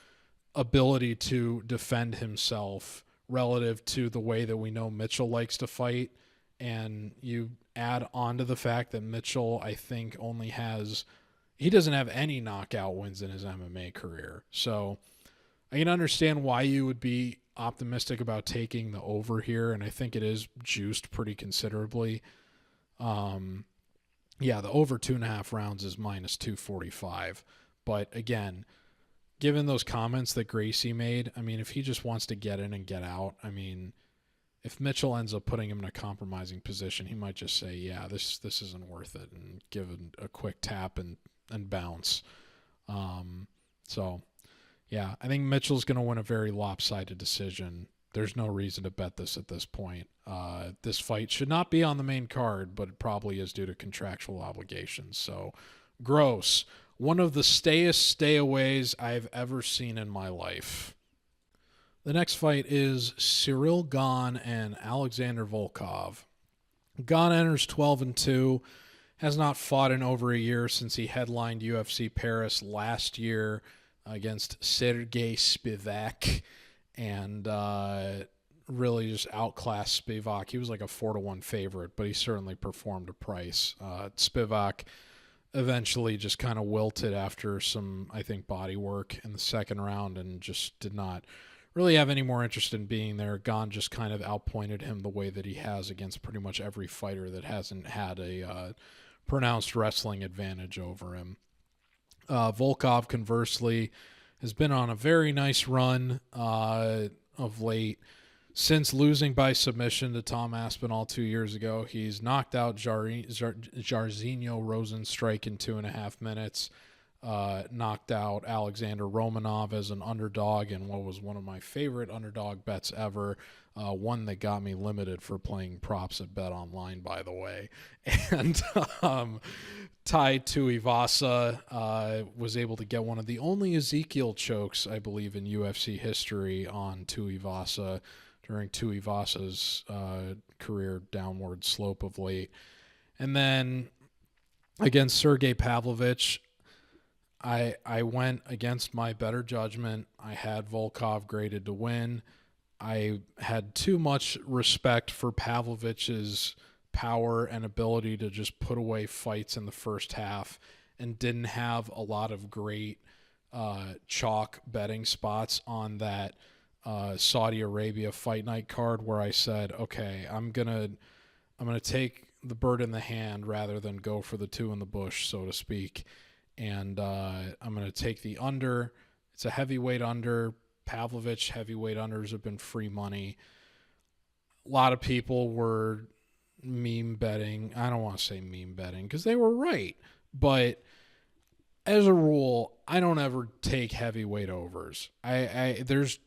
ability to defend himself relative to the way that we know Mitchell likes to fight. And you add on to the fact that Mitchell, I think, he doesn't have any knockout wins in his MMA career. So I can understand why you would be optimistic about taking the over here, and I think it is juiced pretty considerably. The over 2.5 rounds is minus 245. But again, given those comments that Gracie made, I mean, if he just wants to get in and get out, I mean, if Mitchell ends up putting him in a compromising position, he might just say, yeah, this isn't worth it, and give a quick tap and bounce. Yeah, I think Mitchell's going to win a very lopsided decision. There's no reason to bet this at this point. This fight should not be on the main card, but it probably is due to contractual obligations. So, gross. One of the stay-aways I've ever seen in my life. The next fight is Ciryl Gane and Alexander Volkov. Gane enters 12-2, has not fought in over a year since he headlined UFC Paris last year against Sergey Spivak, and really just outclassed Spivak. He was like a 4-1 favorite, but he certainly performed a price. Spivak eventually just kind of wilted after some, I think, body work in the second round and just did not really have any more interest in being there. Gane just kind of outpointed him the way that he has against pretty much every fighter that hasn't had a pronounced wrestling advantage over him. Volkov, conversely, has been on a very nice run of late. Since losing by submission to Tom Aspinall 2 years ago, he's knocked out Jairzinho Rozenstruik in 2.5 minutes, knocked out Alexander Romanov as an underdog in what was one of my favorite underdog bets ever, one that got me limited for playing props at Bet Online, by the way. And Tai Tuivasa was able to get one of the only Ezekiel chokes, I believe, in UFC history on Tuivasa during Tuivasa's career downward slope of late. And then against Sergey Pavlovich, I went against my better judgment. I had Volkov graded to win. I had too much respect for Pavlovich's power and ability to just put away fights in the first half and didn't have a lot of great chalk betting spots on that Saudi Arabia fight night card where I said, okay, I'm gonna take the bird in the hand rather than go for the two in the bush, so to speak. And I'm going to take the under. It's a heavyweight under. Pavlovich heavyweight unders have been free money. A lot of people were meme betting. I don't want to say meme betting because they were right. But as a rule, I don't ever take heavyweight overs. There's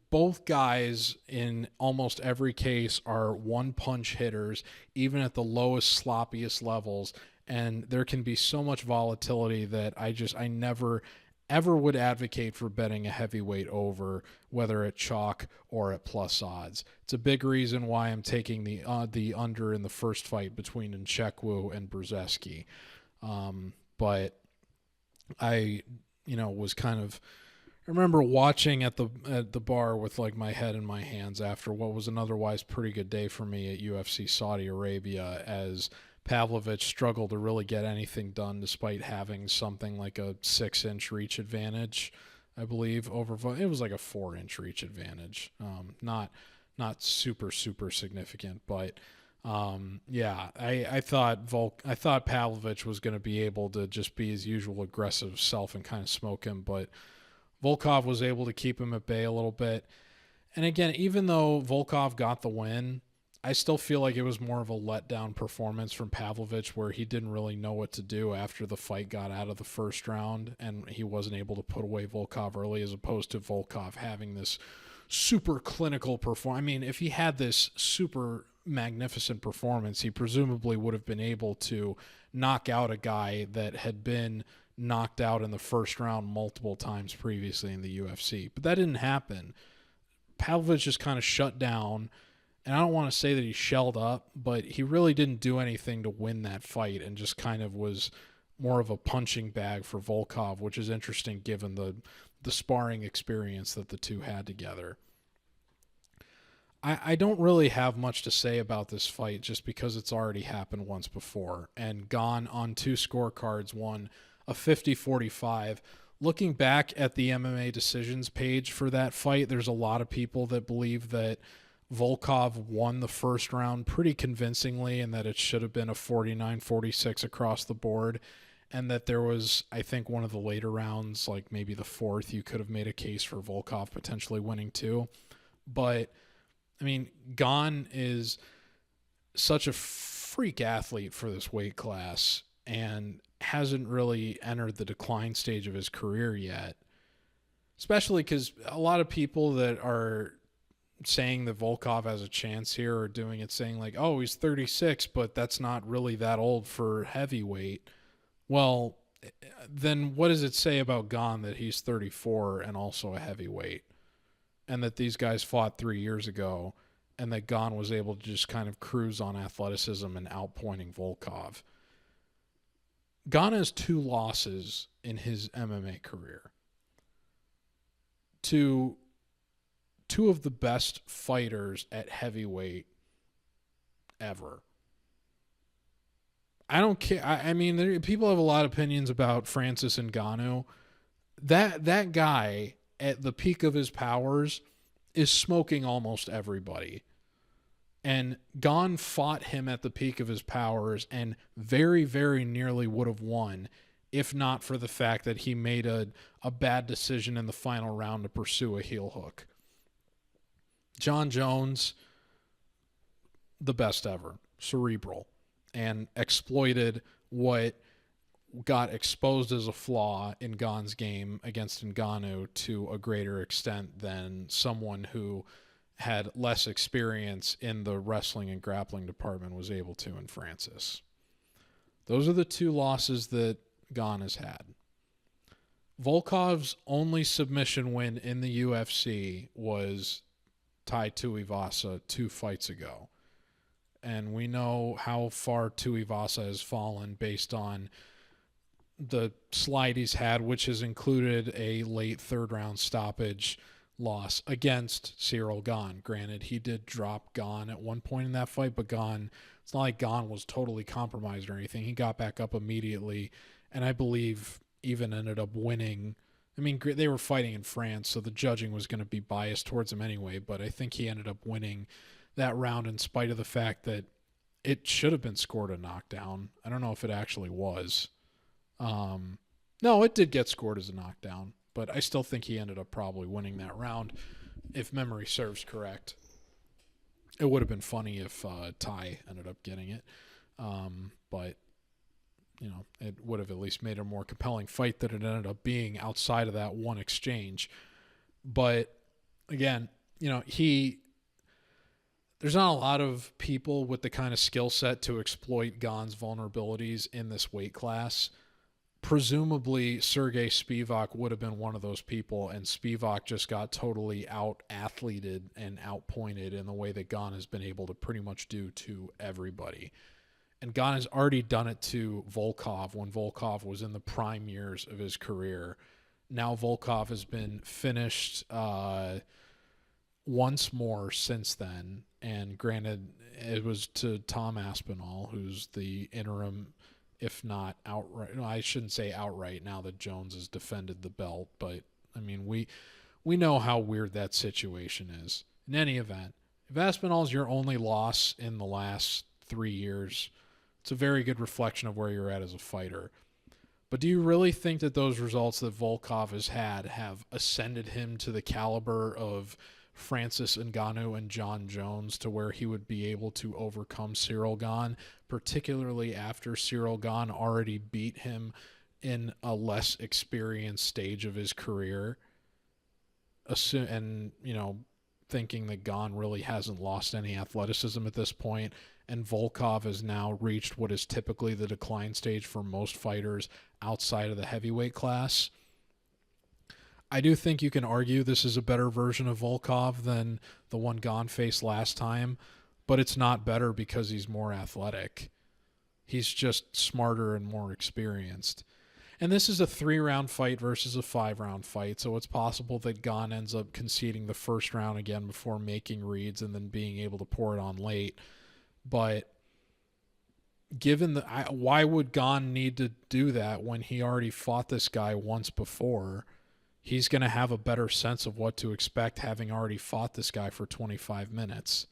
both guys in almost every case are one-punch hitters, even at the lowest, sloppiest levels. And there can be so much volatility that I never, ever would advocate for betting a heavyweight over, whether at chalk or at plus odds. It's a big reason why I'm taking the under in the first fight between Nzechukwu and Brzeski. But I was kind of, I remember watching at the bar with like my head in my hands after what was an otherwise pretty good day for me at UFC Saudi Arabia as Pavlovich struggled to really get anything done despite having something like a 6-inch reach advantage, I believe, over it was like a 4-inch reach advantage. Not super significant, but I thought Pavlovich was going to be able to just be his usual aggressive self and kind of smoke him, but Volkov was able to keep him at bay a little bit. And again, even though Volkov got the win, I still feel like it was more of a letdown performance from Pavlovich where he didn't really know what to do after the fight got out of the first round and he wasn't able to put away Volkov early, as opposed to Volkov having this super clinical performance. I mean, if he had this super magnificent performance, he presumably would have been able to knock out a guy that had been knocked out in the first round multiple times previously in the UFC. But that didn't happen. Pavlovich just kind of shut down, and I don't want to say that he shelled up, but he really didn't do anything to win that fight and just kind of was more of a punching bag for Volkov, which is interesting given the sparring experience that the two had together. I don't really have much to say about this fight just because it's already happened once before. And Gane on 2 scorecards won a 50-45. Looking back at the MMA decisions page for that fight, there's a lot of people that believe that Volkov won the first round pretty convincingly and that it should have been a 49-46 across the board. And that there was, I think, one of the later rounds, like maybe the 4th, you could have made a case for Volkov potentially winning too. But I mean, Gane is such a freak athlete for this weight class and hasn't really entered the decline stage of his career yet. Especially because a lot of people that are saying that Volkov has a chance here are doing it saying like, oh, he's 36, but that's not really that old for heavyweight. Well, then what does it say about Gane that he's 34 and also a heavyweight? And that these guys fought 3 years ago, and that Gane was able to just kind of cruise on athleticism and outpointing Volkov. Gane has 2 losses in his MMA career to 2 of the best fighters at heavyweight ever. I don't care. I mean, people have a lot of opinions about Francis Ngannou. That guy at the peak of his powers is smoking almost everybody. And Gane fought him at the peak of his powers and very, very nearly would have won if not for the fact that he made a bad decision in the final round to pursue a heel hook. Jon Jones, the best ever, cerebral, and exploited what got exposed as a flaw in Gane's game against Ngannou to a greater extent than someone who had less experience in the wrestling and grappling department was able to in Francis. Those are the 2 losses that Gane has had. Volkov's only submission win in the UFC was Tai Tuivasa 2 fights ago. And we know how far Tuivasa has fallen based on the slide he's had, which has included a late 3rd round stoppage loss against Ciryl Gane. Granted, he did drop Gane at one point in that fight, but it's not like Gane was totally compromised or anything. He got back up immediately, and I believe even ended up winning. I mean, they were fighting in France, so the judging was going to be biased towards him anyway, but I think he ended up winning that round in spite of the fact that it should have been scored a knockdown. I don't know if it actually was. No, it did get scored as a knockdown, but I still think he ended up probably winning that round, if memory serves correct. It would have been funny if Ty ended up getting it, but it would have at least made a more compelling fight than it ended up being outside of that one exchange. But again, there's not a lot of people with the kind of skill set to exploit Gane's vulnerabilities in this weight class. Presumably, Sergey Spivak would have been one of those people, and Spivak just got totally out-athleted and outpointed in the way that Gane has been able to pretty much do to everybody. And Gane has already done it to Volkov when Volkov was in the prime years of his career. Now Volkov has been finished once more since then, and granted, it was to Tom Aspinall, who's the interim, if not outright. No, I shouldn't say outright now that Jones has defended the belt, but I mean, we know how weird that situation is. In any event, if Aspinall's your only loss in the last 3 years, it's a very good reflection of where you're at as a fighter. But do you really think that those results that Volkov has had have ascended him to the caliber of Francis Ngannou and Jon Jones to where he would be able to overcome Ciryl Gane, particularly after Ciryl Gane already beat him in a less experienced stage of his career? And, thinking that Gane really hasn't lost any athleticism at this point, and Volkov has now reached what is typically the decline stage for most fighters outside of the heavyweight class. I do think you can argue this is a better version of Volkov than the one Gane faced last time, but it's not better because he's more athletic. He's just smarter and more experienced. And this is a 3-round fight versus a 5-round fight, so it's possible that Gane ends up conceding the first round again before making reads and then being able to pour it on late. But given why would Gane need to do that when he already fought this guy once before? He's going to have a better sense of what to expect having already fought this guy for 25 minutes.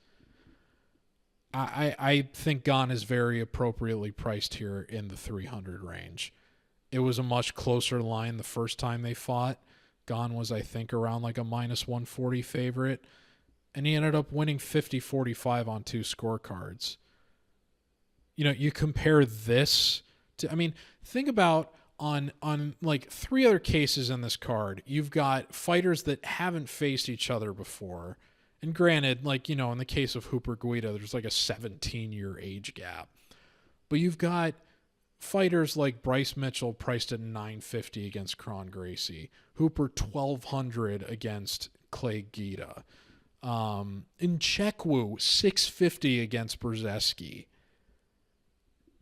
I think Gane is very appropriately priced here in the 300 range. It was a much closer line the first time they fought. Gane was, I think, around like a minus 140 favorite, and he ended up winning 50-45 on 2 scorecards. You know, you compare this to, I mean, think about on like 3 other cases in this card, you've got fighters that haven't faced each other before. And granted, like, you know, in the case of Hooper Guida, there's like a 17-year age gap. But you've got fighters like Bryce Mitchell priced at $950 against Kron Gracie, Hooper $1,200 against Clay Guida, Nzechukwu $650 against Brzeski.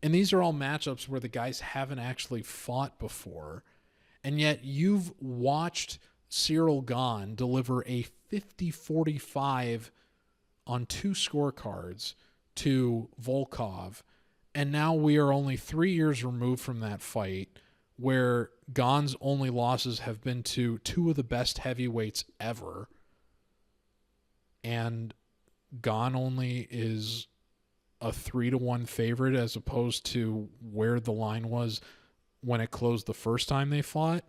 And these are all matchups where the guys haven't actually fought before. And yet you've watched Ciryl Gane deliver a 50-45 on 2 scorecards to Volkov. And now we are only 3 years removed from that fight where Gane's only losses have been to 2 of the best heavyweights ever. And Gane only is a 3-1 favorite as opposed to where the line was when it closed the first time they fought.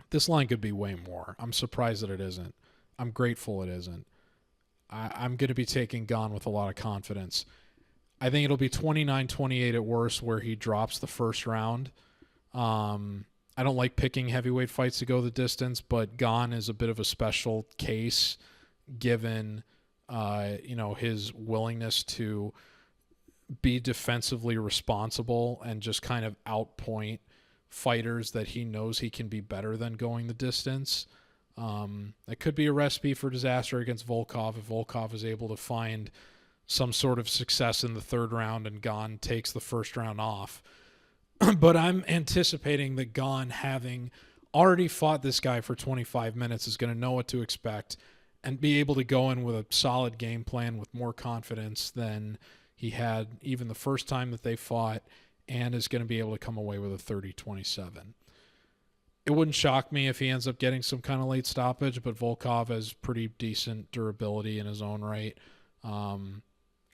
This line could be way more. I'm surprised that it isn't. I'm grateful it isn't. I'm going to be taking Gane with a lot of confidence. I think it'll be 29-28 at worst where he drops the first round. I don't like picking heavyweight fights to go the distance, but Gane is a bit of a special case given his willingness to be defensively responsible and just kind of outpoint fighters that he knows he can be better than going the distance. It could be a recipe for disaster against Volkov if Volkov is able to find some sort of success in the 3rd round and Gane takes the first round off. But I'm anticipating that Gane, having already fought this guy for 25 minutes, is going to know what to expect and be able to go in with a solid game plan with more confidence than he had even the first time that they fought, and is going to be able to come away with a 30-27. It wouldn't shock me if he ends up getting some kind of late stoppage, but Volkov has pretty decent durability in his own right.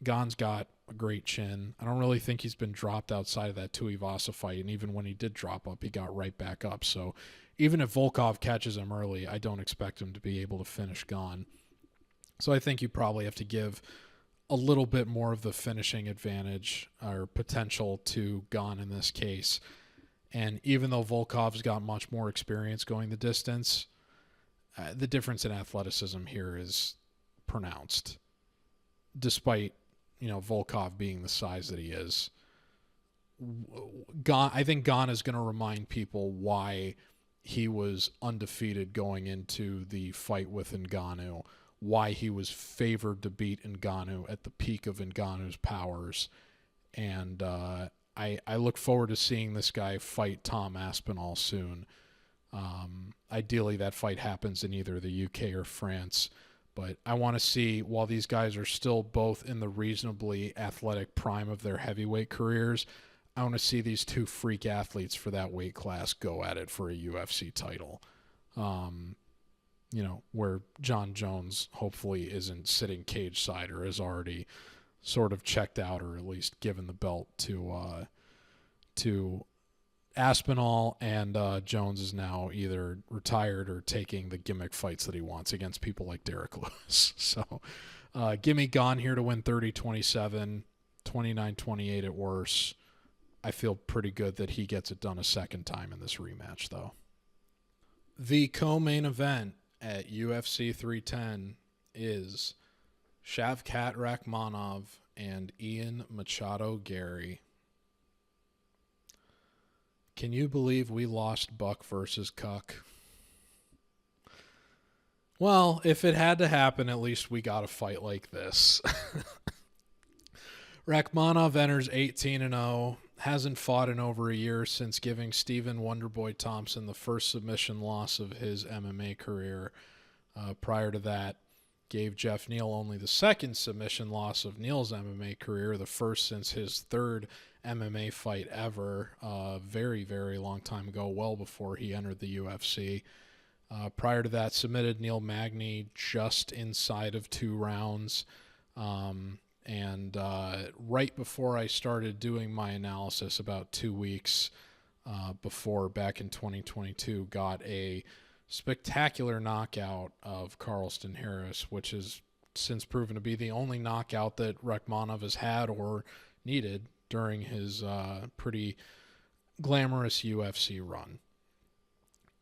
Gane's got a great chin. I don't really think he's been dropped outside of that Tuivasa fight, and even when he did drop up, he got right back up. So even if Volkov catches him early, I don't expect him to be able to finish Gane. So I think you probably have to give a little bit more of the finishing advantage or potential to Gane in this case. And even though Volkov's got much more experience going the distance, the difference in athleticism here is pronounced. Despite, Volkov being the size that he is. I think Gane is going to remind people why he was undefeated going into the fight with Ngannou, why he was favored to beat Ngannou at the peak of Ngannou's powers. And I look forward to seeing this guy fight Tom Aspinall soon. Ideally, that fight happens in either the UK or France. But I want to see, while these guys are still both in the reasonably athletic prime of their heavyweight careers, I want to see these 2 freak athletes for that weight class go at it for a UFC title. Where John Jones hopefully isn't sitting cage side or has already sort of checked out, or at least given the belt to Aspinall, and Jones is now either retired or taking the gimmick fights that he wants against people like Derek Lewis. So give me Gane here to win 30-27, 29-28 at worst. I feel pretty good that he gets it done a second time in this rematch, though. The co-main event at UFC 310 is Shavkat Rakhmonov and Ian Machado Garry. Can you believe we lost Buck versus Cuck? Well, if it had to happen, at least we got a fight like this. Rakhmonov enters 18-0, hasn't fought in over a year since giving Stephen Wonderboy Thompson the first submission loss of his MMA career. Prior to that, gave Jeff Neal only the second submission loss of Neal's MMA career, the first since his third MMA fight ever, very, very long time ago, well before he entered the UFC. Prior to that, submitted Neil Magny just inside of 2 rounds. And right before I started doing my analysis, about 2 weeks before, back in 2022, got a spectacular knockout of Carlston Harris, which has since proven to be the only knockout that Rakhmonov has had or needed during his pretty glamorous UFC run.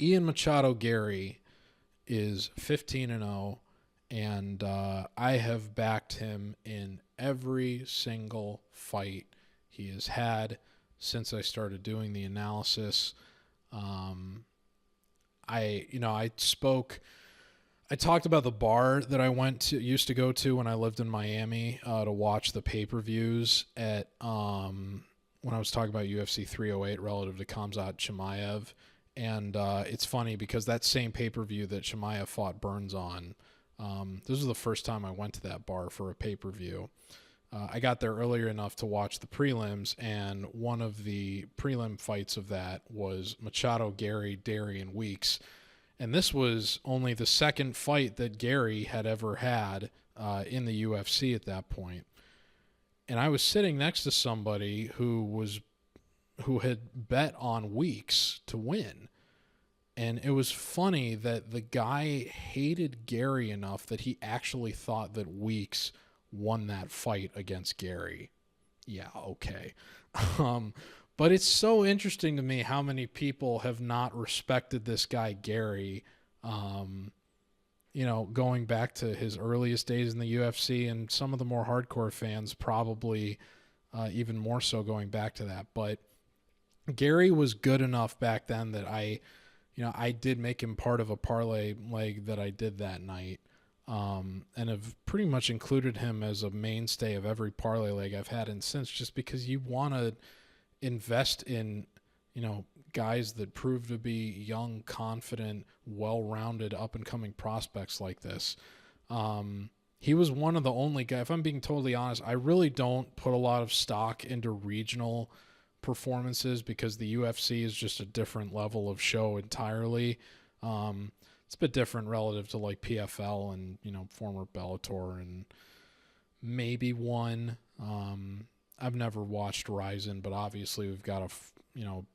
Ian Machado Garry is 15-0, and I have backed him in every single fight he has had since I started doing the analysis. I talked about the bar that I used to go to when I lived in Miami to watch the pay-per-views at when I was talking about UFC 308 relative to Khamzat Chimaev. And it's funny because that same pay-per-view that Chimaev fought Burns on, this was the first time I went to that bar for a pay-per-view. I got there earlier enough to watch the prelims, and one of the prelim fights of that was Machado, Garry, Darian Weeks. And this was only the second fight that Garry had ever had in the UFC at that point. And I was sitting next to somebody who had bet on Weeks to win. And it was funny that the guy hated Garry enough that he actually thought that Weeks won that fight against Garry. Yeah, okay. But it's so interesting to me how many people have not respected this guy Garry, going back to his earliest days in the UFC, and some of the more hardcore fans probably even more so going back to that. But Garry was good enough back then that I did make him part of a parlay leg that I did that night. And have pretty much included him as a mainstay of every parlay leg I've had in since, just because you want to invest in, guys that prove to be young, confident, well-rounded, up-and-coming prospects like this. He was one of the only guys, if I'm being totally honest, I really don't put a lot of stock into regional performances because the UFC is just a different level of show entirely. It's a bit different relative to like PFL and, former Bellator and maybe one. I've never watched Ryzen, but obviously we've got a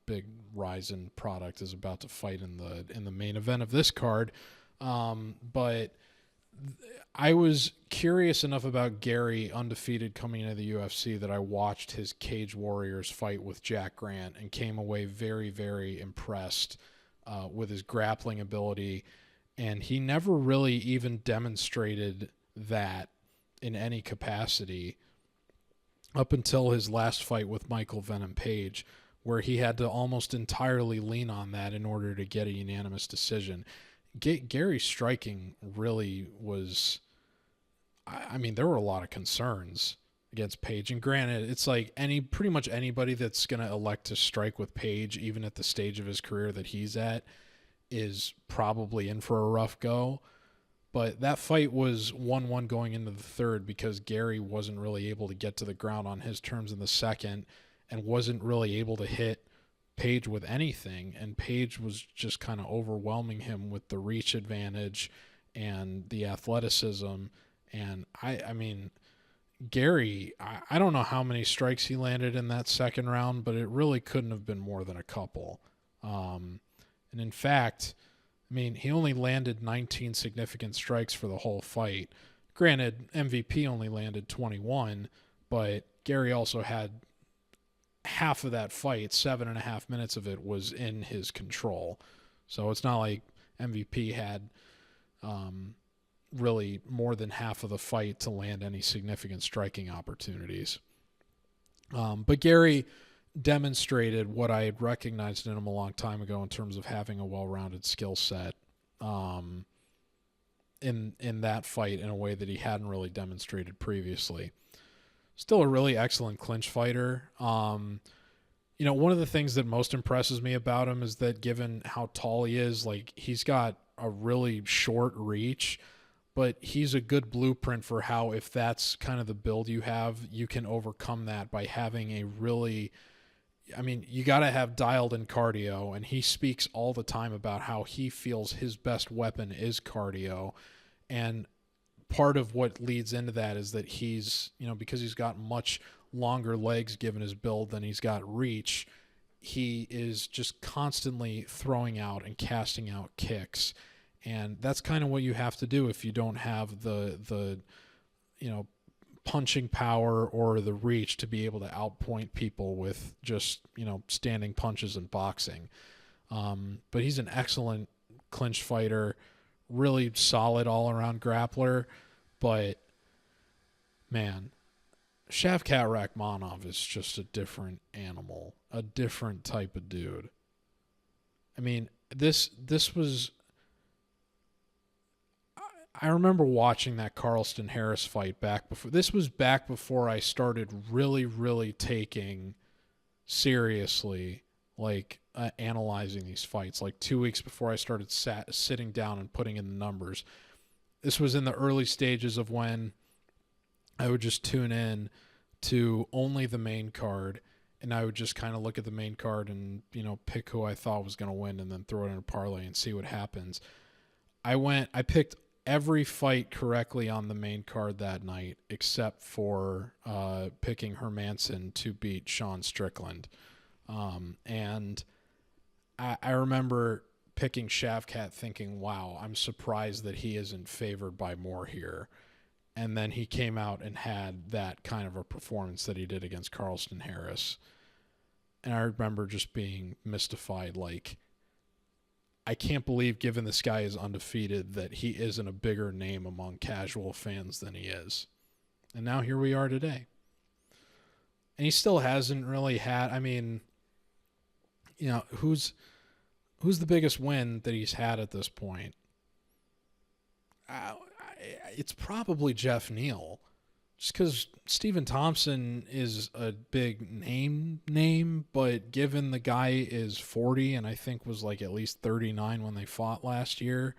big Ryzen product is about to fight in the main event of this card. But I was curious enough about Garry, undefeated coming into the UFC, that I watched his Cage Warriors fight with Jack Grant and came away very, very impressed with his grappling ability. And he never really even demonstrated that in any capacity up until his last fight with Michael Venom Page, where he had to almost entirely lean on that in order to get a unanimous decision. Garry's striking really was, there were a lot of concerns against Page. And granted, it's like pretty much anybody that's going to elect to strike with Page, even at the stage of his career that he's at, is probably in for a rough go. But that fight was 1-1 going into the third because Garry wasn't really able to get to the ground on his terms in the second and wasn't really able to hit Page with anything. And Page was just kind of overwhelming him with the reach advantage and the athleticism. And Garry, I don't know how many strikes he landed in that second round, but it really couldn't have been more than a couple. And in fact, he only landed 19 significant strikes for the whole fight. Granted, MVP only landed 21, but Garry also had half of that fight, 7.5 minutes of it was in his control. So it's not like MVP had really more than half of the fight to land any significant striking opportunities. But Garry demonstrated what I had recognized in him a long time ago in terms of having a well-rounded skill set in that fight in a way that he hadn't really demonstrated previously. Still a really excellent clinch fighter. You know, one of the things that most impresses me about him is that given how tall he is, like, he's got a really short reach, but he's a good blueprint for how, if that's kind of the build you have, you can overcome that by having a really, I mean, you got to have dialed in cardio, and he speaks all the time about how he feels his best weapon is cardio. And part of what leads into that is that he's, you know, because he's got much longer legs given his build than he's got reach, he is just constantly throwing out and casting out kicks. And that's kind of what you have to do if you don't have the you know, punching power or the reach to be able to outpoint people with just, you know, standing punches and boxing. But he's an excellent clinch fighter, really solid all-around grappler. But, man, Shavkat Rakhmonov is just a different animal, a different type of dude. I mean, this was... I remember watching that Carlston Harris fight back before. This was back before I started really, really taking seriously, like, analyzing these fights. Like 2 weeks before I started sitting down and putting in the numbers. This was in the early stages of when I would just tune in to only the main card, and I would just kind of look at the main card and, you know, pick who I thought was going to win and then throw it in a parlay and see what happens. I picked every fight correctly on the main card that night except for picking Hermansson to beat Sean Strickland. And I remember picking Shavkat thinking, wow, I'm surprised that he isn't favored by more here. And then he came out and had that kind of a performance that he did against Carlston Harris. And I remember just being mystified, like, I can't believe, given this guy is undefeated, that he isn't a bigger name among casual fans than he is. And now here we are today. And he still hasn't really had, I mean, you know, who's the biggest win that he's had at this point? It's probably Jeff Neal. Just because Stephen Thompson is a big name, but given the guy is 40 and I think was like at least 39 when they fought last year,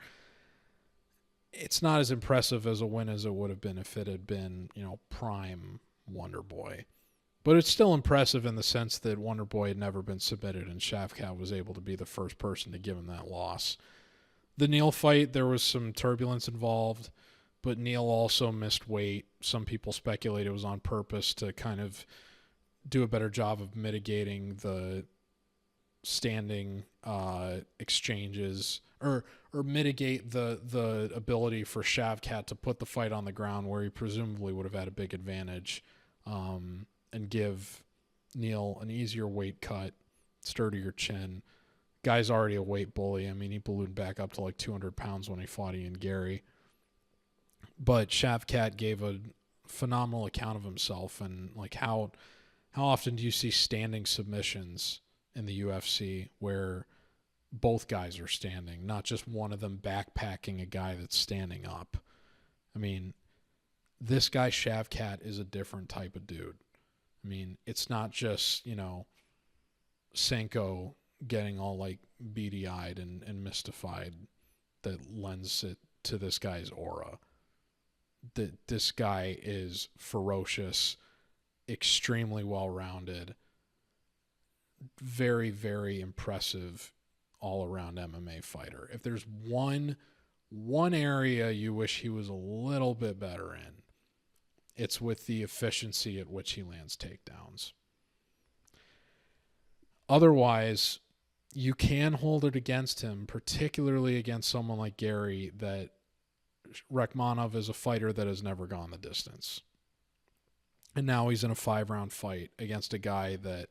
it's not as impressive as a win as it would have been if it had been, you know, prime Wonder Boy. But it's still impressive in the sense that Wonder Boy had never been submitted and Shavkat was able to be the first person to give him that loss. The Neal fight, there was some turbulence involved, but Neal also missed weight. Some people speculate it was on purpose to kind of do a better job of mitigating the standing exchanges or mitigate the ability for Shavkat to put the fight on the ground where he presumably would have had a big advantage, and give Neal an easier weight cut, sturdier chin. Guy's already a weight bully. I mean, he ballooned back up to like 200 pounds when he fought Ian Garry. But Shavkat gave a phenomenal account of himself, and like how often do you see standing submissions in the UFC where both guys are standing, not just one of them backpacking a guy that's standing up? I mean, this guy Shavkat is a different type of dude. I mean, it's not just, you know, Senko getting all like beady-eyed and mystified that lends it to this guy's aura. That this guy is ferocious, extremely well-rounded, very, very impressive all-around MMA fighter. If there's one area you wish he was a little bit better in, it's with the efficiency at which he lands takedowns. Otherwise, you can hold it against him, particularly against someone like Garry, that Rakhmonov is a fighter that has never gone the distance. And now he's in a 5-round fight against a guy that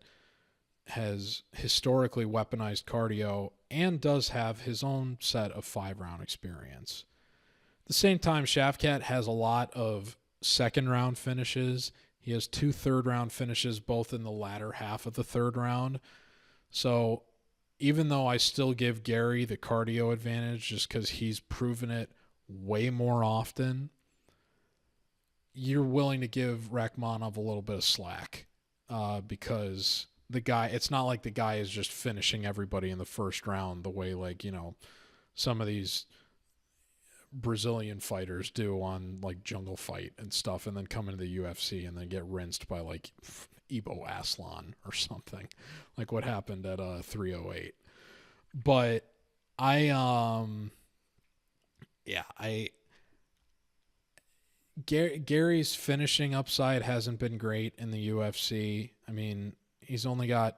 has historically weaponized cardio and does have his own set of 5-round experience. the same time, Shavkat has a lot of second-round finishes. He has 2 third-round finishes, both in the latter half of the third round. So even though I still give Garry the cardio advantage just because he's proven it way more often, you're willing to give Rakhmonov a little bit of slack because the guy, it's not like the guy is just finishing everybody in the first round the way, like, you know, some of these Brazilian fighters do on like Jungle Fight and stuff, and then come into the UFC and then get rinsed by like Ibo Aslan or something, like what happened at 308. But Gary's finishing upside hasn't been great in the UFC. I mean, he's only got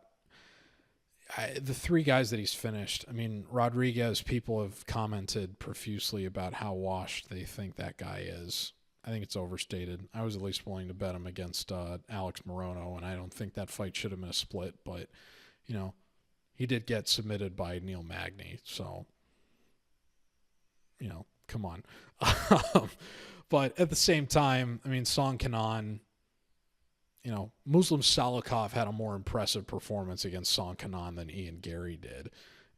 the 3 guys that he's finished. I mean, Rodriguez, people have commented profusely about how washed they think that guy is. I think it's overstated. I was at least willing to bet him against Alex Morono, and I don't think that fight should have been a split, but, you know, he did get submitted by Neil Magny, so, you know, come on. But at the same time, I mean, Song Kenan, you know, Muslim Salikov had a more impressive performance against Song Kenan than Ian Garry did.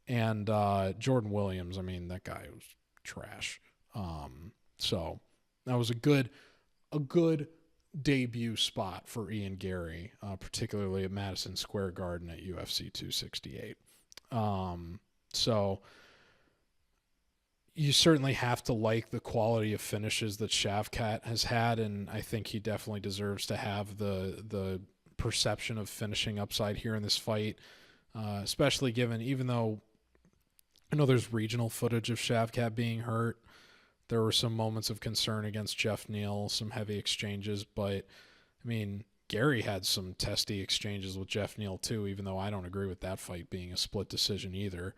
And Jordan Williams, I mean, that guy was trash. So that was a good debut spot for Ian Garry, particularly at Madison Square Garden at UFC 268. So you certainly have to like the quality of finishes that Shavkat has had, and I think he definitely deserves to have the perception of finishing upside here in this fight, especially given, even though I know there's regional footage of Shavkat being hurt, there were some moments of concern against Jeff Neal, some heavy exchanges, but I mean, Garry had some testy exchanges with Jeff Neal too, even though I don't agree with that fight being a split decision either.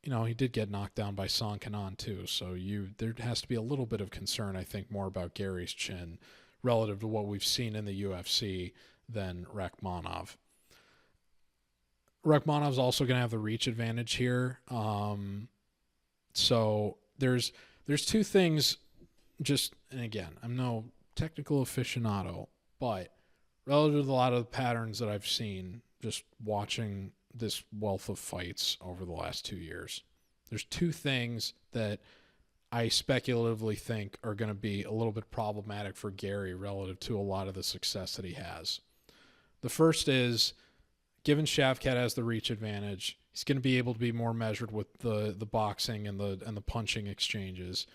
You know, he did get knocked down by Song Kenan too. So there has to be a little bit of concern, I think, more about Gary's chin relative to what we've seen in the UFC than Rakhmonov. Rakhmonov's also going to have the reach advantage here. So there's 2 things, and again, I'm no technical aficionado, but relative to a lot of the patterns that I've seen just watching this wealth of fights over the last 2 years, there's 2 things that I speculatively think are going to be a little bit problematic for Garry relative to a lot of the success that he has. The first is, given Shavkat has the reach advantage, he's going to be able to be more measured with the boxing and the punching exchanges.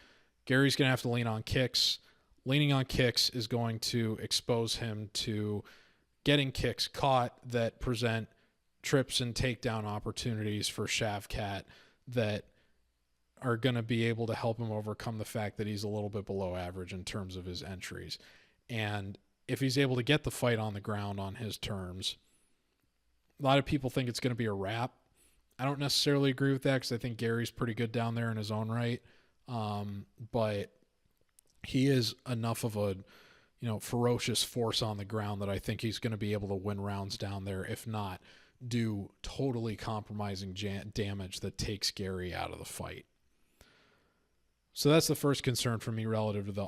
Gary's going to have to lean on kicks. Leaning on kicks is going to expose him to getting kicks caught that present trips and takedown opportunities for Shavkat that are going to be able to help him overcome the fact that he's a little bit below average in terms of his entries. And if he's able to get the fight on the ground on his terms, a lot of people think it's going to be a wrap. I don't necessarily agree with that because I think Gary's pretty good down there in his own right. But he is enough of a, you know, ferocious force on the ground that I think he's going to be able to win rounds down there, if not do totally compromising damage that takes Garry out of the fight. So that's the first concern for me relative to the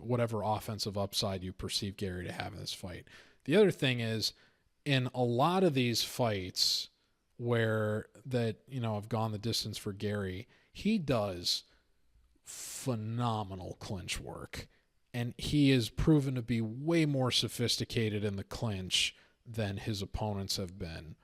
whatever offensive upside you perceive Garry to have in this fight. The other thing is, in a lot of these fights have gone the distance for Garry, he does phenomenal clinch work. And he is proven to be way more sophisticated in the clinch than his opponents have been.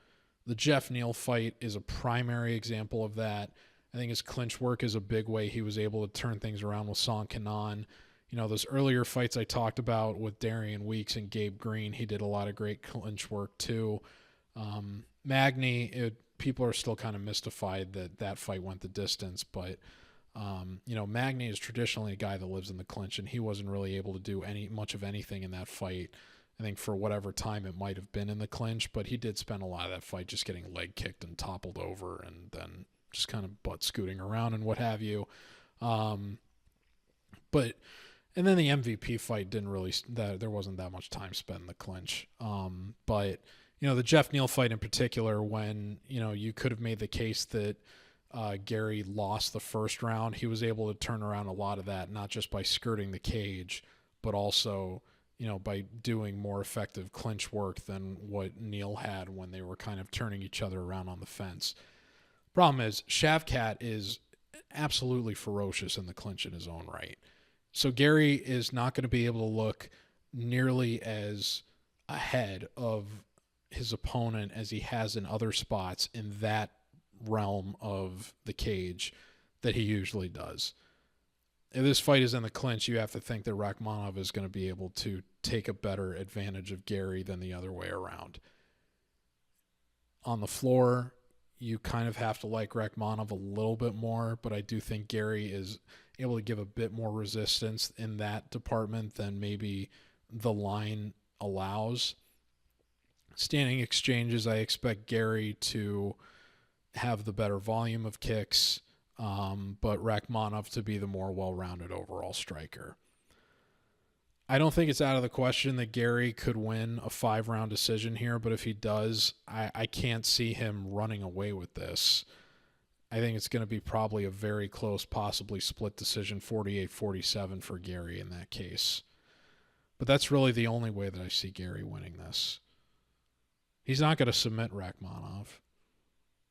The Jeff Neal fight is a primary example of that. I think his clinch work is a big way he was able to turn things around with Song Kenan. You know, those earlier fights I talked about with Darian Weeks and Gabe Green, he did a lot of great clinch work too. Magny, people are still kind of mystified that fight went the distance, but Magny is traditionally a guy that lives in the clinch, and he wasn't really able to do much of anything in that fight. I think for whatever time it might have been in the clinch, but he did spend a lot of that fight just getting leg kicked and toppled over and then just kind of butt scooting around and what have you. And then the MVP fight there wasn't that much time spent in the clinch. But the Jeff Neal fight in particular, when, you could have made the case that Garry lost the first round, he was able to turn around a lot of that, not just by skirting the cage, but also, by doing more effective clinch work than what Neal had when they were kind of turning each other around on the fence. Problem is, Shavkat is absolutely ferocious in the clinch in his own right. So Garry is not going to be able to look nearly as ahead of his opponent as he has in other spots in that realm of the cage that he usually does. If this fight is in the clinch, you have to think that Rakhmonov is going to be able to take a better advantage of Garry than the other way around. On the floor, you kind of have to like Rakhmonov a little bit more, but I do think Garry is able to give a bit more resistance in that department than maybe the line allows. Standing exchanges, I expect Garry to have the better volume of kicks, but Rakhmonov to be the more well-rounded overall striker. I don't think it's out of the question that Garry could win a 5-round decision here, but if he does, I can't see him running away with this. I think it's going to be probably a very close, possibly split decision, 48-47 for Garry in that case. But that's really the only way that I see Garry winning this. He's not going to submit Rakhmonov.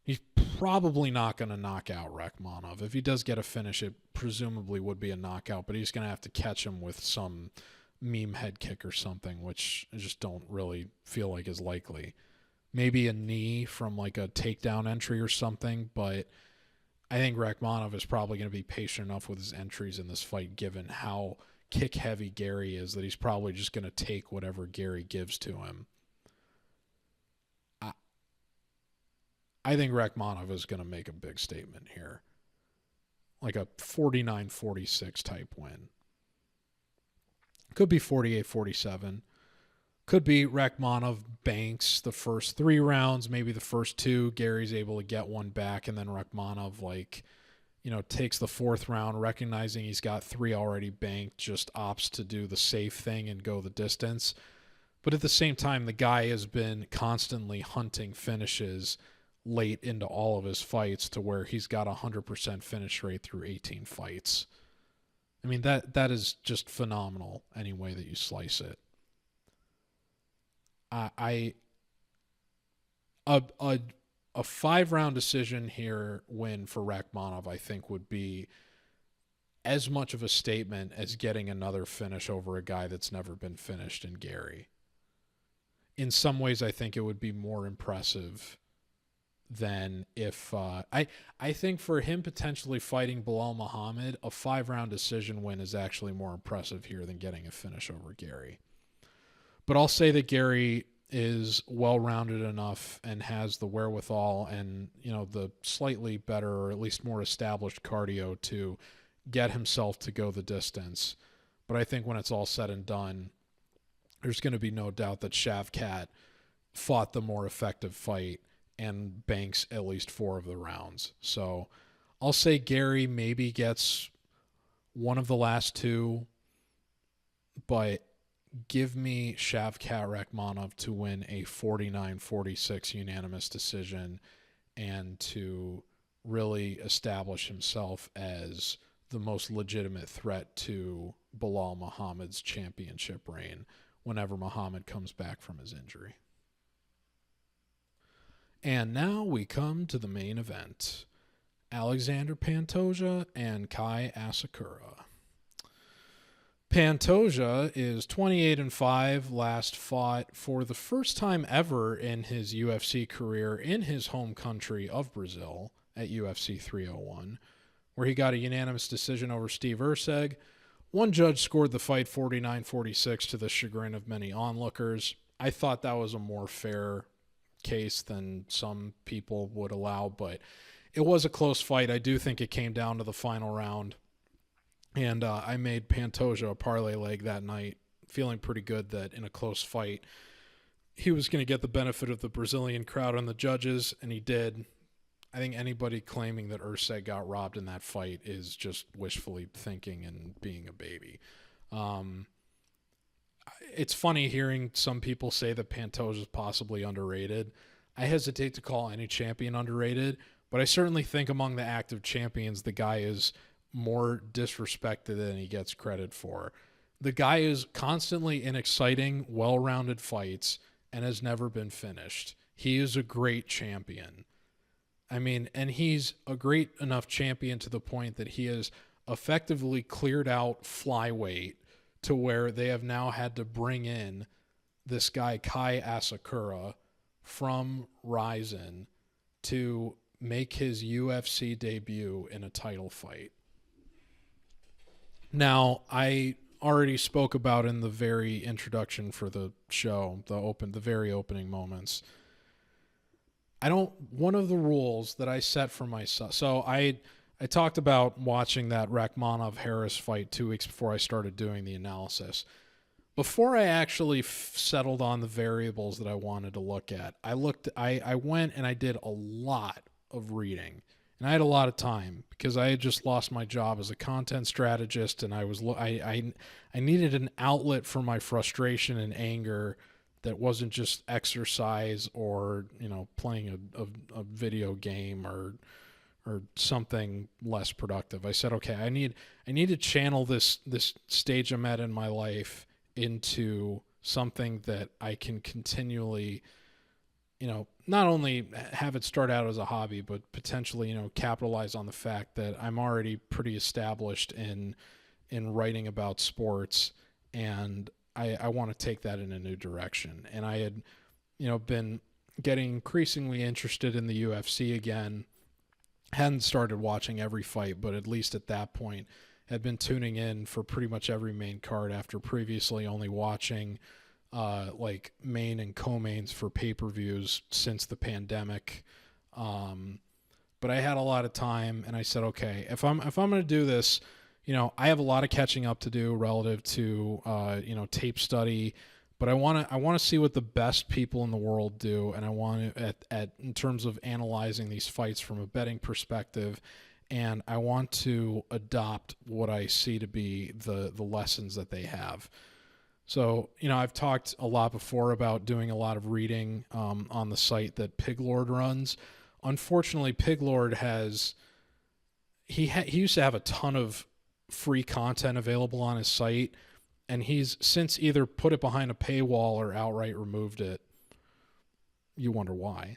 He's probably not going to knock out Rakhmonov. If he does get a finish, it presumably would be a knockout, but he's going to have to catch him with some meme head kick or something, which I just don't really feel like is likely. Maybe a knee from like a takedown entry or something, but I think Rakhmonov is probably going to be patient enough with his entries in this fight, given how kick-heavy Garry is, that he's probably just going to take whatever Garry gives to him. I think Rakhmonov is going to make a big statement here. Like a 49-46 type win. Could be 48-47. Could be Rakhmonov banks the first 3 rounds, maybe the first 2. Gary's able to get one back, and then Rakhmonov, takes the 4th round, recognizing he's got 3 already banked, just opts to do the safe thing and go the distance. But at the same time, the guy has been constantly hunting finishes late into all of his fights to where he's got 100% finish rate through 18 fights. I mean, that is just phenomenal any way that you slice it. A 5-round decision here win for Rakhmonov, I think, would be as much of a statement as getting another finish over a guy that's never been finished in Garry. In some ways, I think it would be more impressive than if I think for him potentially fighting Belal Muhammad, a 5-round decision win is actually more impressive here than getting a finish over Garry. But I'll say that Garry is well-rounded enough and has the wherewithal and, the slightly better or at least more established cardio to get himself to go the distance. But I think when it's all said and done, there's going to be no doubt that Shavkat fought the more effective fight and banks at least 4 of the rounds. So I'll say Garry maybe gets one of the last 2, but give me Shavkat Rakhmonov to win a 49-46 unanimous decision and to really establish himself as the most legitimate threat to Belal Muhammad's championship reign whenever Muhammad comes back from his injury. And now we come to the main event. Alexander Pantoja and Kai Asakura. Pantoja is 28-5, last fought for the first time ever in his UFC career in his home country of Brazil at UFC 301, where he got a unanimous decision over Steve Erceg. One judge scored the fight 49-46 to the chagrin of many onlookers. I thought that was a more fair case than some people would allow, but it was a close fight. I do think it came down to the final round, and I made Pantoja a parlay leg that night, feeling pretty good that in a close fight he was going to get the benefit of the Brazilian crowd and the judges, and he did. I think anybody claiming that Erceg got robbed in that fight is just wishfully thinking and being a baby. It's funny hearing some people say that Pantoja is possibly underrated. I hesitate to call any champion underrated, but I certainly think among the active champions, the guy is more disrespected than he gets credit for. The guy is constantly in exciting, well-rounded fights and has never been finished. He is a great champion. I mean, and he's a great enough champion to the point that he has effectively cleared out flyweight to where they have now had to bring in this guy, Kai Asakura, from Ryzen to make his UFC debut in a title fight. Now, I already spoke about in the very introduction for the show, the very opening moments. One of the rules that I set for myself, so I talked about watching that Rakhmonov-Harris fight 2 weeks before I started doing the analysis. Before I actually settled on the variables that I wanted to look at, I went and I did a lot of reading. And I had a lot of time because I had just lost my job as a content strategist, and I needed an outlet for my frustration and anger that wasn't just exercise or, playing a video game or something less productive. I said, okay, I need to channel this stage I'm at in my life into something that I can continually, not only have it start out as a hobby, but potentially, capitalize on the fact that I'm already pretty established in writing about sports, and I want to take that in a new direction. And I had, been getting increasingly interested in the UFC again. Hadn't started watching every fight, but at least at that point had been tuning in for pretty much every main card after previously only watching like main and co-mains for pay-per-views since the pandemic. But I had a lot of time, and I said, okay, if I'm going to do this, I have a lot of catching up to do relative to tape study, but I want to see what the best people in the world do, and I want to in terms of analyzing these fights from a betting perspective, and I want to adopt what I see to be the lessons that they have. So, I've talked a lot before about doing a lot of reading on the site that Piglord runs. Unfortunately, Piglord he used to have a ton of free content available on his site, and he's since either put it behind a paywall or outright removed it. You wonder why.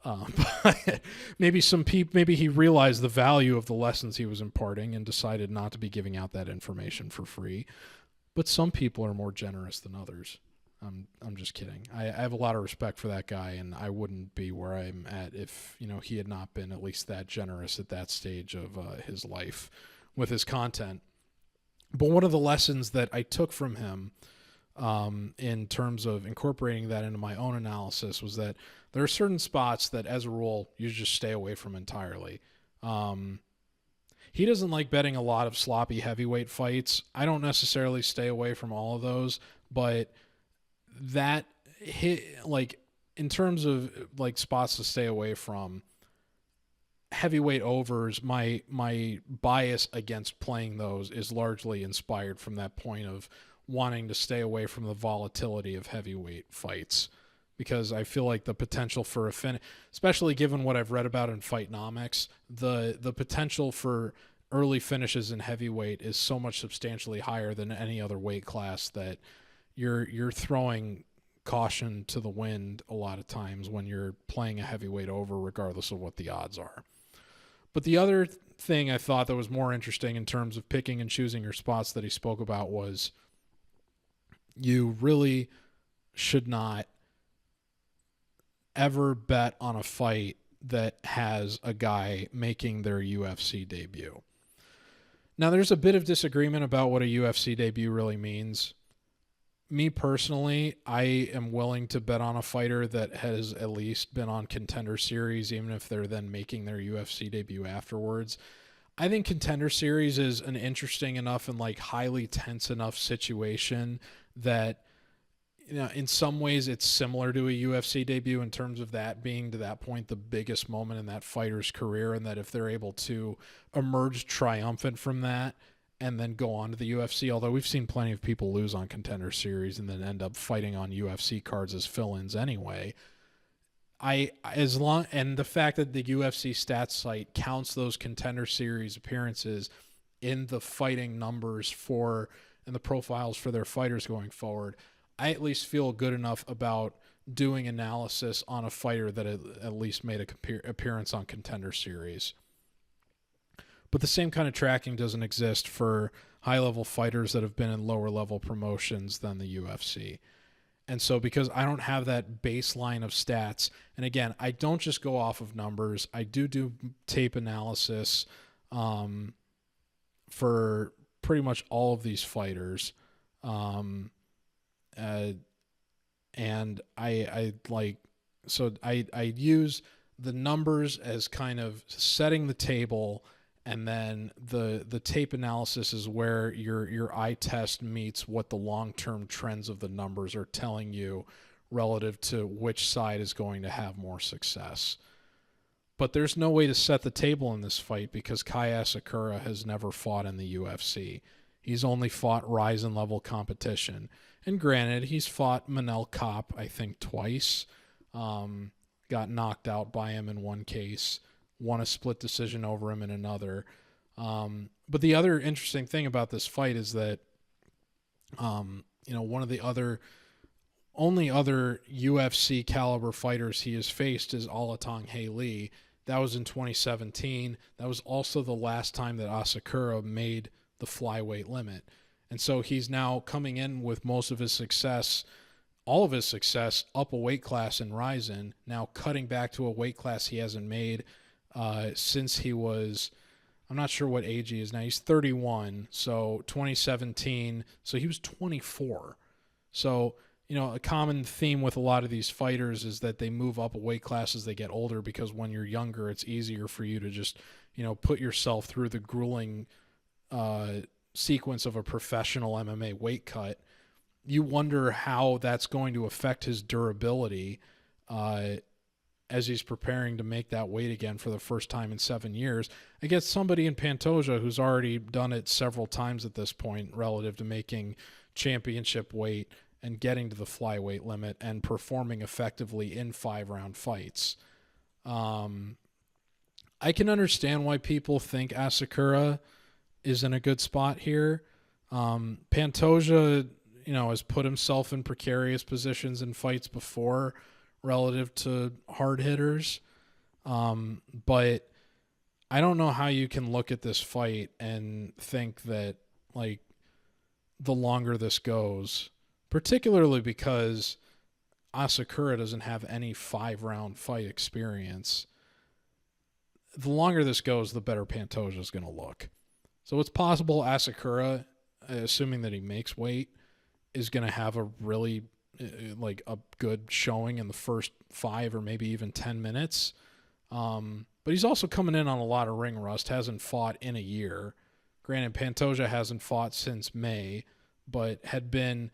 But maybe he realized the value of the lessons he was imparting and decided not to be giving out that information for free. But some people are more generous than others. I'm just kidding. I have a lot of respect for that guy, and I wouldn't be where I'm at if he had not been at least that generous at that stage of his life with his content. But one of the lessons that I took from him in terms of incorporating that into my own analysis was that there are certain spots that, as a rule, you just stay away from entirely. He doesn't like betting a lot of sloppy heavyweight fights. I don't necessarily stay away from all of those, but that in terms of spots to stay away from, heavyweight overs, my bias against playing those is largely inspired from that point of wanting to stay away from the volatility of heavyweight fights, because I feel like the potential for especially given what I've read about in Fightnomics, the potential for early finishes in heavyweight is so much substantially higher than any other weight class that you're throwing caution to the wind a lot of times when you're playing a heavyweight over, regardless of what the odds are. But the other thing I thought that was more interesting in terms of picking and choosing your spots that he spoke about was you really should not ever bet on a fight that has a guy making their UFC debut. Now, there's a bit of disagreement about what a UFC debut really means. Me personally, I am willing to bet on a fighter that has at least been on Contender Series, even if they're then making their UFC debut afterwards. I think Contender Series is an interesting enough and highly tense enough situation that, in some ways it's similar to a UFC debut in terms of that being to that point the biggest moment in that fighter's career, and that if they're able to emerge triumphant from that and then go on to the UFC, although we've seen plenty of people lose on Contender Series and then end up fighting on UFC cards as fill-ins anyway, And the fact that the UFC stats site counts those Contender Series appearances in the fighting numbers and the profiles for their fighters going forward, I at least feel good enough about doing analysis on a fighter that at least made a appearance on Contender Series. But the same kind of tracking doesn't exist for high-level fighters that have been in lower-level promotions than the UFC. And so because I don't have that baseline of stats, and again, I don't just go off of numbers. I do tape analysis for pretty much all of these fighters. And I use the numbers as kind of setting the table, and then the tape analysis is where your eye test meets what the long-term trends of the numbers are telling you relative to which side is going to have more success. But there's no way to set the table in this fight because Kai Asakura has never fought in the UFC. He's only fought Ryzen level competition. And granted, he's fought Manel Kopp, I think, twice. Got knocked out by him in one case. Won a split decision over him in another. But the other interesting thing about this fight is that, one of the only other UFC caliber fighters he has faced is Alatong Haley. That was in 2017. That was also the last time that Asakura made the flyweight limit. And so he's now coming in with most of his success, all of his success, up a weight class in Ryzen, now cutting back to a weight class he hasn't made since he was, I'm not sure what age he is now. He's 31, so 2017. So he was 24. So, a common theme with a lot of these fighters is that they move up a weight class as they get older because when you're younger, it's easier for you to just, put yourself through the grueling sequence of a professional MMA weight cut. You wonder how that's going to affect his durability as he's preparing to make that weight again for the first time in 7 years against somebody in Pantoja who's already done it several times at this point relative to making championship weight and getting to the flyweight limit and performing effectively in 5-round fights. I can understand why people think Asakura is in a good spot here. Pantoja, has put himself in precarious positions in fights before relative to hard hitters. But I don't know how you can look at this fight and think that, the longer this goes, particularly because Asakura doesn't have any 5-round fight experience, the longer this goes, the better Pantoja is going to look. So it's possible Asakura, assuming that he makes weight, is going to have a really a good showing in the first 5 or maybe even 10 minutes. But he's also coming in on a lot of ring rust, hasn't fought in a year. Granted, Pantoja hasn't fought since May, but had been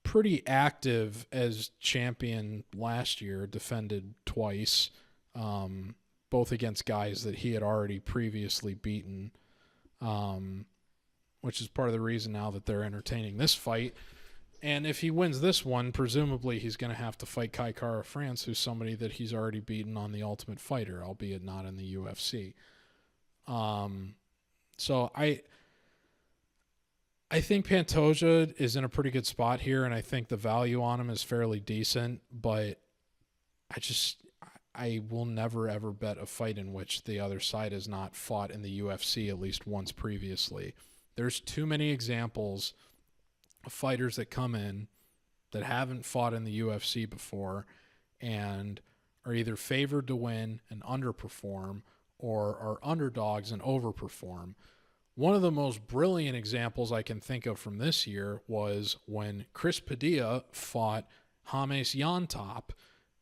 pretty active as champion last year, defended twice, both against guys that he had already previously beaten, which is part of the reason now that they're entertaining this fight. And if he wins this one, presumably he's going to have to fight Kai Kara France, who's somebody that he's already beaten on The Ultimate Fighter, albeit not in the UFC. So I think Pantoja is in a pretty good spot here, and I think the value on him is fairly decent, but I will never, ever bet a fight in which the other side has not fought in the UFC at least once previously. There's too many examples of fighters that come in that haven't fought in the UFC before and are either favored to win and underperform or are underdogs and overperform. One of the most brilliant examples I can think of from this year was when Chris Padilla fought James Yontop.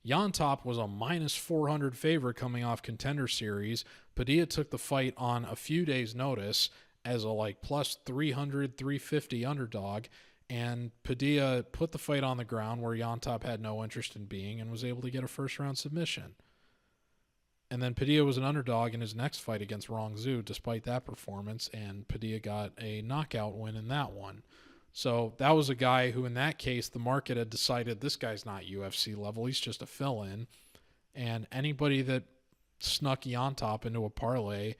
Yontop was a minus 400 favorite coming off Contender Series. Padilla took the fight on a few days' notice as a plus 300, 350 underdog, and Padilla put the fight on the ground where Yontop had no interest in being and was able to get a first-round submission. And then Padilla was an underdog in his next fight against Rong Zhu despite that performance, and Padilla got a knockout win in that one. So that was a guy who, in that case, the market had decided this guy's not UFC level. He's just a fill-in. And anybody that snuck Yontop into a parlay,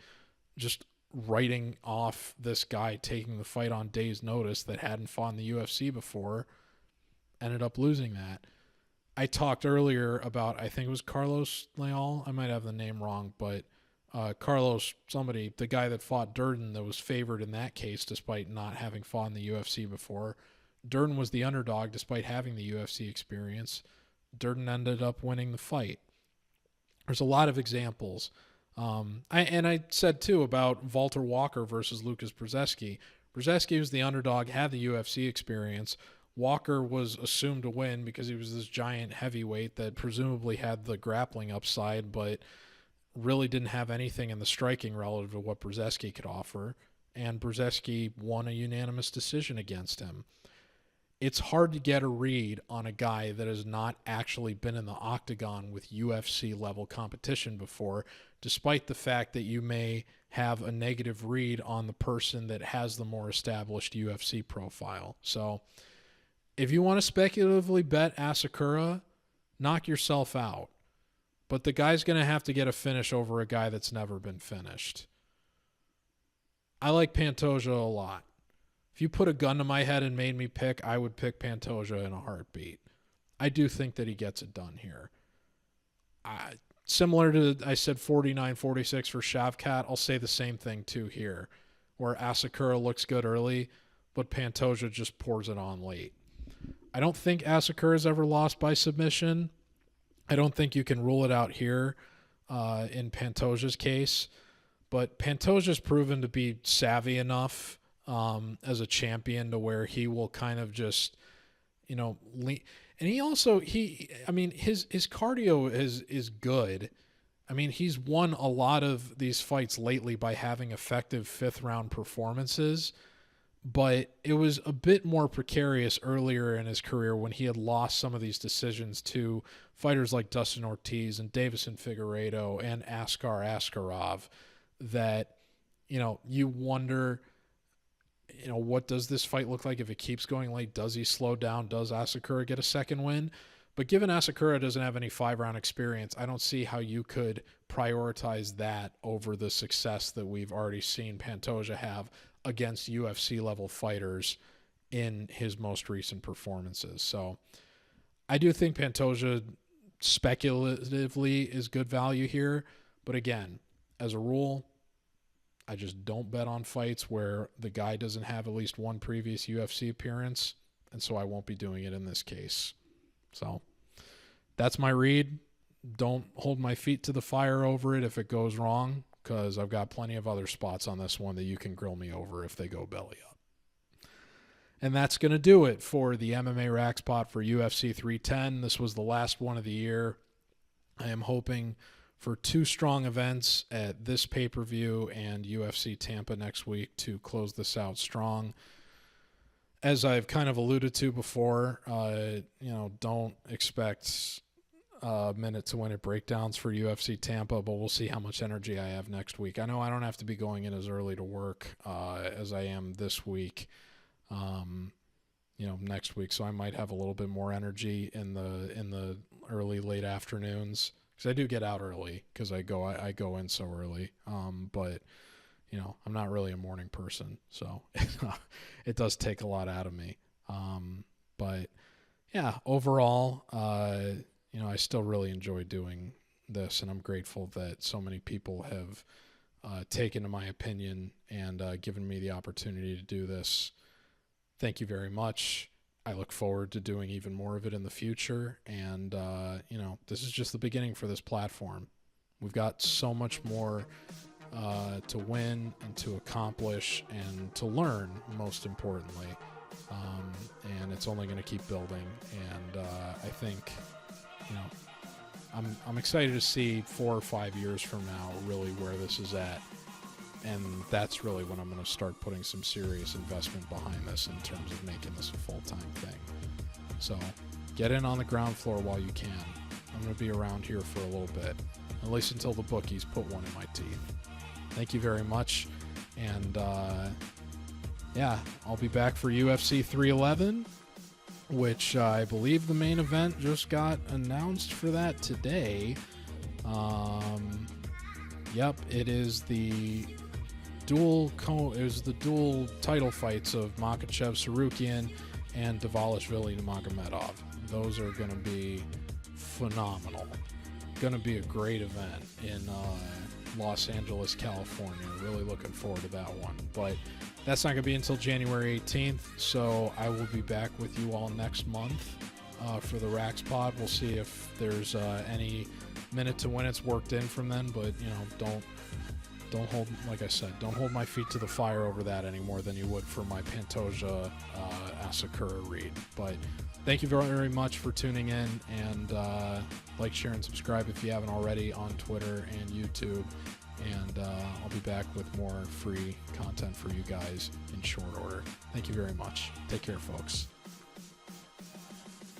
just writing off this guy taking the fight on day's notice that hadn't fought in the UFC before, ended up losing that. I talked earlier about, I think it was Carlos Leal. I might have the name wrong, but Carlos, the guy that fought Durden that was favored in that case despite not having fought in the UFC before. Durden was the underdog despite having the UFC experience. Durden ended up winning the fight. There's a lot of examples. I said too about Walter Walker versus Lukasz Brzeski. Brzeski was the underdog, had the UFC experience. Walker was assumed to win because he was this giant heavyweight that presumably had the grappling upside, but really didn't have anything in the striking relative to what Brzeski could offer. And Brzeski won a unanimous decision against him. It's hard to get a read on a guy that has not actually been in the octagon with UFC level competition before, despite the fact that you may have a negative read on the person that has the more established UFC profile. So if you want to speculatively bet Asakura, knock yourself out. But the guy's going to have to get a finish over a guy that's never been finished. I like Pantoja a lot. If you put a gun to my head and made me pick, I would pick Pantoja in a heartbeat. I do think that he gets it done here. Similar to, I said 49-46 for Shavkat, I'll say the same thing too here, where Asakura looks good early, but Pantoja just pours it on late. I don't think Asakura's ever lost by submission. I don't think you can rule it out here in Pantoja's case, but Pantoja's proven to be savvy enough as a champion to where he will kind of just, lean. And he also, his cardio is good. I mean, he's won a lot of these fights lately by having effective fifth round performances, but it was a bit more precarious earlier in his career when he had lost some of these decisions to fighters like Dustin Ortiz and Davison Figueiredo and Askar Askarov that, you wonder, what does this fight look like if it keeps going late? Does he slow down? Does Asakura get a second win? But given Asakura doesn't have any 5-round experience, I don't see how you could prioritize that over the success that we've already seen Pantoja have against UFC-level fighters in his most recent performances. So I do think Pantoja speculatively is good value here. But again, as a rule, I just don't bet on fights where the guy doesn't have at least one previous UFC appearance, and so I won't be doing it in this case. So that's my read. Don't hold my feet to the fire over it if it goes wrong, because I've got plenty of other spots on this one that you can grill me over if they go belly up. And that's going to do it for the MMA RAXPOD for UFC 310. This was the last one of the year. I am hoping for 2 strong events at this pay-per-view and UFC Tampa next week to close this out strong. As I've kind of alluded to before, don't expect minute to win it breakdowns for UFC Tampa, but we'll see how much energy I have next week. I know I don't have to be going in as early to work as I am this week, next week, so I might have a little bit more energy in the early, late afternoons. Because I do get out early because I go in so early. But, I'm not really a morning person. So it does take a lot out of me. But, yeah, overall, I still really enjoy doing this. And I'm grateful that so many people have taken to my opinion and given me the opportunity to do this. Thank you very much. I look forward to doing even more of it in the future. And, this is just the beginning for this platform. We've got so much more to win and to accomplish and to learn, most importantly. And it's only going to keep building. And I think, I'm excited to see 4 or 5 years from now really where this is at. And that's really when I'm going to start putting some serious investment behind this in terms of making this a full-time thing. So get in on the ground floor while you can. I'm going to be around here for a little bit, at least until the bookies put one in my teeth. Thank you very much. And, I'll be back for UFC 311, which I believe the main event just got announced for that today. Yep, it is the dual title fights of Makhachev Sarukian and Dvalishvili Nurmagomedov. Those are going to be phenomenal. Going to be a great event in Los Angeles, California. Really looking forward to that one. But that's not going to be until January 18th, so I will be back with you all next month for the RAXPOD. We'll see if there's any minute to win it's worked in from then, but don't hold, like I said, don't hold my feet to the fire over that any more than you would for my Pantoja Asakura read. But thank you very, very much for tuning in, and like, share, and subscribe if you haven't already on Twitter and YouTube. And I'll be back with more free content for you guys in short order. Thank you very much. Take care, folks.